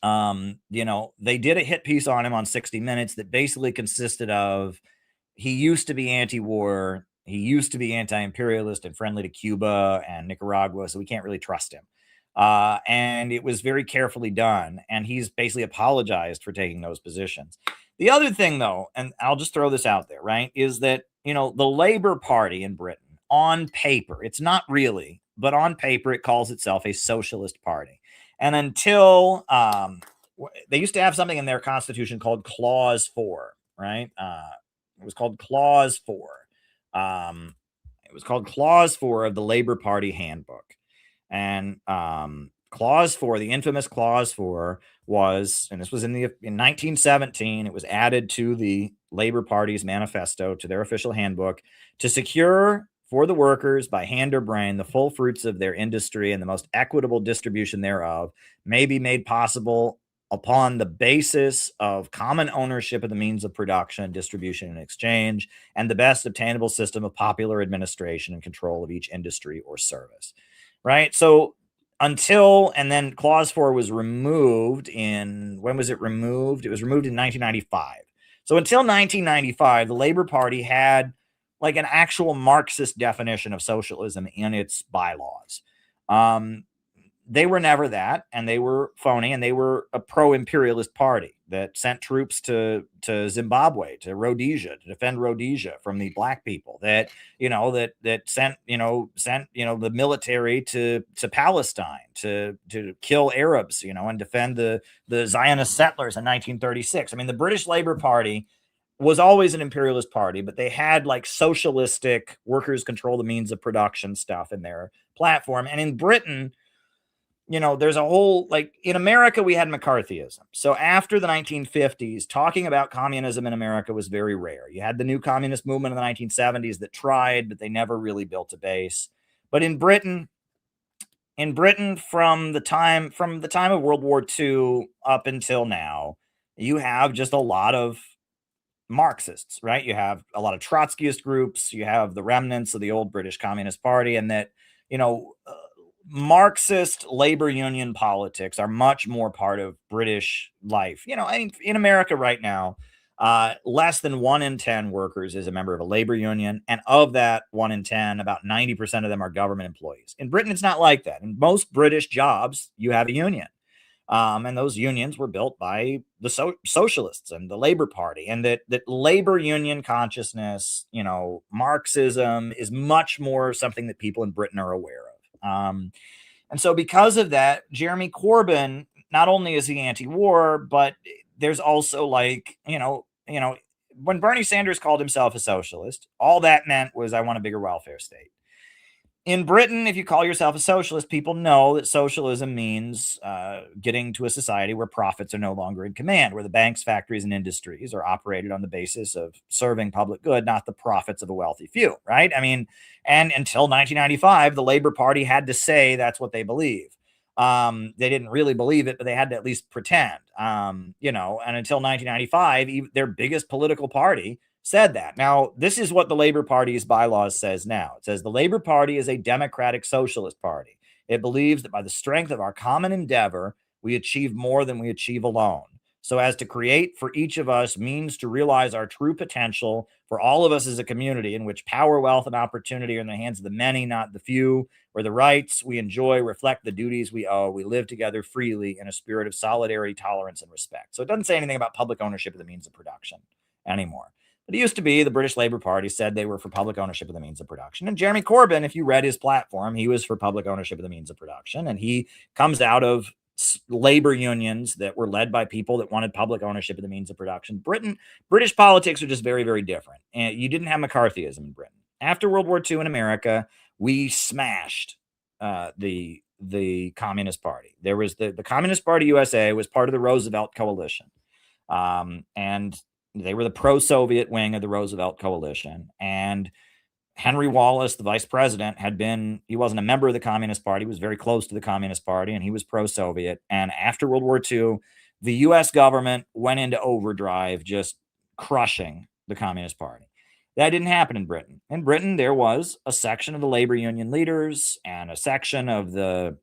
they did a hit piece on him on 60 Minutes that basically consisted of, he used to be anti-war, he used to be anti-imperialist and friendly to Cuba and Nicaragua, so we can't really trust him. And it was very carefully done, and he's basically apologized for taking those positions. The other thing, though, and I'll just throw this out there, right, is that, the Labour Party in Britain, on paper, it's not really, but on paper, it calls itself a socialist party. And until they used to have something in their constitution called Clause 4, right? It was called Clause 4. It was called Clause 4 of the Labour Party handbook. And Clause 4, the infamous Clause 4, was, and this was in 1917, it was added to the Labour Party's manifesto, to their official handbook, to secure for the workers by hand or brain the full fruits of their industry and the most equitable distribution thereof may be made possible upon the basis of common ownership of the means of production, distribution, and exchange, and the best obtainable system of popular administration and control of each industry or service. Right? So until, and then Clause 4 was removed when was it removed? It was removed in 1995. So until 1995, the Labour Party had like an actual Marxist definition of socialism in its bylaws. They were never that, and they were phony, and they were a pro-imperialist party that sent troops to Zimbabwe, to Rhodesia, to defend Rhodesia from the black people, that sent the military to Palestine to kill Arabs, and defend the Zionist settlers in 1936. I mean, the British Labour Party was always an imperialist party, but they had like socialistic workers control the means of production stuff in their platform. And in Britain, there's a whole, like in America, we had McCarthyism. So after the 1950s, talking about communism in America was very rare. You had the new communist movement in the 1970s that tried, but they never really built a base. But in Britain, from the time of World War II up until now, you have just a lot of Marxists, right? You have a lot of Trotskyist groups, you have the remnants of the old British Communist Party, and that, Marxist labor union politics are much more part of British life. In America right now, less than 1 in 10 workers is a member of a labor union. And of that 1 in 10, about 90% of them are government employees. In Britain, it's not like that. In most British jobs, you have a union. And those unions were built by the socialists and the Labour Party, and that labor union consciousness, Marxism is much more something that people in Britain are aware of. And so because of that, Jeremy Corbyn, not only is he anti-war, but there's also like, when Bernie Sanders called himself a socialist, all that meant was, I want a bigger welfare state. In Britain, if you call yourself a socialist, people know that socialism means getting to a society where profits are no longer in command, where the banks, factories, and industries are operated on the basis of serving public good, not the profits of a wealthy few, right? I mean, and until 1995, the Labour Party had to say that's what they believe. They didn't really believe it, but they had to at least pretend, and until 1995, their biggest political party said that. Now, this is what the Labour Party's bylaws says now. It says the Labour Party is a democratic socialist party. It believes that by the strength of our common endeavor, we achieve more than we achieve alone, so as to create for each of us means to realize our true potential for all of us as a community in which power, wealth, and opportunity are in the hands of the many, not the few, where the rights we enjoy reflect the duties we owe. We live together freely in a spirit of solidarity, tolerance, and respect. So it doesn't say anything about public ownership of the means of production anymore. But it used to be the British Labour Party said they were for public ownership of the means of production. And Jeremy Corbyn, if you read his platform, he was for public ownership of the means of production. And he comes out of labor unions that were led by people that wanted public ownership of the means of production. British politics are just very, very different. And you didn't have McCarthyism in Britain. After World War II in America, we smashed the Communist Party. There was the Communist Party USA was part of the Roosevelt coalition, and they were the pro-Soviet wing of the Roosevelt coalition. And Henry Wallace, the vice president, he wasn't a member of the Communist Party, he was very close to the Communist Party, and he was pro-Soviet. And after World War II, the US government went into overdrive, just crushing the Communist Party. That didn't happen in Britain. In Britain, there was a section of the labor union leaders and a section of the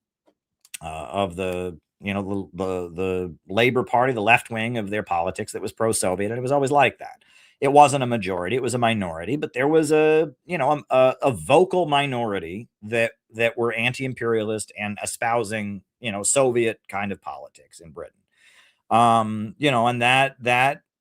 Labor Party, the left wing of their politics, that was pro-Soviet, and it was always like that. It wasn't a majority; it was a minority, but there was a vocal minority that were anti-imperialist and espousing Soviet kind of politics in Britain. And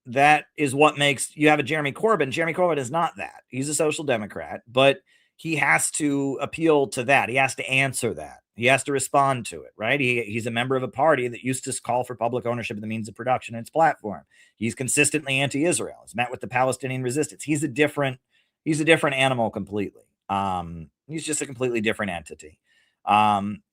that is what makes you have a Jeremy Corbyn. Jeremy Corbyn is not that. He's a social democrat, but he has to appeal to that. He has to answer that. He has to respond to it, right? He's a member of a party that used to call for public ownership of the means of production in its platform. He's consistently anti-Israel. He's met with the Palestinian resistance. He's a different animal completely. He's just a completely different entity. And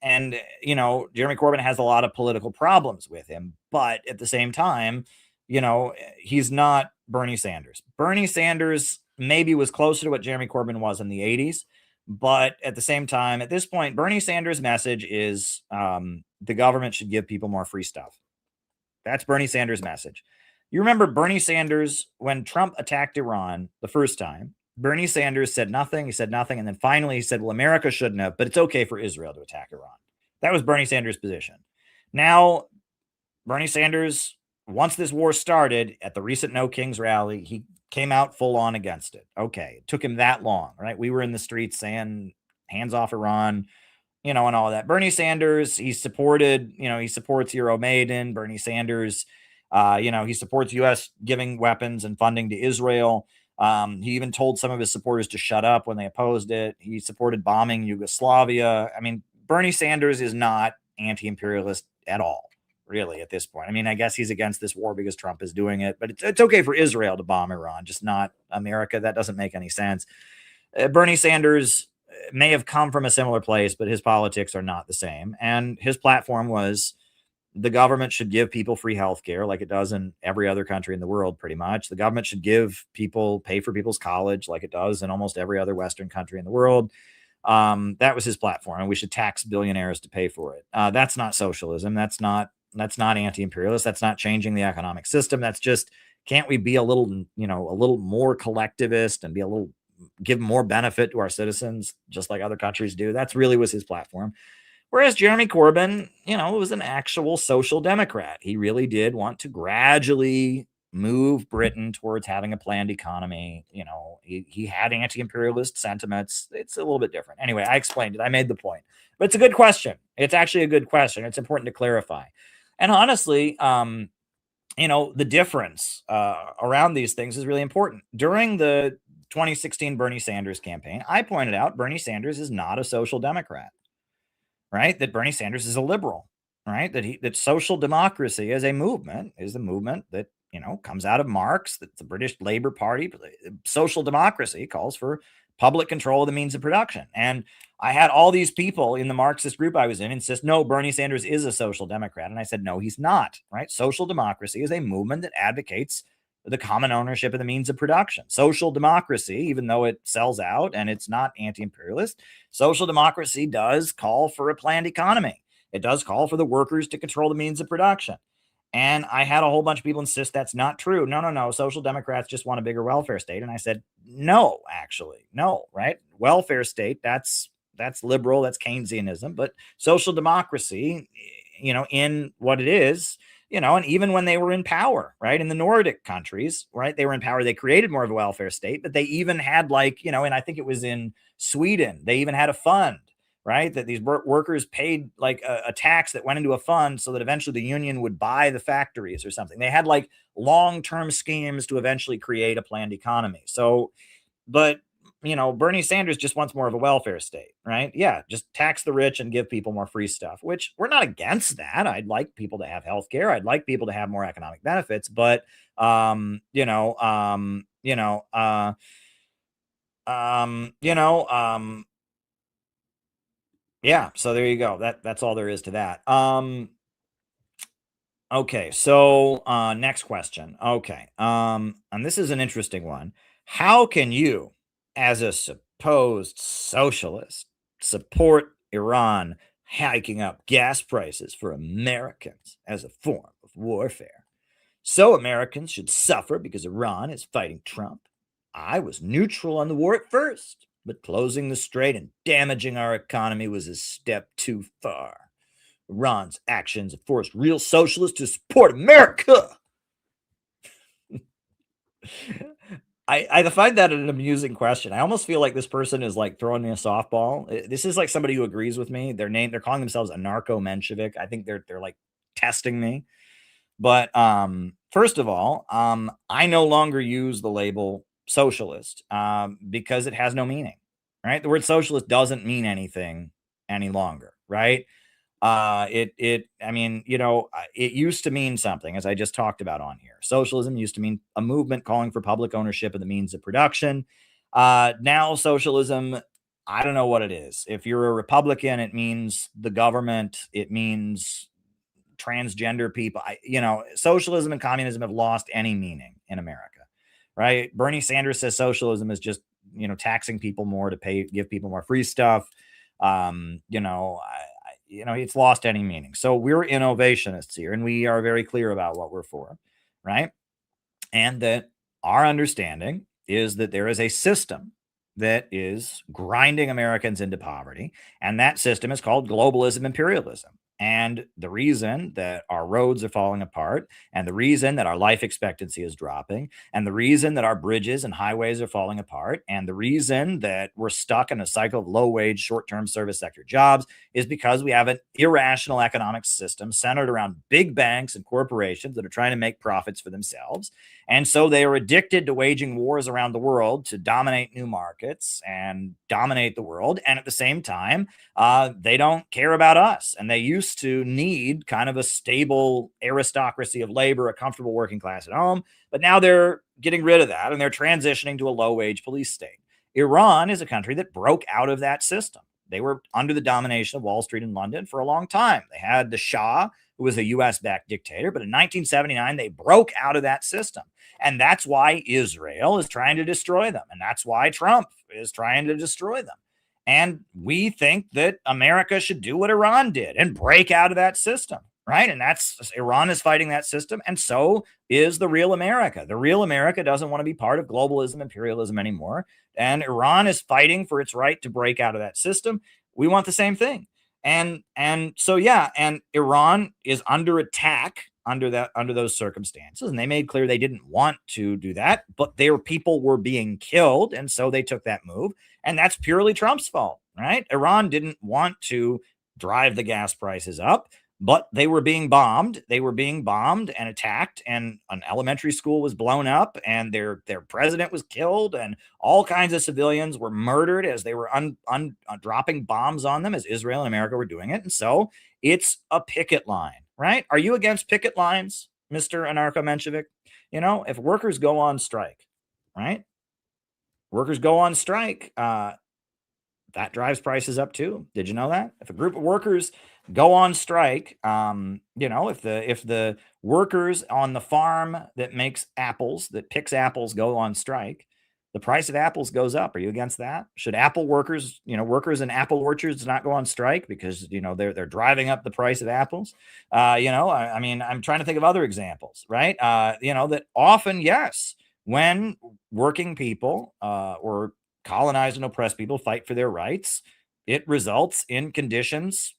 Jeremy Corbyn has a lot of political problems with him, but at the same time, he's not Bernie Sanders. Bernie Sanders maybe was closer to what Jeremy Corbyn was in the 80s. But at the same time, at this point, Bernie Sanders' message is the government should give people more free stuff. That's Bernie Sanders' message. You remember Bernie Sanders, when Trump attacked Iran the first time, Bernie Sanders said nothing. He said nothing. And then finally he said, well, America shouldn't have, but it's okay for Israel to attack Iran. That was Bernie Sanders' position. Now, Bernie Sanders, once this war started at the recent No Kings rally, he came out full on against it. Okay. It took him that long, right? We were in the streets saying hands off Iran, and all that. Bernie Sanders, he supports Euromaidan. Bernie Sanders, he supports U.S. giving weapons and funding to Israel. He even told some of his supporters to shut up when they opposed it. He supported bombing Yugoslavia. I mean, Bernie Sanders is not anti-imperialist at all, really, at this point. I mean, I guess he's against this war because Trump is doing it, but it's okay for Israel to bomb Iran, just not America. That doesn't make any sense. Bernie Sanders may have come from a similar place, but his politics are not the same. And his platform was the government should give people free health care like it does in every other country in the world, pretty much. The government should pay for people's college like it does in almost every other Western country in the world. That was his platform, and we should tax billionaires to pay for it. That's not socialism. That's not anti-imperialist. That's not changing the economic system. That's just, can't we be a little more collectivist and give more benefit to our citizens, just like other countries do? That's really was his platform. Whereas Jeremy Corbyn, was an actual social democrat. He really did want to gradually move Britain towards having a planned economy. He had anti-imperialist sentiments. It's a little bit different. Anyway, I explained it. I made the point. But it's a good question. It's actually a good question. It's important to clarify. And honestly, the difference around these things is really important. During the 2016 Bernie Sanders campaign, I pointed out Bernie Sanders is not a social democrat, right? That Bernie Sanders is a liberal, right? That social democracy as a movement is a movement that, comes out of Marx, that the British Labour Party. Social democracy calls for public control of the means of production. And I had all these people in the Marxist group I was in insist, no, Bernie Sanders is a social democrat. And I said, no, he's not, right? Social democracy is a movement that advocates the common ownership of the means of production. Social democracy, even though it sells out and it's not anti-imperialist, social democracy does call for a planned economy. It does call for the workers to control the means of production. And I had a whole bunch of people insist that's not true. No. Social democrats just want a bigger welfare state. And I said, no, actually, no, right? Welfare state, that's liberal, that's Keynesianism. But social democracy, in what it is, and even when they were in power, right, in the Nordic countries, right, they were in power, they created more of a welfare state, but they even had and I think it was in Sweden, they even had a fund, right, that these workers paid a tax that went into a fund so that eventually the union would buy the factories or something. They had long-term schemes to eventually create a planned economy. So, but Bernie Sanders just wants more of a welfare state, right? Yeah, just tax the rich and give people more free stuff, which we're not against that. I'd like people to have health care. I'd like people to have more economic benefits, but Yeah, so there you go. That's all there is to that. Okay, so next question. Okay. And this is an interesting one. How can you, as a supposed socialist, support Iran hiking up gas prices for Americans as a form of warfare? So Americans should suffer because Iran is fighting Trump. I was neutral on the war at first, but closing the strait and damaging our economy was a step too far. Iran's actions have forced real socialists to support America. I find that an amusing question. I almost feel like this person is like throwing me a softball. This is like somebody who agrees with me. They're calling themselves anarcho-Menshevik. I think they're like testing me. But first of all, I no longer use the label socialist because it has no meaning. Right? The word socialist doesn't mean anything any longer. Right? It used to mean something, as I just talked about on here. Socialism used to mean a movement calling for public ownership of the means of production. Now socialism, I don't know what it is. If you're a Republican, it means the government. It means transgender people. Socialism and communism have lost any meaning in America, right? Bernie Sanders says socialism is just, taxing people more to give people more free stuff. It's lost any meaning. So we're innovationists here, and we are very clear about what we're for, right? And that our understanding is that there is a system that is grinding Americans into poverty, and that system is called globalism, imperialism. And the reason that our roads are falling apart, and the reason that our life expectancy is dropping, and the reason that our bridges and highways are falling apart, and the reason that we're stuck in a cycle of low-wage, short-term service sector jobs is because we have an irrational economic system centered around big banks and corporations that are trying to make profits for themselves. And so they are addicted to waging wars around the world to dominate new markets and dominate the world. And at the same time, they don't care about us. And they used to need kind of a stable aristocracy of labor, a comfortable working class at home. But now they're getting rid of that, and they're transitioning to a low-wage police state. Iran is a country that broke out of that system. They were under the domination of Wall Street and London for a long time. They had the Shah, who was a US-backed dictator, but in 1979, they broke out of that system. And that's why Israel is trying to destroy them. And that's why Trump is trying to destroy them. And we think that America should do what Iran did and break out of that system, right? And that's Iran is fighting that system, and so is the real America. The real America doesn't want to be part of globalism, imperialism anymore, and Iran is fighting for its right to break out of that system. We want the same thing. And so and Iran is under attack under those circumstances, and they made clear they didn't want to do that, but their people were being killed, and so they took that move. And that's purely Trump's fault, right? Iran didn't want to drive the gas prices up, but they were being bombed. They were being bombed and attacked, and an elementary school was blown up, and their president was killed, and all kinds of civilians were murdered as they were dropping bombs on them, as Israel and America were doing it. And so it's a picket line, right? Are you against picket lines, Mr. Anarcho-Menshevik? If workers go on strike, right? Workers go on strike, that drives prices up too. Did you know that? If a group of workers go on strike, if the workers on the farm that makes apples, that picks apples, go on strike, the price of apples goes up. Are you against that? Should apple workers, workers in apple orchards not go on strike because, they're driving up the price of apples? I'm trying to think of other examples, right? That often, yes, when working people or colonized and oppressed people fight for their rights, it results in conditions,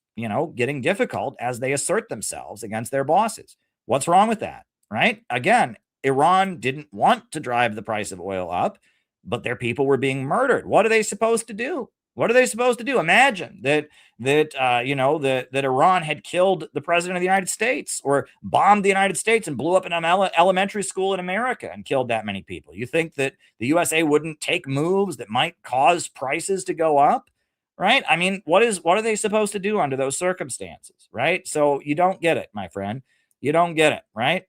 getting difficult as they assert themselves against their bosses. What's wrong with that, right? Again, Iran didn't want to drive the price of oil up, but their people were being murdered. What are they supposed to do? What are they supposed to do? Imagine that Iran had killed the president of the United States, or bombed the United States and blew up an elementary school in America and killed that many people. You think that the USA wouldn't take moves that might cause prices to go up, right? I mean, what are they supposed to do under those circumstances, right? So you don't get it, my friend. You don't get it, right?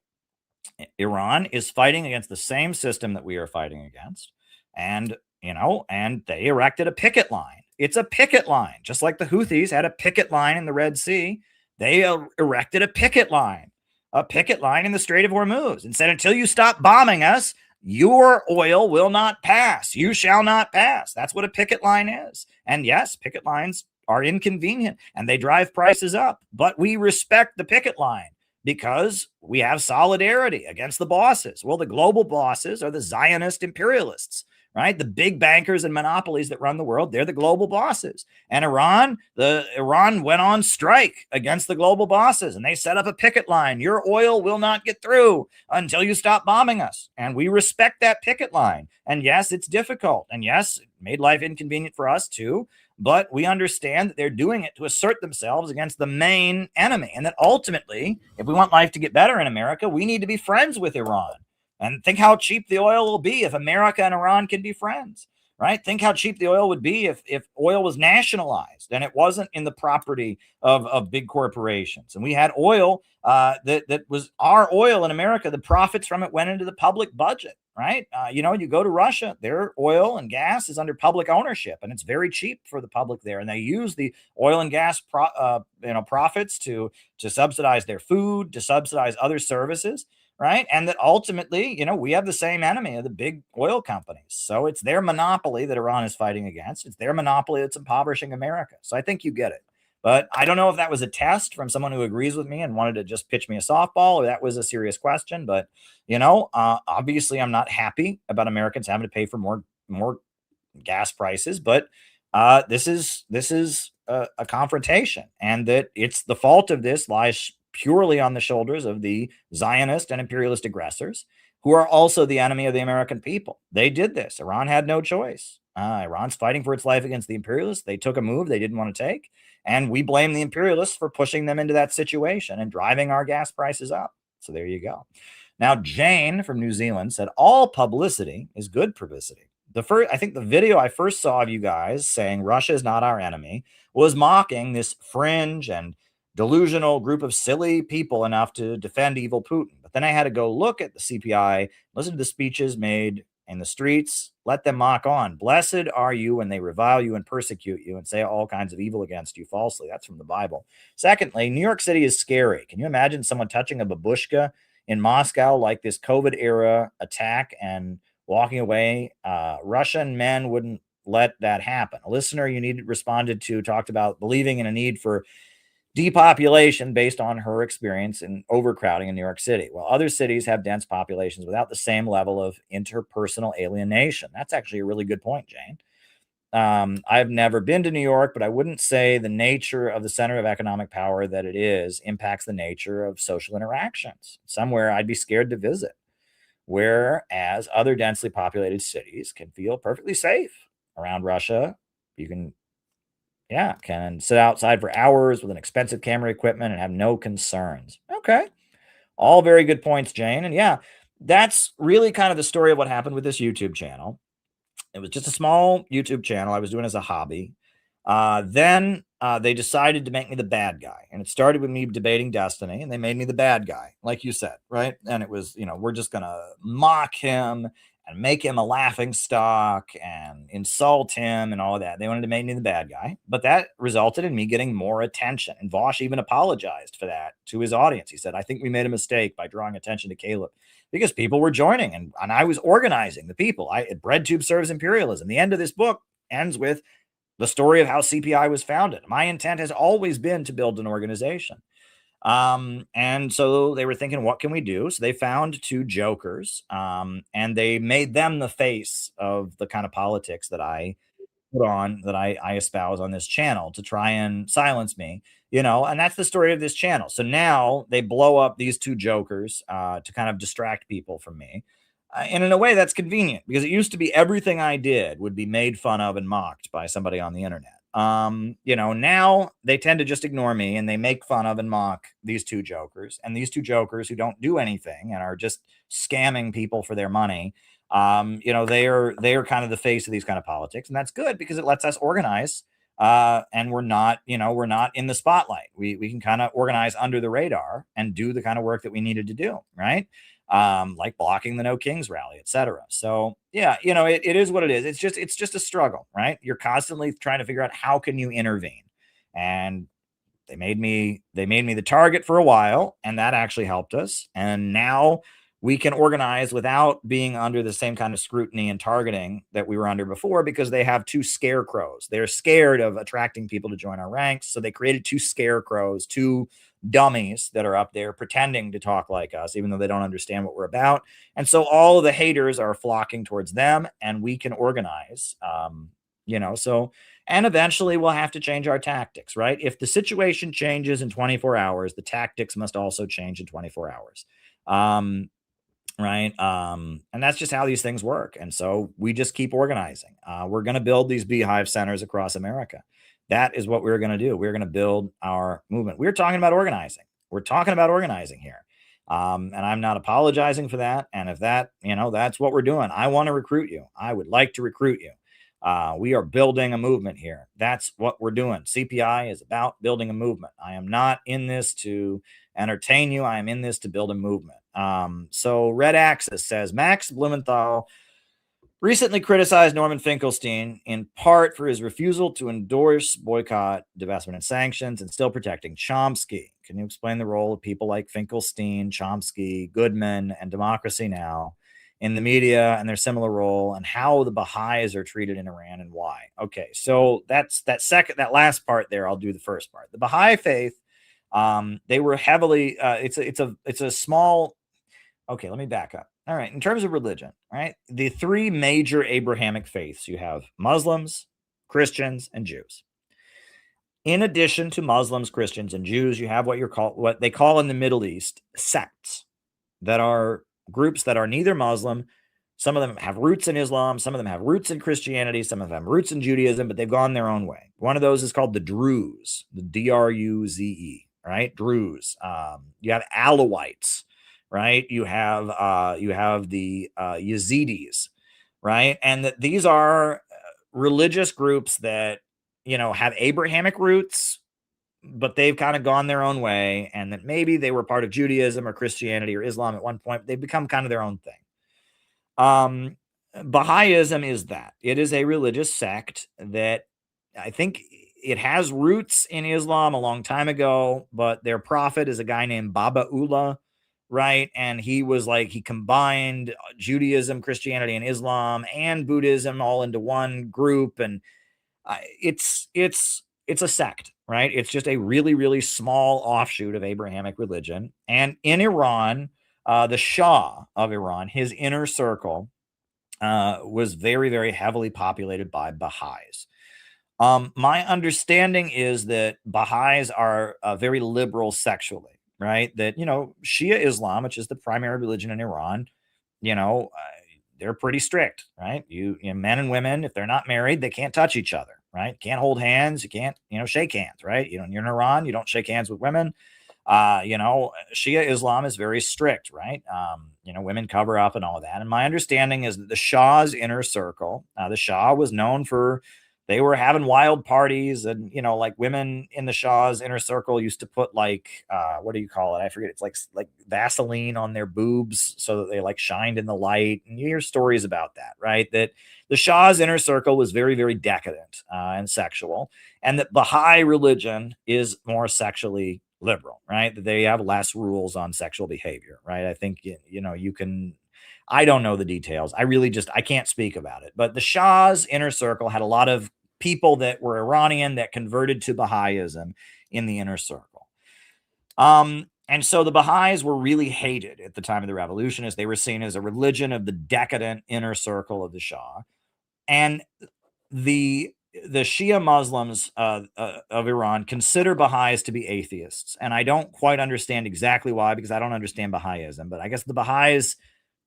Iran is fighting against the same system that we are fighting against. And they erected a picket line. It's a picket line, just like the Houthis had a picket line in the Red Sea. They erected a picket line in the Strait of Hormuz and said, until you stop bombing us, your oil will not pass. You shall not pass. That's what a picket line is. And yes, picket lines are inconvenient and they drive prices up, but we respect the picket line because we have solidarity against the bosses. Well, the global bosses are the Zionist imperialists, right? The big bankers and monopolies that run the world, they're the global bosses. And Iran went on strike against the global bosses and they set up a picket line. Your oil will not get through until you stop bombing us. And we respect that picket line. And yes, it's difficult. And yes, it made life inconvenient for us too. But we understand that they're doing it to assert themselves against the main enemy. And that ultimately, if we want life to get better in America, we need to be friends with Iran. And think how cheap the oil will be if America and Iran can be friends, right? Think how cheap the oil would be if oil was nationalized and it wasn't in the property of big corporations. And we had oil that was our oil in America. The profits from it went into the public budget, right? You go to Russia, their oil and gas is under public ownership and it's very cheap for the public there. And they use the oil and gas profits to subsidize their food, to subsidize other services. Right. And that ultimately, we have the same enemy of the big oil companies. So it's their monopoly that Iran is fighting against. It's their monopoly that's impoverishing America. So I think you get it. But I don't know if that was a test from someone who agrees with me and wanted to just pitch me a softball or that was a serious question. But, obviously, I'm not happy about Americans having to pay for more gas prices. But this is a confrontation, and that it's the fault of this lies purely on the shoulders of the Zionist and imperialist aggressors, who are also the enemy of the American people. They did this. Iran had no choice. Iran's fighting for its life against the imperialists. They took a move they didn't want to take, and we blame the imperialists for pushing them into that situation and driving our gas prices up. So there you go. Now, Jane from New Zealand said, all publicity is good publicity. I think the video I first saw of you guys saying Russia is not our enemy was mocking this fringe and delusional group of silly people enough to defend evil Putin. But then I had to go look at the CPI, listen to the speeches made in the streets, let them mock on. Blessed are you when they revile you and persecute you and say all kinds of evil against you falsely. That's from the Bible. Secondly, New York City is scary. Can you imagine someone touching a babushka in Moscow like this COVID era attack and walking away? Russian men wouldn't let that happen. A listener you responded to talked about believing in a need for depopulation based on her experience in overcrowding in New York City. While other cities have dense populations without the same level of interpersonal alienation. That's actually a really good point, Jane. I've never been to New York, but I wouldn't say the nature of the center of economic power that it is impacts the nature of social interactions. Somewhere I'd be scared to visit, whereas other densely populated cities can feel perfectly safe around Russia. You can sit outside for hours with an expensive camera equipment and have no concerns. Okay. All very good points, Jane. And that's really kind of the story of what happened with this YouTube channel. It was just a small YouTube channel I was doing as a hobby. Then they decided to make me the bad guy. And it started with me debating destiny, and they made me the bad guy, like you said, right? And it was, we're just going to mock him and make him a laughing stock and insult him and all of that. They wanted to make me the bad guy, but that resulted in me getting more attention. And Vosh even apologized for that to his audience. He said, I think we made a mistake by drawing attention to Caleb because people were joining and I was organizing the people. BreadTube serves imperialism. The end of this book ends with the story of how CPI was founded. My intent has always been to build an organization. And so they were thinking, what can we do? So they found two jokers, and they made them the face of the kind of politics that I put on, that I espouse on this channel to try and silence me, and that's the story of this channel. So now they blow up these two jokers, to kind of distract people from me. And in a way that's convenient because it used to be everything I did would be made fun of and mocked by somebody on the internet. Now they tend to just ignore me and they make fun of and mock these two jokers, and these two jokers who don't do anything and are just scamming people for their money. They are kind of the face of these kind of politics, and that's good because it lets us organize. And we're not in the spotlight. We can kind of organize under the radar and do the kind of work that we needed to do. Right. like blocking the No Kings rally, etc. So yeah, it is what it is. It's just a struggle, right? You're constantly trying to figure out how can you intervene, and they made me the target for a while, and that actually helped us. And now we can organize without being under the same kind of scrutiny and targeting that we were under before, because they have two scarecrows. They're scared of attracting people to join our ranks, so they created two scarecrows, two dummies that are up there pretending to talk like us, even though they don't understand what we're about. And so all of the haters are flocking towards them, and we can organize. And eventually we'll have to change our tactics, right? If the situation changes in 24 hours, the tactics must also change in 24 hours. Right. And that's just how these things work. And so we just keep organizing. We're going to build these beehive centers across America. That is what we're going to do. We're going to build our movement. We're talking about organizing. We're talking about organizing here. And I'm not apologizing for that. And if that, that's what we're doing, I want to recruit you. I would like to recruit you. We are building a movement here. That's what we're doing. CPI is about building a movement. I am not in this to entertain you. I am in this to build a movement. So Red Axis says Max Blumenthal recently criticized Norman Finkelstein in part for his refusal to endorse boycott, divestment, and sanctions, and still protecting Chomsky. Can you explain the role of people like Finkelstein, Chomsky, Goodman, and Democracy Now! In the media and their similar role, and how the Baha'is are treated in Iran and why? Okay, so that's that last part there. I'll do the first part. The Baha'i faith, they were heavily. It's a small. Okay, let me back up. All right, in terms of religion, right? The three major Abrahamic faiths, you have Muslims, Christians, and Jews. In addition to Muslims, Christians, and Jews, you have what they call in the Middle East sects, that are groups that are neither Muslim. Some of them have roots in Islam. Some of them have roots in Christianity. Some of them have roots in Judaism, but they've gone their own way. One of those is called the Druze, the Druze, right? Druze. You have Alawites, right? You have the Yazidis, right? And that these are religious groups that, have Abrahamic roots, but they've kind of gone their own way, and that maybe they were part of Judaism or Christianity or Islam at one point. They've become kind of their own thing. Baha'ism is that. It is a religious sect that I think it has roots in Islam a long time ago, but their prophet is a guy named Baha'u'llah, right? And he combined Judaism, Christianity, and Islam and Buddhism all into one group. And it's a sect, right? It's just a really, really small offshoot of Abrahamic religion. And in Iran, the Shah of Iran, his inner circle, was very, very heavily populated by Baha'is. My understanding is that Baha'is are very liberal sexually, right? That, Shia Islam, which is the primary religion in Iran, they're pretty strict, right? Men and women, if they're not married, they can't touch each other, right? Can't hold hands. You can't, shake hands, right? You're in Iran, you don't shake hands with women. Shia Islam is very strict, right? Women cover up and all of that. And my understanding is that the Shah's inner circle, the Shah was known for, they were having wild parties, and, like women in the Shah's inner circle used to put what do you call it? I forget. It's like Vaseline on their boobs so that they shined in the light. And you hear stories about that, right? That the Shah's inner circle was very, very decadent and sexual, and that Baha'i religion is more sexually liberal, right? That they have less rules on sexual behavior, right? I think, you can, I don't know the details. I can't speak about it. But the Shah's inner circle had a lot of people that were Iranian that converted to Baha'ism in the inner circle. And so the Baha'is were really hated at the time of the revolution, as they were seen as a religion of the decadent inner circle of the Shah. And the Shia Muslims of Iran consider Baha'is to be atheists. And I don't quite understand exactly why, because I don't understand Baha'ism. But I guess the Baha'is,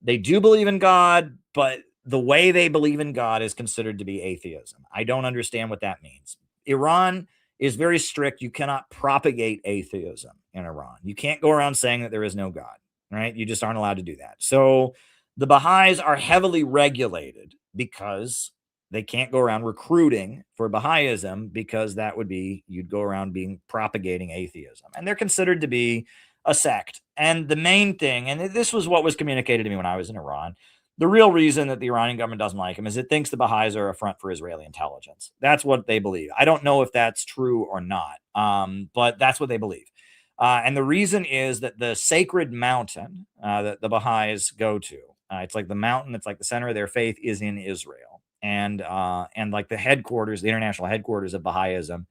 they do believe in God, but the way they believe in God is considered to be atheism. I don't understand what that means. Iran is very strict. You cannot propagate atheism in Iran. You can't go around saying that there is no God, right? You just aren't allowed to do that. So the Baha'is are heavily regulated because they can't go around recruiting for Baha'ism, because that would be, you'd go around propagating atheism. And they're considered to be a sect And the main thing, and this was what was communicated to me when I was in Iran, the real reason that the Iranian government doesn't like him is it thinks the Baha'is are a front for Israeli intelligence. That's what they believe. I don't know if that's true or not, but that's what they believe. And the reason is that the sacred mountain that the Baha'is go to, it's like the mountain, it's like the center of their faith, is in Israel. And like the headquarters, the international headquarters of Baha'ism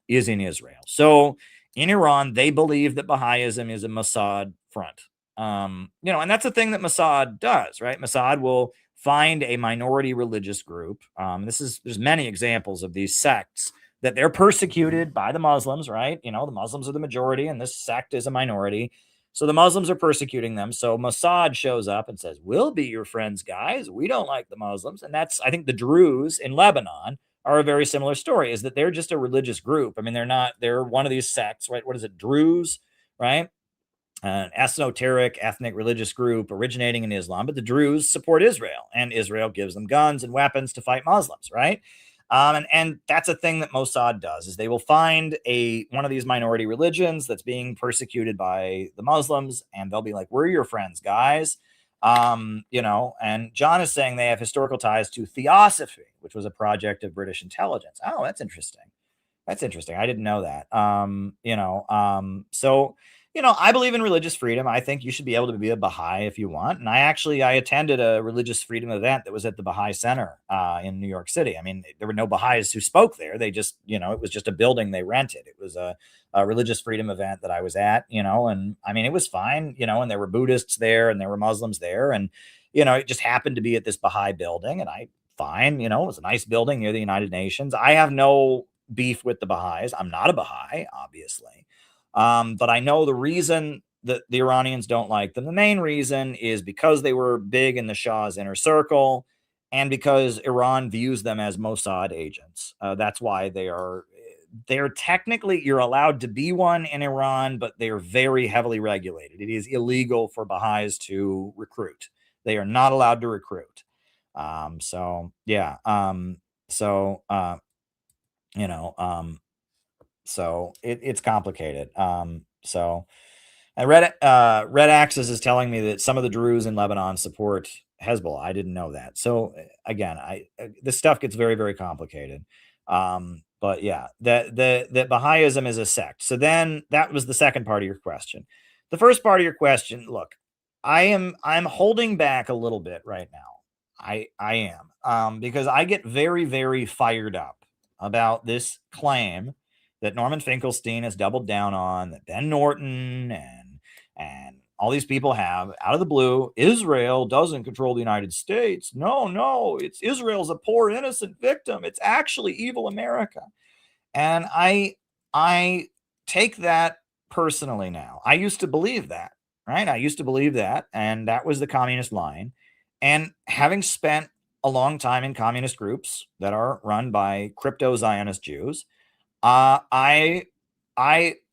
is in Israel. So in Iran, they believe that Baha'ism is a Mossad front. And that's a thing that Mossad does, right? Mossad will find a minority religious group. There's many examples of these sects that they're persecuted by the Muslims, right? The Muslims are the majority and this sect is a minority. So the Muslims are persecuting them. So Mossad shows up and says, we'll be your friends, guys. We don't like the Muslims. And that's, I think the Druze in Lebanon are a very similar story, is that they're just a religious group. I mean, they're one of these sects, right? What is it? Druze, right? An esoteric ethnic religious group originating in Islam, but the Druze support Israel and Israel gives them guns and weapons to fight Muslims, right? And that's a thing that Mossad does, is they will find one of these minority religions that's being persecuted by the Muslims, and they'll be like, we're your friends, guys. And John is saying they have historical ties to Theosophy, which was a project of British intelligence. Oh, that's interesting. That's interesting. I didn't know that. So I believe in religious freedom. I think you should be able to be a Baha'i if you want. And I attended a religious freedom event that was at the Baha'i Center in New York City. I mean, there were no Baha'is who spoke there. They just, it was just a building they rented. It was a religious freedom event that I was at, and I mean, it was fine, and there were Buddhists there and there were Muslims there. And, it just happened to be at this Baha'i building, and it was a nice building near the United Nations. I have no beef with the Baha'is. I'm not a Baha'i, obviously. But I know the reason that the Iranians don't like them, the main reason is because they were big in the Shah's inner circle and because Iran views them as Mossad agents. That's why they're technically, you're allowed to be one in Iran, but they're very heavily regulated. It is illegal for Baha'is to recruit. They are not allowed to recruit. So it's complicated. And Red Axis is telling me that some of the Druze in Lebanon support Hezbollah. I didn't know that. So again, this stuff gets very, very complicated. But yeah, that Baha'ism is a sect. So then that was the second part of your question. The first part of your question, look, I'm holding back a little bit right now. I am, because I get very, very fired up about this claim that Norman Finkelstein has doubled down on, that Ben Norton and all these people have out of the blue. Israel doesn't control the United States. No, it's Israel's a poor innocent victim. It's actually evil America. And I take that personally now. I used to believe that, right? I used to believe that, and that was the communist line. And having spent a long time in communist groups that are run by crypto Zionist Jews, I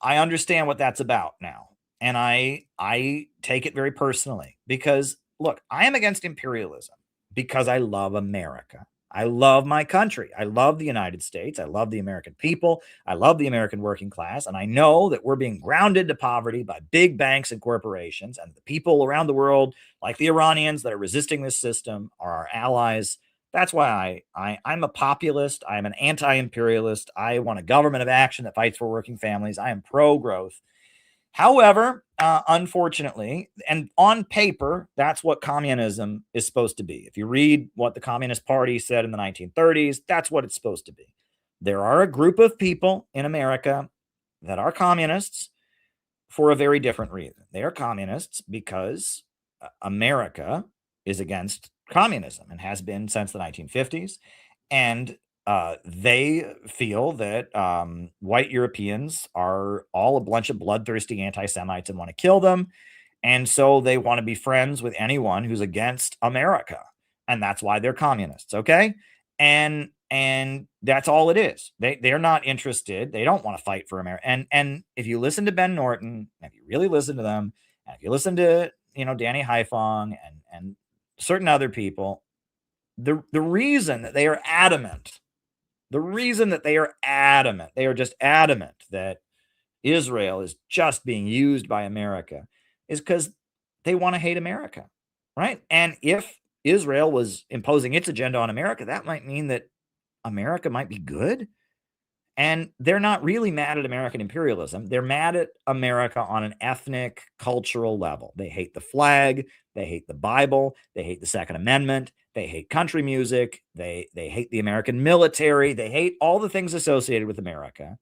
understand what that's about now. And I take it very personally because, look, I am against imperialism because I love America. I love my country. I love the United States. I love the American people. I love the American working class. And I know that we're being grounded to poverty by big banks and corporations, and the people around the world, like the Iranians that are resisting this system, are our allies. That's why I'm a populist. I'm an anti-imperialist. I want a government of action that fights for working families. I am pro-growth. However, unfortunately, and on paper, that's what communism is supposed to be. If you read what the Communist Party said in the 1930s, that's what it's supposed to be. There are a group of people in America that are communists for a very different reason. They are communists because America is against communism and has been since the 1950s. And they feel that white Europeans are all a bunch of bloodthirsty anti-Semites and want to kill them. And so they want to be friends with anyone who's against America. And that's why they're communists. Okay. And that's all it is. They're not interested. They don't want to fight for America. And if you listen to Ben Norton, if you really listen to them, and if you listen to, Danny Haiphong and certain other people, the reason that they are adamant, they are just adamant that Israel is just being used by America is because they want to hate America, right? And if Israel was imposing its agenda on America, that might mean that America might be good. And they're not really mad at American imperialism. They're mad at America on an ethnic, cultural level. They hate the flag. They hate the Bible. They hate the Second Amendment. They hate country music. They hate the American military. They hate all the things associated with America.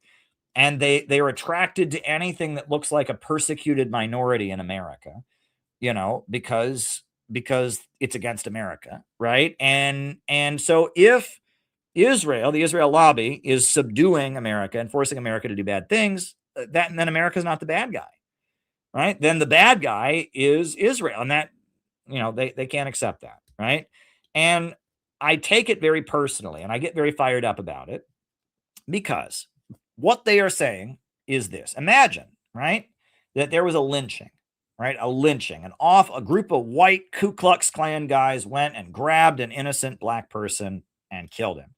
And they are attracted to anything that looks like a persecuted minority in America, because it's against America, right? And so if the Israel lobby is subduing America and forcing America to do bad things, then America's not the bad guy, right? Then the bad guy is Israel, and that, they can't accept that, right? And I take it very personally, and I get very fired up about it, because what they are saying is this. Imagine, right, that there was a lynching, right? A lynching, a group of white Ku Klux Klan guys went and grabbed an innocent black person and killed him.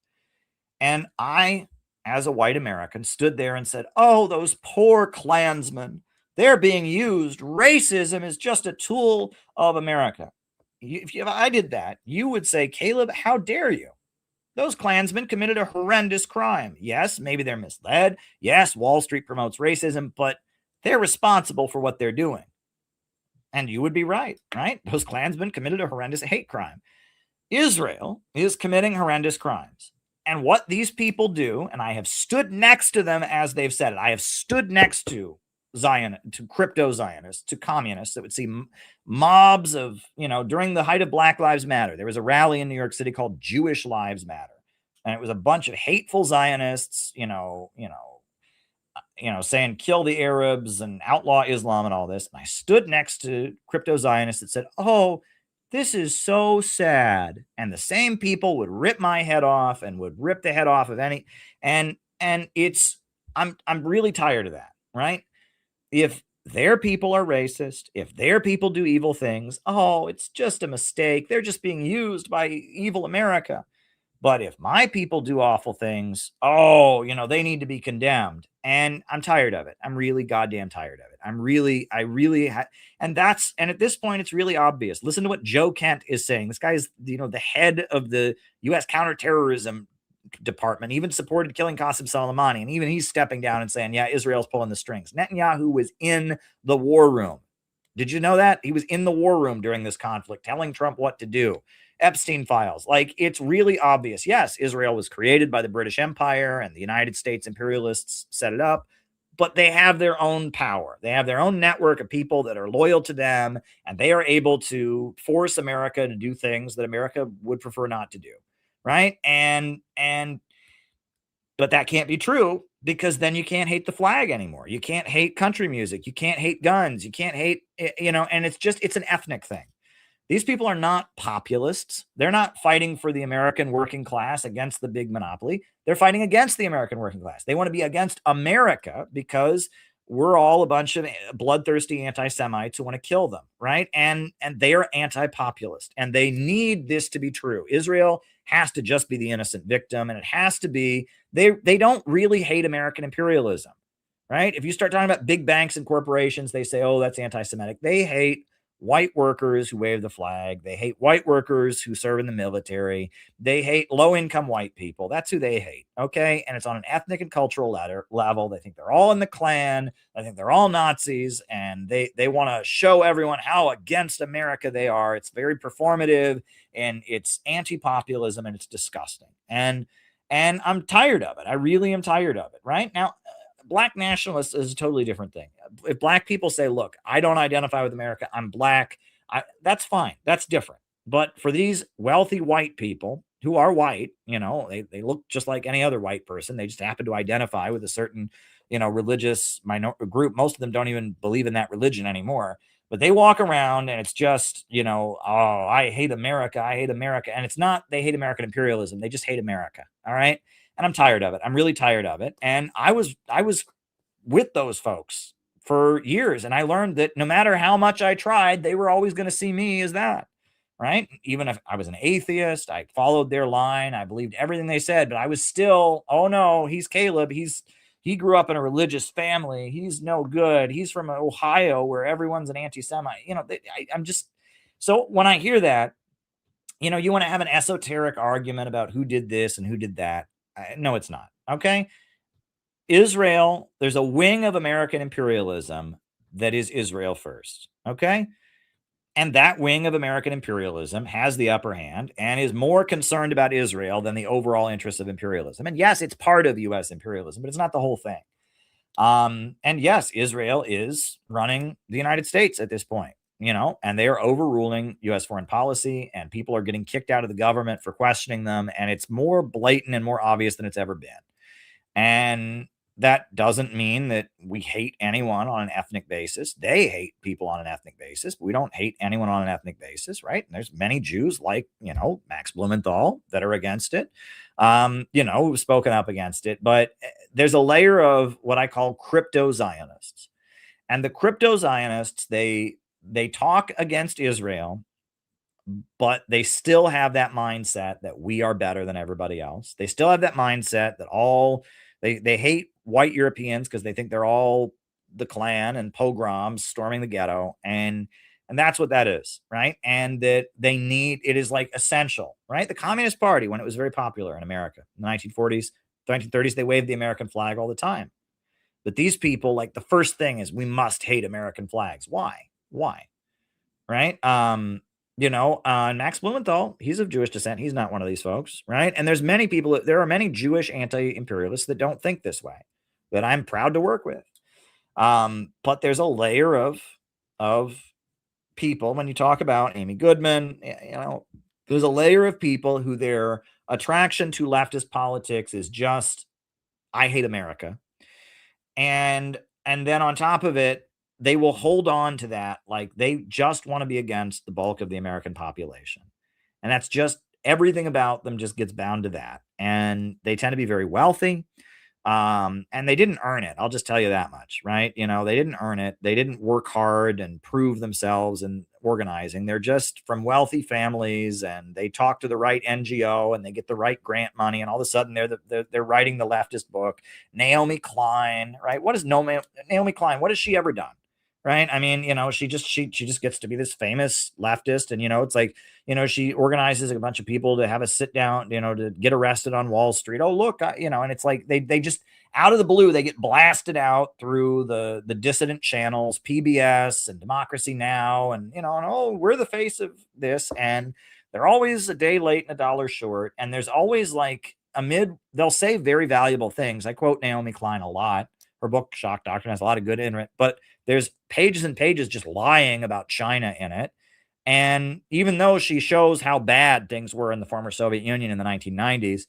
And I, as a white American, stood there and said, oh, those poor Klansmen, they're being used. Racism is just a tool of America. If I did that, you would say, Caleb, how dare you? Those Klansmen committed a horrendous crime. Yes, maybe they're misled. Yes, Wall Street promotes racism, but they're responsible for what they're doing. And you would be right? Those Klansmen committed a horrendous hate crime. Israel is committing horrendous crimes. And what these people do, and I have stood next to them as they've said it, I have stood next to crypto Zionists, to communists that would see mobs of, during the height of Black Lives Matter, there was a rally in New York City called Jewish Lives Matter. And it was a bunch of hateful Zionists, saying kill the Arabs and outlaw Islam and all this. And I stood next to crypto Zionists that said, oh, this is so sad. And the same people would rip my head off and would rip the head off of any, and I'm really tired of that, right? If their people are racist, if their people do evil things, oh, it's just a mistake. They're just being used by evil America. But if my people do awful things, oh, they need to be condemned. And I'm tired of it. I'm really goddamn tired of it. And at this point, it's really obvious. Listen to what Joe Kent is saying. This guy is, the head of the U.S. counterterrorism department, even supported killing Qasem Soleimani. And even he's stepping down and saying, yeah, Israel's pulling the strings. Netanyahu was in the war room. Did you know that? He was in the war room during this conflict, telling Trump what to do. Epstein files. It's really obvious. Yes, Israel was created by the British Empire and the United States imperialists set it up, but they have their own power. They have their own network of people that are loyal to them, and they are able to force America to do things that America would prefer not to do, right? But that can't be true, because then you can't hate the flag anymore. You can't hate country music. You can't hate guns. You can't hate, and it's an ethnic thing. These people are not populists. They're not fighting for the American working class against the big monopoly. They're fighting against the American working class. They want to be against America because we're all a bunch of bloodthirsty anti-Semites who want to kill them, right? And they are anti-populist, and they need this to be true. Israel has to just be the innocent victim, and it has to be, they don't really hate American imperialism, right? If you start talking about big banks and corporations, they say, oh, that's anti-Semitic. They hate white workers who wave the flag. They hate white workers who serve in the military. They hate low-income white people. That's who they hate, okay? And it's on an ethnic and cultural level. They think they're all in the Klan. I think they're all Nazis, and they want to show everyone how against America they are. It's very performative, and it's anti-populism, and it's disgusting. And I'm tired of it. I really am tired of it, right? Now, Black nationalists is a totally different thing. If Black people say, look, I don't identify with America, I'm Black, that's fine. That's different. But for these wealthy white people who are white, they look just like any other white person. They just happen to identify with a certain, religious group. Most of them don't even believe in that religion anymore. But they walk around and it's just, oh, I hate America. I hate America. And it's not they hate American imperialism. They just hate America. All right. And I'm tired of it. I'm really tired of it. And I was with those folks for years. And I learned that no matter how much I tried, they were always going to see me as that. Right. Even if I was an atheist, I followed their line. I believed everything they said, but I was still, oh no, he's Caleb. He's he grew up in a religious family. He's no good. He's from Ohio where everyone's an anti-Semite. I'm just, so when I hear that, you want to have an esoteric argument about who did this and who did that. No, it's not. Okay. Israel, there's a wing of American imperialism that is Israel first. Okay. And that wing of American imperialism has the upper hand and is more concerned about Israel than the overall interests of imperialism. And yes, it's part of U.S. imperialism, but it's not the whole thing. And yes, Israel is running the United States at this point, and they are overruling U.S. foreign policy, and people are getting kicked out of the government for questioning them. And it's more blatant and more obvious than it's ever been. And that doesn't mean that we hate anyone on an ethnic basis. They hate people on an ethnic basis, but we don't hate anyone on an ethnic basis, right? And there's many Jews like, Max Blumenthal that are against it, who've spoken up against it. But there's a layer of what I call crypto-Zionists. And the crypto-Zionists, they talk against Israel, but they still have that mindset that we are better than everybody else. They still have that mindset that they hate white Europeans because they think they're all the Klan and pogroms storming the ghetto. And that's what that is, right? And that it is like essential, right? The Communist Party, when it was very popular in America in the 1940s, 1930s, they waved the American flag all the time. But these people, like, the first thing is we must hate American flags. Why? Right? Max Blumenthal, he's of Jewish descent. He's not one of these folks, right? And there are many Jewish anti-imperialists that don't think this way, that I'm proud to work with. But there's a layer of people, when you talk about Amy Goodman, there's a layer of people who their attraction to leftist politics is just, I hate America. And then on top of it, they will hold on to that like they just want to be against the bulk of the American population. And that's just, everything about them just gets bound to that. And they tend to be very wealthy. And they didn't earn it. I'll just tell you that much, right? They didn't earn it. They didn't work hard and prove themselves in organizing. They're just from wealthy families, and they talk to the right NGO and they get the right grant money. And all of a sudden they're writing the leftist book. Naomi Klein, right? What is Naomi Klein? What has she ever done? Right. I mean, she just gets to be this famous leftist. And, it's like, she organizes a bunch of people to have a sit down, to get arrested on Wall Street. Oh, look, and it's like they just out of the blue, they get blasted out through the dissident channels, PBS and Democracy Now. And, we're the face of this. And they're always a day late and $1 short. And there's always like they'll say very valuable things. I quote Naomi Klein a lot. Her book, Shock Doctrine, has a lot of good in it, but there's pages and pages just lying about China in it. And even though she shows how bad things were in the former Soviet Union in the 1990s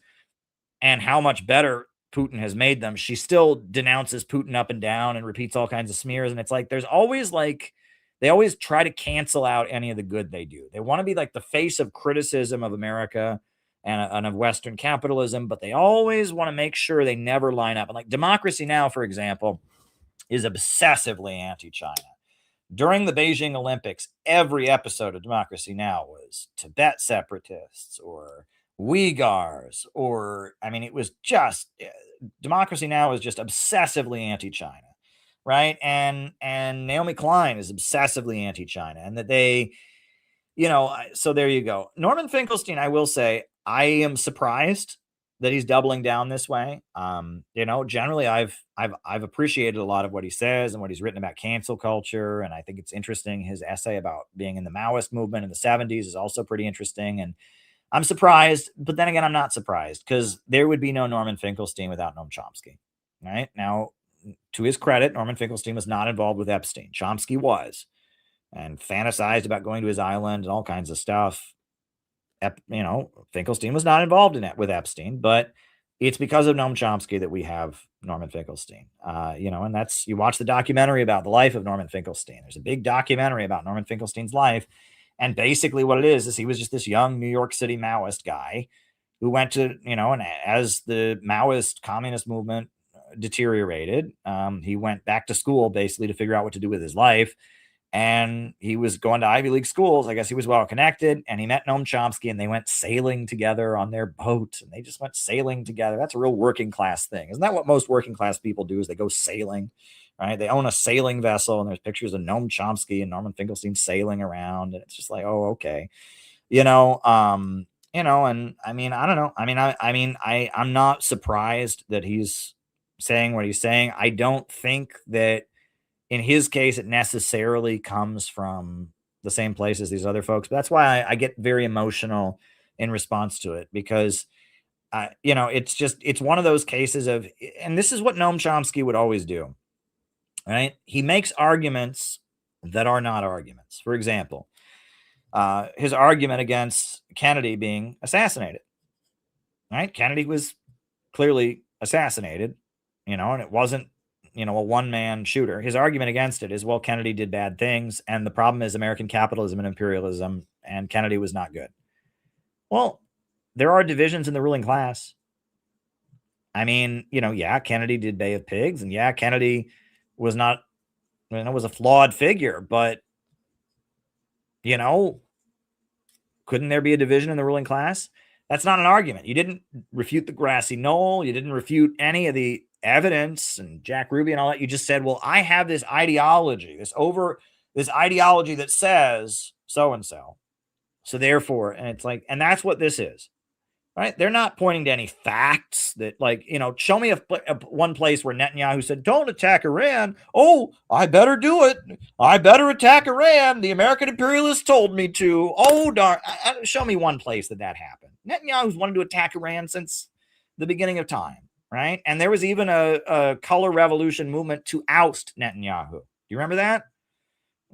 and how much better Putin has made them, she still denounces Putin up and down and repeats all kinds of smears. And it's like, there's always they always try to cancel out any of the good they do. They want to be like the face of criticism of America and of Western capitalism, but they always want to make sure they never line up. And like Democracy Now, for example, is obsessively anti-China. During the Beijing Olympics, every episode of Democracy Now was Tibet separatists or Uyghurs, it was just, Democracy Now is just obsessively anti-China, right? And Naomi Klein is obsessively anti-China, and that they, so there you go. Norman Finkelstein, I will say, I am surprised that he's doubling down this way. Generally I've appreciated a lot of what he says and what he's written about cancel culture. And I think it's interesting. His essay about being in the Maoist movement in the 70s is also pretty interesting. And I'm surprised, but then again, I'm not surprised, because there would be no Norman Finkelstein without Noam Chomsky, right? Now, to his credit, Norman Finkelstein was not involved with Epstein. Chomsky was, and fantasized about going to his island and all kinds of stuff. Finkelstein was not involved in it with Epstein, but it's because of Noam Chomsky that we have Norman Finkelstein. And that's, you watch the documentary about the life of Norman Finkelstein. There's a big documentary about Norman Finkelstein's life. And basically what it is he was just this young New York City Maoist guy who went to, and as the Maoist communist movement deteriorated, he went back to school basically to figure out what to do with his life. and he was going to Ivy League schools. I guess he was well connected, and he met Noam Chomsky, and they went sailing together on their boat, and they just went sailing together. That's a real working class thing. Isn't that what most working class people do, is they go sailing, right? They own a sailing vessel, and there's pictures of Noam Chomsky and Norman Finkelstein sailing around, and it's just like, oh, okay. And I mean, I don't know. I'm not surprised that he's saying what he's saying. I don't think that in his case it necessarily comes from the same place as these other folks. But that's why I get very emotional in response to it, because it's one of those cases of, and this is what Noam Chomsky would always do, right? He makes arguments that are not arguments. For example, his argument against Kennedy being assassinated, right? Kennedy was clearly assassinated, and it wasn't, a one-man shooter. His argument against it is, well, Kennedy did bad things, and the problem is American capitalism and imperialism, and Kennedy was not good. Well, there are divisions in the ruling class. I mean, Kennedy did Bay of Pigs, and Kennedy was not, was a flawed figure, but couldn't there be a division in the ruling class? That's not an argument. You didn't refute the grassy knoll. You didn't refute any of the evidence and Jack Ruby and all that. You just said, well, I have this ideology, this ideology that says so-and-so. So therefore, and it's like, and that's what this is, right? They're not pointing to any facts that, like, show me one place where Netanyahu said, don't attack Iran. Oh, I better do it. I better attack Iran. The American imperialists told me to. Oh, darn. Show me one place that happened. Netanyahu's wanted to attack Iran since the beginning of time, right? And there was even a color revolution movement to oust Netanyahu. Do you remember that?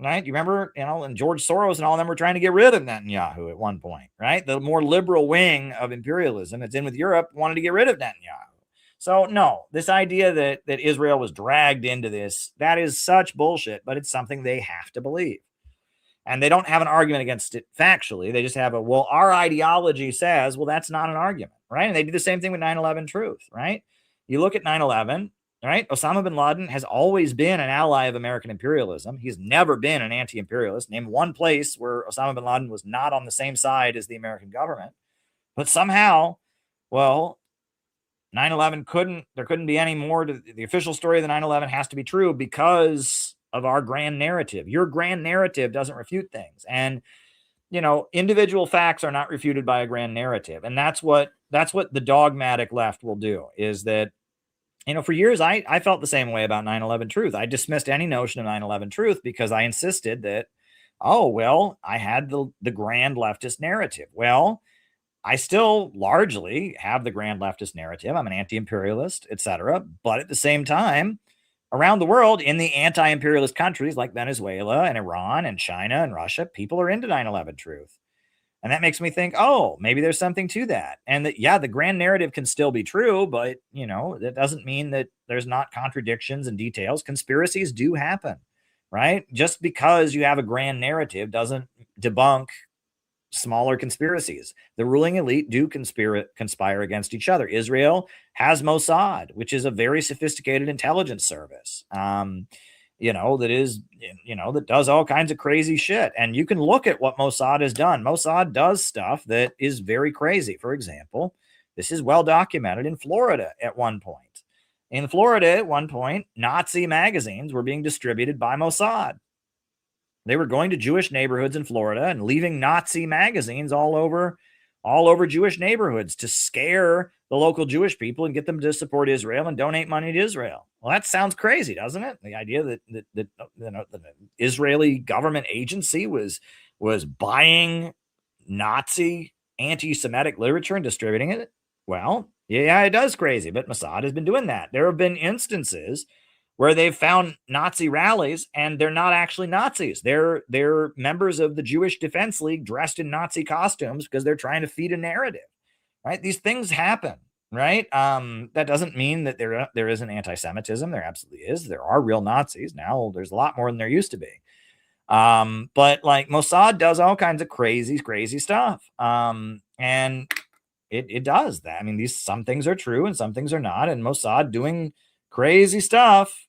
Right? You remember, and George Soros and all of them were trying to get rid of Netanyahu at one point, right? The more liberal wing of imperialism that's in with Europe wanted to get rid of Netanyahu. So no, this idea that Israel was dragged into this, that is such bullshit, but it's something they have to believe. And they don't have an argument against it factually. They just have our ideology says, well, that's not an argument, right? And they do the same thing with 9/11 truth, right? You look at 9/11, right? Osama bin Laden has always been an ally of American imperialism. He's never been an anti-imperialist. Name one place where Osama bin Laden was not on the same side as the American government. But somehow, 9/11 there couldn't be any more to the official story of the 9/11 has to be true because of our grand narrative. Your grand narrative doesn't refute things. And, individual facts are not refuted by a grand narrative. And that's what the dogmatic left will do, is that, for years, I felt the same way about 9/11 truth. I dismissed any notion of 9/11 truth because I insisted that, I had the grand leftist narrative. Well, I still largely have the grand leftist narrative. I'm an anti-imperialist, etc. But at the same time, around the world, in the anti-imperialist countries like Venezuela and Iran and China and Russia, people are into 9/11 truth. And that makes me think, maybe there's something to that. And that, the grand narrative can still be true, but, that doesn't mean that there's not contradictions and details. Conspiracies do happen, right? Just because you have a grand narrative doesn't debunk smaller conspiracies. The ruling elite do conspire against each other. Israel has Mossad, which is a very sophisticated intelligence service. That does all kinds of crazy shit. And you can look at what Mossad has done. Mossad does stuff that is very crazy. For example, this is well documented in Florida at one point. In Florida at one point, Nazi magazines were being distributed by Mossad. They were going to Jewish neighborhoods in Florida and leaving Nazi magazines all over Jewish neighborhoods to scare the local Jewish people and get them to support Israel and donate money to Israel. Well, that sounds crazy, doesn't it? The idea that the Israeli government agency was buying Nazi anti-Semitic literature and distributing it. Well, yeah, it does crazy, but Mossad has been doing that. There have been instances where they've found Nazi rallies and they're not actually Nazis. They're members of the Jewish Defense League dressed in Nazi costumes because they're trying to feed a narrative, right? These things happen, right? That doesn't mean that there isn't anti-Semitism. There absolutely is. There are real Nazis. Now there's a lot more than there used to be. But like Mossad does all kinds of crazy stuff. And it does that. I mean, some things are true and some things are not. And Mossad doing crazy stuff,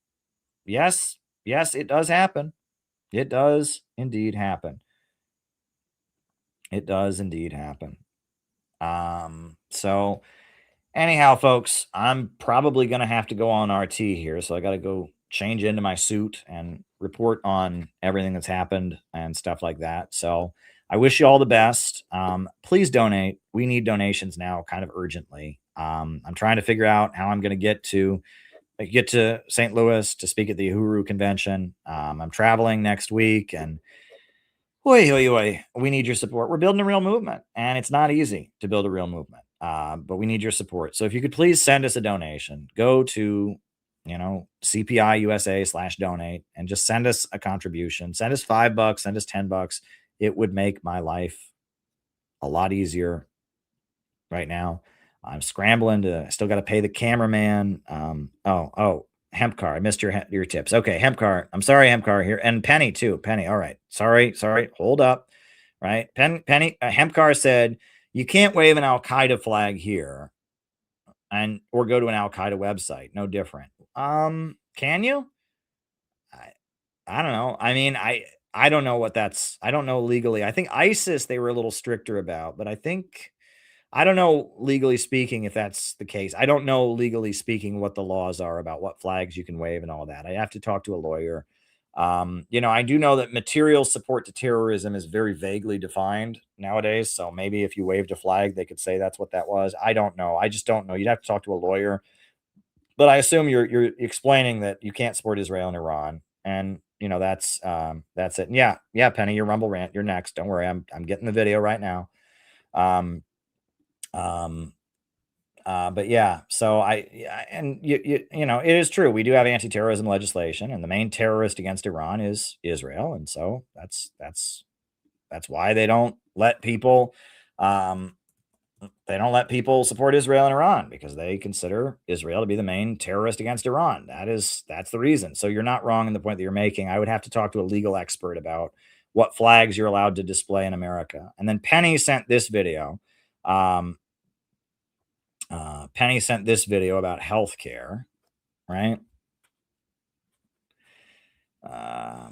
yes, it does happen. It does indeed happen. It does indeed happen. So anyhow, folks, I'm probably going to have to go on RT here. So I got to go change into my suit and report on everything that's happened and stuff like that. So I wish you all the best. Please donate. We need donations now kind of urgently. I'm trying to figure out how I'm going to get to St. Louis to speak at the Uhuru convention. I'm traveling next week, and we need your support. We're building a real movement, and it's not easy to build a real movement. But we need your support. So if you could please send us a donation, go to, CPI USA/donate and just send us a contribution. Send us $5, send us $10. It would make my life a lot easier right now. I'm scrambling I still got to pay the cameraman. Hempcar, I missed your tips. Okay, Hempcar. I'm sorry, Hempcar here. And Penny too. Penny. All right. Sorry. Hold up. Right. Penny, Hempcar said, you can't wave an Al-Qaeda flag here or go to an Al-Qaeda website. No different. Can you? I don't know. I mean, I don't know what I don't know legally. I think ISIS they were a little stricter about, but I don't know legally speaking if that's the case. I don't know legally speaking what the laws are about what flags you can wave and all that. I have to talk to a lawyer. I do know that material support to terrorism is very vaguely defined nowadays. So maybe if you waved a flag, they could say that's what that was. I don't know. I just don't know. You'd have to talk to a lawyer. But I assume you're explaining that you can't support Israel and Iran. And that's it. And yeah, Penny, your Rumble rant, you're next. Don't worry. I'm getting the video right now. But yeah, so it is true. We do have anti-terrorism legislation, and the main terrorist against Iran is Israel. And so that's why they don't let people, support Israel and Iran, because they consider Israel to be the main terrorist against Iran. That's the reason. So you're not wrong in the point that you're making. I would have to talk to a legal expert about what flags you're allowed to display in America. And then Penny sent this video. Penny sent this video about healthcare, right? Oh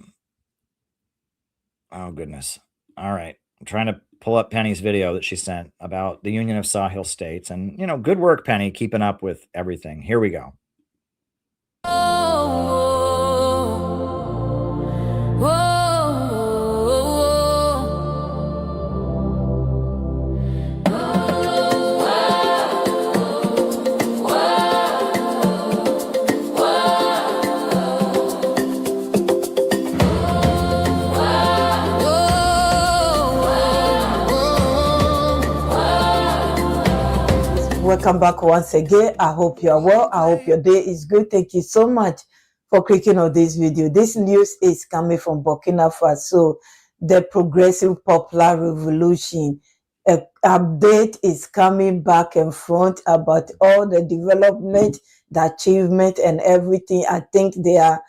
goodness. All right. I'm trying to pull up Penny's video that she sent about the Union of Sahel States, and good work, Penny, keeping up with everything. Here we go. Welcome back once again. I hope you are well. I hope your day is good. Thank you so much for clicking on this video. This news is coming from Burkina Faso, the Progressive Popular Revolution. An update is coming back and front about all the development, the achievement, and everything. I think they are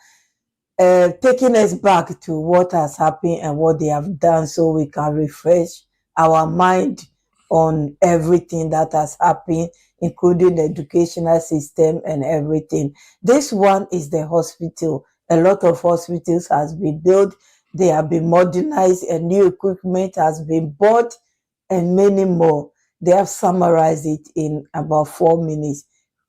taking us back to what has happened and what they have done, so we can refresh our mind on everything that has happened, including the educational system and everything. This one is the hospital. A lot of hospitals has been built. They have been modernized and new equipment has been bought and many more. They have summarized it in about 4 minutes.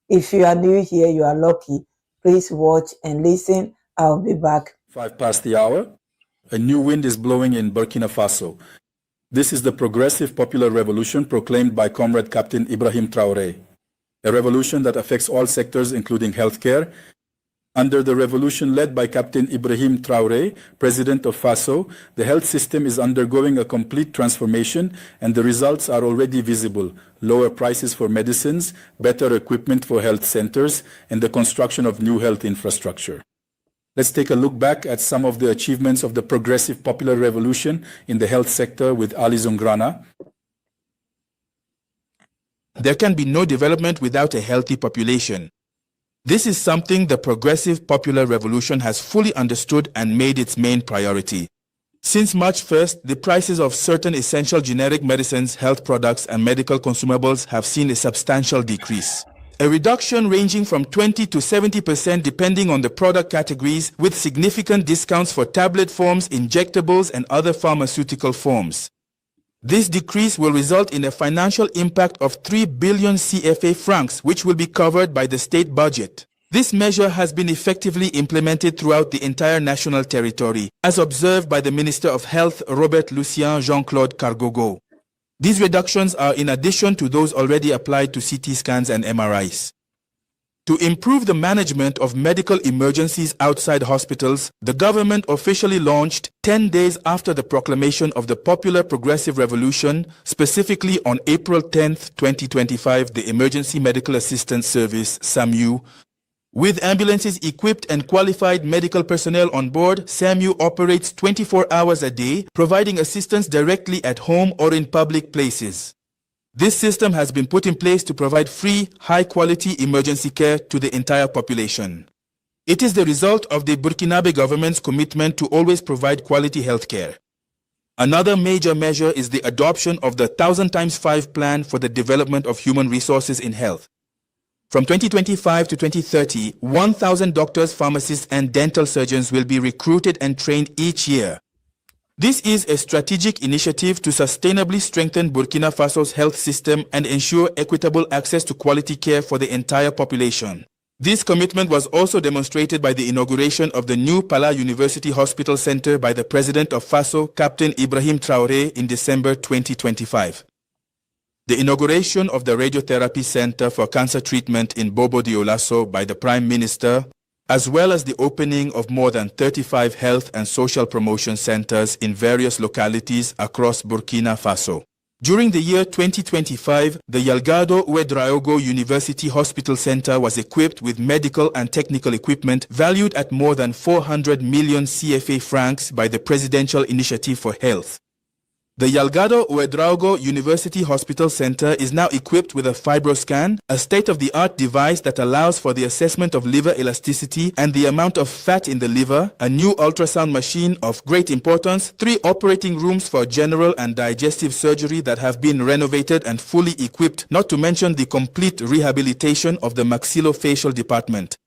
If you are new here, you are lucky. Please watch and listen. I'll be back. 5 past the hour. A new wind is blowing in Burkina Faso. This is the Progressive Popular Revolution proclaimed by Comrade Captain Ibrahim Traoré, a revolution that affects all sectors including healthcare. Under the revolution led by Captain Ibrahim Traoré, President of Faso, the health system is undergoing a complete transformation, and the results are already visible. Lower prices for medicines, better equipment for health centers, and the construction of new health infrastructure. Let's take a look back at some of the achievements of the Progressive Popular Revolution in the health sector with Ali Zongrana. There can be no development without a healthy population. This is something the Progressive Popular Revolution has fully understood and made its main priority. Since March 1st, the prices of certain essential generic medicines, health products, and medical consumables have seen a substantial decrease. a reduction ranging from 20 to 70% depending on the product categories, with significant discounts for tablet forms, injectables, and other pharmaceutical forms. This decrease will result in a financial impact of 3 billion CFA francs, which will be covered by the state budget. This measure has been effectively implemented throughout the entire national territory, as observed by the Minister of Health, Robert Lucien Jean-Claude Cargogo. These reductions are in addition to those already applied to CT scans and MRIs. To improve the management of medical emergencies outside hospitals, the government officially launched 10 days after the proclamation of the Popular Progressive Revolution, specifically on April 10, 2025, the Emergency Medical Assistance Service, SAMU. With ambulances equipped and qualified medical personnel on board, SAMU operates 24 hours a day, providing assistance directly at home or in public places. This system has been put in place to provide free, high-quality emergency care to the entire population. It is the result of the Burkinabe government's commitment to always provide quality health care. Another major measure is the adoption of the 1000x5 plan for the development of human resources in health. From 2025 to 2030, 1,000 doctors, pharmacists, and dental surgeons will be recruited and trained each year. This is a strategic initiative to sustainably strengthen Burkina Faso's health system and ensure equitable access to quality care for the entire population. This commitment was also demonstrated by the inauguration of the new Pala University Hospital Center by the President of Faso, Captain Ibrahim Traoré, in December 2025. The inauguration of the Radiotherapy Center for Cancer Treatment in Bobo Dioulasso by the Prime Minister, as well as the opening of more than 35 health and social promotion centers in various localities across Burkina Faso. During the year 2025, the Yalgado Ouedraogo University Hospital Center was equipped with medical and technical equipment valued at more than 400 million CFA francs by the Presidential Initiative for Health. The Yalgado Ouedraogo University Hospital Center is now equipped with a fibroscan, a state-of-the-art device that allows for the assessment of liver elasticity and the amount of fat in the liver, a new ultrasound machine of great importance, 3 operating rooms for general and digestive surgery that have been renovated and fully equipped, not to mention the complete rehabilitation of the maxillofacial department.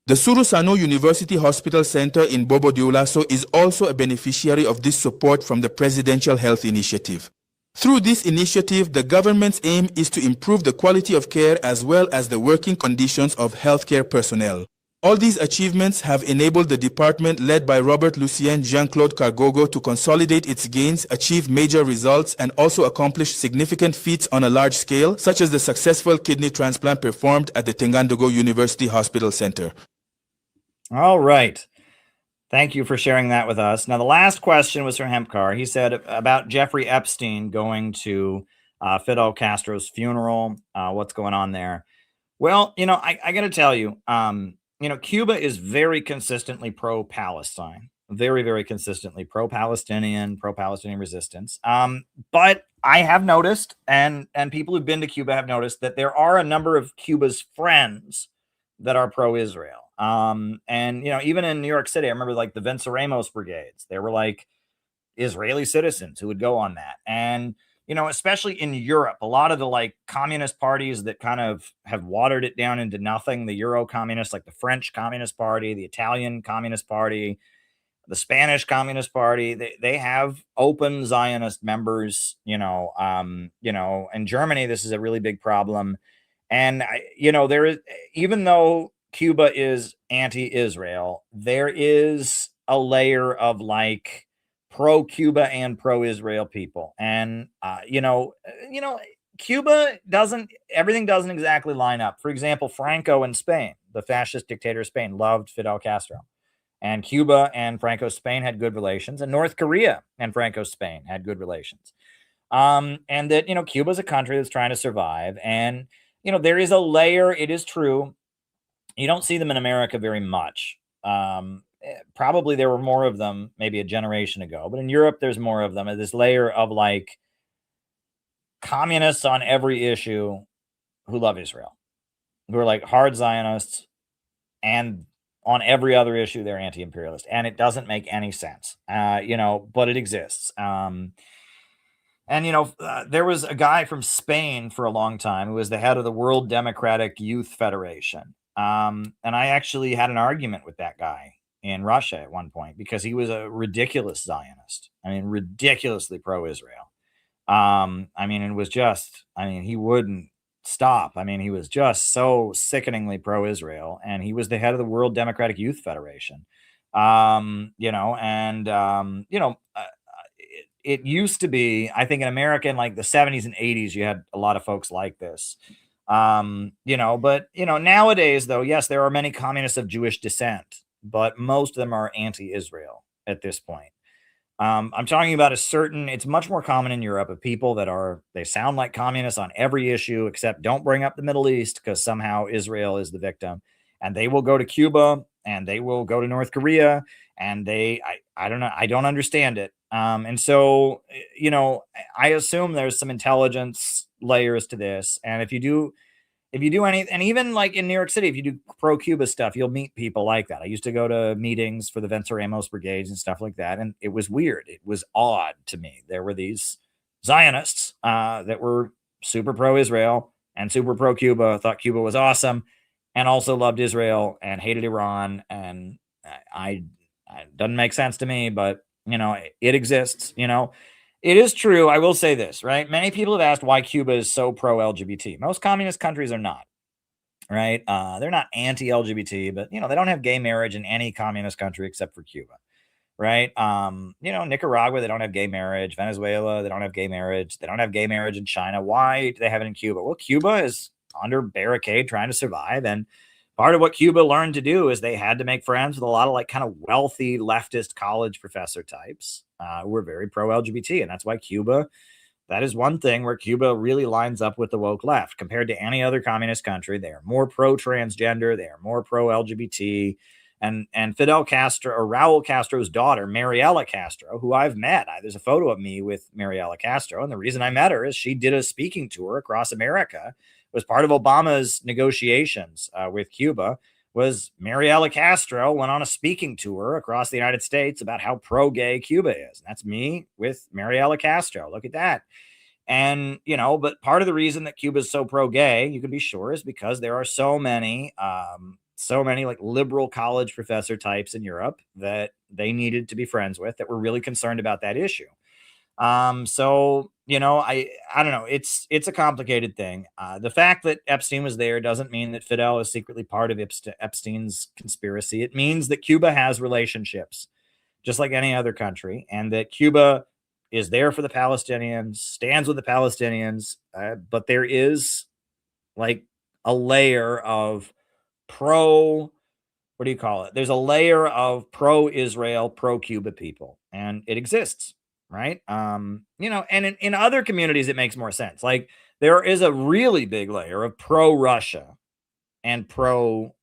The Surusano University Hospital Center in Bobo Dioulasso is also a beneficiary of this support from the Presidential Health Initiative. Through this initiative, the government's aim is to improve the quality of care as well as the working conditions of healthcare personnel. All these achievements have enabled the department led by Robert Lucien Jean-Claude Cargogo to consolidate its gains, achieve major results, and also accomplish significant feats on a large scale, such as the successful kidney transplant performed at the Tengandogo University Hospital Center. All right. Thank you for sharing that with us. Now, the last question was from Hempcar. He said about Jeffrey Epstein going to Fidel Castro's funeral. What's going on there? Well, I got to tell you, Cuba is very consistently pro-Palestine, very, very consistently pro-Palestinian resistance. But I have noticed, and people who've been to Cuba have noticed, that there are a number of Cuba's friends that are pro-Israel. And even in New York City, I remember like the Venceremos brigades. They were like Israeli citizens who would go on that. And especially in Europe, a lot of the like communist parties that kind of have watered it down into nothing, the Euro communists, like the French Communist Party, the Italian Communist Party, the Spanish Communist Party, they have open Zionist members, in Germany, this is a really big problem. And, there is, even though Cuba is anti-Israel, there is a layer of like pro-Cuba and pro-Israel people. And, Cuba everything doesn't exactly line up. For example, Franco in Spain, the fascist dictator of Spain, loved Fidel Castro. And Cuba and Franco's Spain had good relations. And North Korea and Franco's Spain had good relations. And that, Cuba is a country that's trying to survive. And, there is a layer, it is true. You don't see them in America very much. Probably there were more of them maybe a generation ago, but in Europe, there's more of them. This layer of like communists on every issue who love Israel, who are like hard Zionists, and on every other issue, they're anti-imperialist. And it doesn't make any sense, but it exists. And, there was a guy from Spain for a long time who was the head of the World Democratic Youth Federation. And I actually had an argument with that guy in Russia at one point because he was a ridiculous Zionist. I mean, ridiculously pro-Israel. It was just, he wouldn't stop. He was just so sickeningly pro-Israel, and he was the head of the World Democratic Youth Federation. It used to be, I think in America in like the 70s and 80s, you had a lot of folks like this. Nowadays though, yes, there are many communists of Jewish descent, but most of them are anti-Israel at this point. I'm talking about it's much more common in Europe of people they sound like communists on every issue, except don't bring up the Middle East because somehow Israel is the victim. And they will go to Cuba and they will go to North Korea and I don't know. I don't understand it. I assume there's some intelligence layers to this. And if you do any, and even like in New York City, if you do pro-Cuba stuff, you'll meet people like that. I used to go to meetings for the Venceremos brigades and stuff like that. And it was weird. It was odd to me. There were these Zionists that were super pro-Israel and super pro-Cuba, thought Cuba was awesome, and also loved Israel and hated Iran. And it doesn't make sense to me, but it exists. It is true. I will say this, right? Many people have asked why Cuba is so pro-LGBT. Most communist countries are not, right? They're not anti-LGBT, but, they don't have gay marriage in any communist country except for Cuba, right? Nicaragua, they don't have gay marriage. Venezuela, they don't have gay marriage. They don't have gay marriage in China. Why do they have it in Cuba? Well, Cuba is under barricade trying to survive. And part of what Cuba learned to do is they had to make friends with a lot of like kind of wealthy leftist college professor types who were very pro-LGBT. And that's why that is one thing where Cuba really lines up with the woke left compared to any other communist country. They are more pro-transgender. They are more pro-LGBT. And Fidel Castro, or Raul Castro's daughter, Mariela Castro, who I've met. There's a photo of me with Mariela Castro. And the reason I met her is she did a speaking tour across America. Was part of Obama's negotiations with Cuba. Was Mariela Castro went on a speaking tour across the United States about how pro-gay Cuba is. And that's me with Mariela Castro. Look at that. And, but part of the reason that Cuba is so pro-gay, you can be sure, is because there are so many like liberal college professor types in Europe that they needed to be friends with that were really concerned about that issue. I don't know. It's a complicated thing. The fact that Epstein was there doesn't mean that Fidel is secretly part of Epstein's conspiracy. It means that Cuba has relationships, just like any other country, and that Cuba is there for the Palestinians, stands with the Palestinians. But there is like a layer of what do you call it? There's a layer of pro-Israel, pro-Cuba people, and it exists. Right. And in other communities, it makes more sense. Like there is a really big layer of pro-Russia and pro-Israel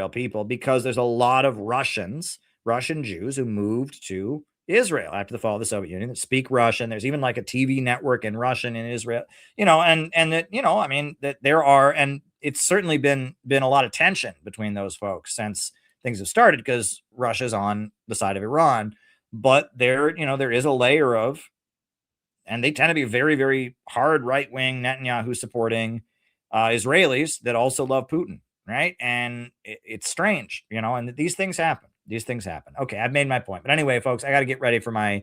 people because there's a lot of Russian Jews who moved to Israel after the fall of the Soviet Union that speak Russian. There's even like a TV network in Russian in Israel, and that, that there are, and it's certainly been a lot of tension between those folks since things have started because Russia's on the side of Iran. But there is a layer of, and they tend to be very, very hard right-wing Netanyahu supporting Israelis that also love Putin, right? And it's strange, and these things happen. Okay, I've made my point. But anyway, folks, I got to get ready for my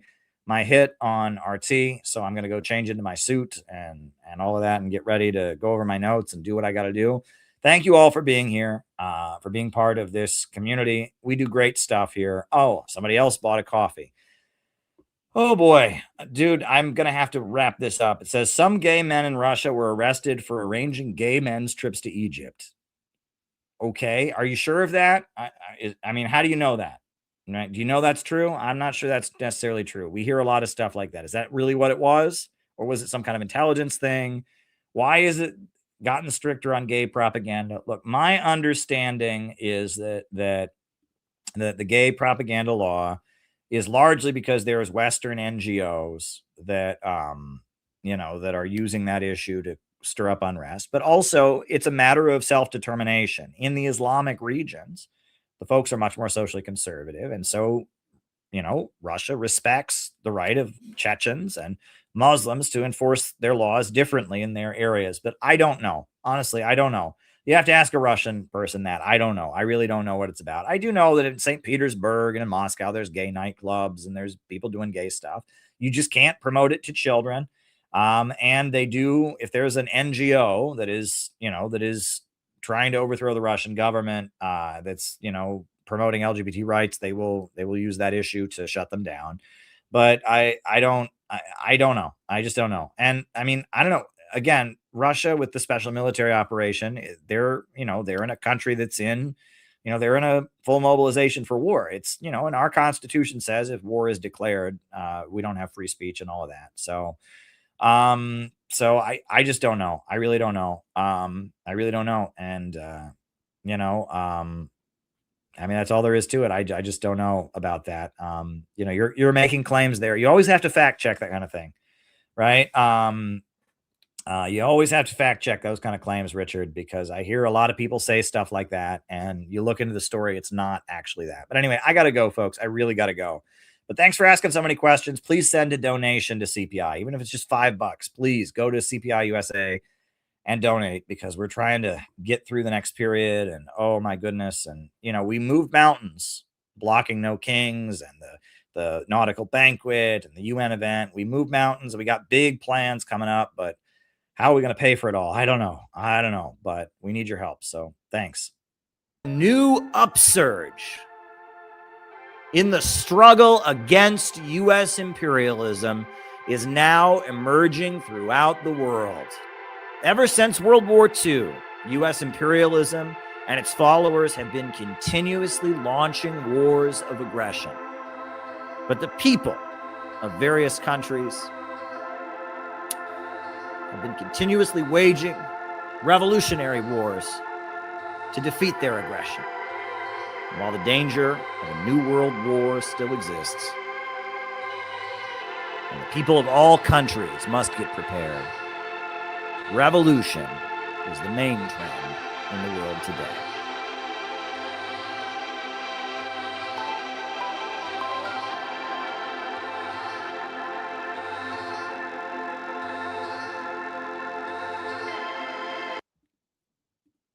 hit on RT. So I'm going to go change into my suit and all of that and get ready to go over my notes and do what I got to do. Thank you all for being here, for being part of this community. We do great stuff here. Oh, somebody else bought a coffee. Oh boy, dude, I'm going to have to wrap this up. It says some gay men in Russia were arrested for arranging gay men's trips to Egypt. Okay. Are you sure of that? How do you know that? Right? Do you know that's true? I'm not sure that's necessarily true. We hear a lot of stuff like that. Is that really what it was? Or was it some kind of intelligence thing? Why is it gotten stricter on gay propaganda? Look, my understanding is that the gay propaganda law is largely because there's Western NGOs that that are using that issue to stir up unrest, but also it's a matter of self-determination. In the Islamic regions, the folks are much more socially conservative, and so Russia respects the right of Chechens and Muslims to enforce their laws differently in their areas. But I don't know. Honestly, I don't know. You have to ask a Russian person that. I don't know. I really don't know what it's about. I do know that in St. Petersburg and in Moscow, there's gay nightclubs and there's people doing gay stuff. You just can't promote it to children. And they do, if there's an NGO that is trying to overthrow the Russian government, that's, promoting LGBT rights, they will use that issue to shut them down. But I don't know. I just don't know. And I mean, I don't know. Again, Russia with the special military operation, they're in a country that's in, they're in a full mobilization for war. It's, and our Constitution says if war is declared, we don't have free speech and all of that. So, I just don't know. I really don't know. I really don't know. And, I mean, that's all there is to it. I just don't know about that. You're making claims there. You always have to fact check that kind of thing, right? You always have to fact check those kind of claims, Richard, because I hear a lot of people say stuff like that, and you look into the story, it's not actually that. But anyway, I got to go, folks. I really got to go. But thanks for asking so many questions. Please send a donation to CPI, even if it's just $5. Please go to CPI USA and donate, because we're trying to get through the next period. And oh my goodness. And, we moved mountains, blocking No Kings and the nautical banquet and the UN event. We moved mountains and we got big plans coming up, but how are we going to pay for it all? I don't know, but we need your help. So thanks. New upsurge in the struggle against U.S. imperialism is now emerging throughout the world. Ever since World War II, U.S. imperialism and its followers have been continuously launching wars of aggression. But the people of various countries have been continuously waging revolutionary wars to defeat their aggression. And while the danger of a new world war still exists, and the people of all countries must get prepared, revolution is the main trend in the world today.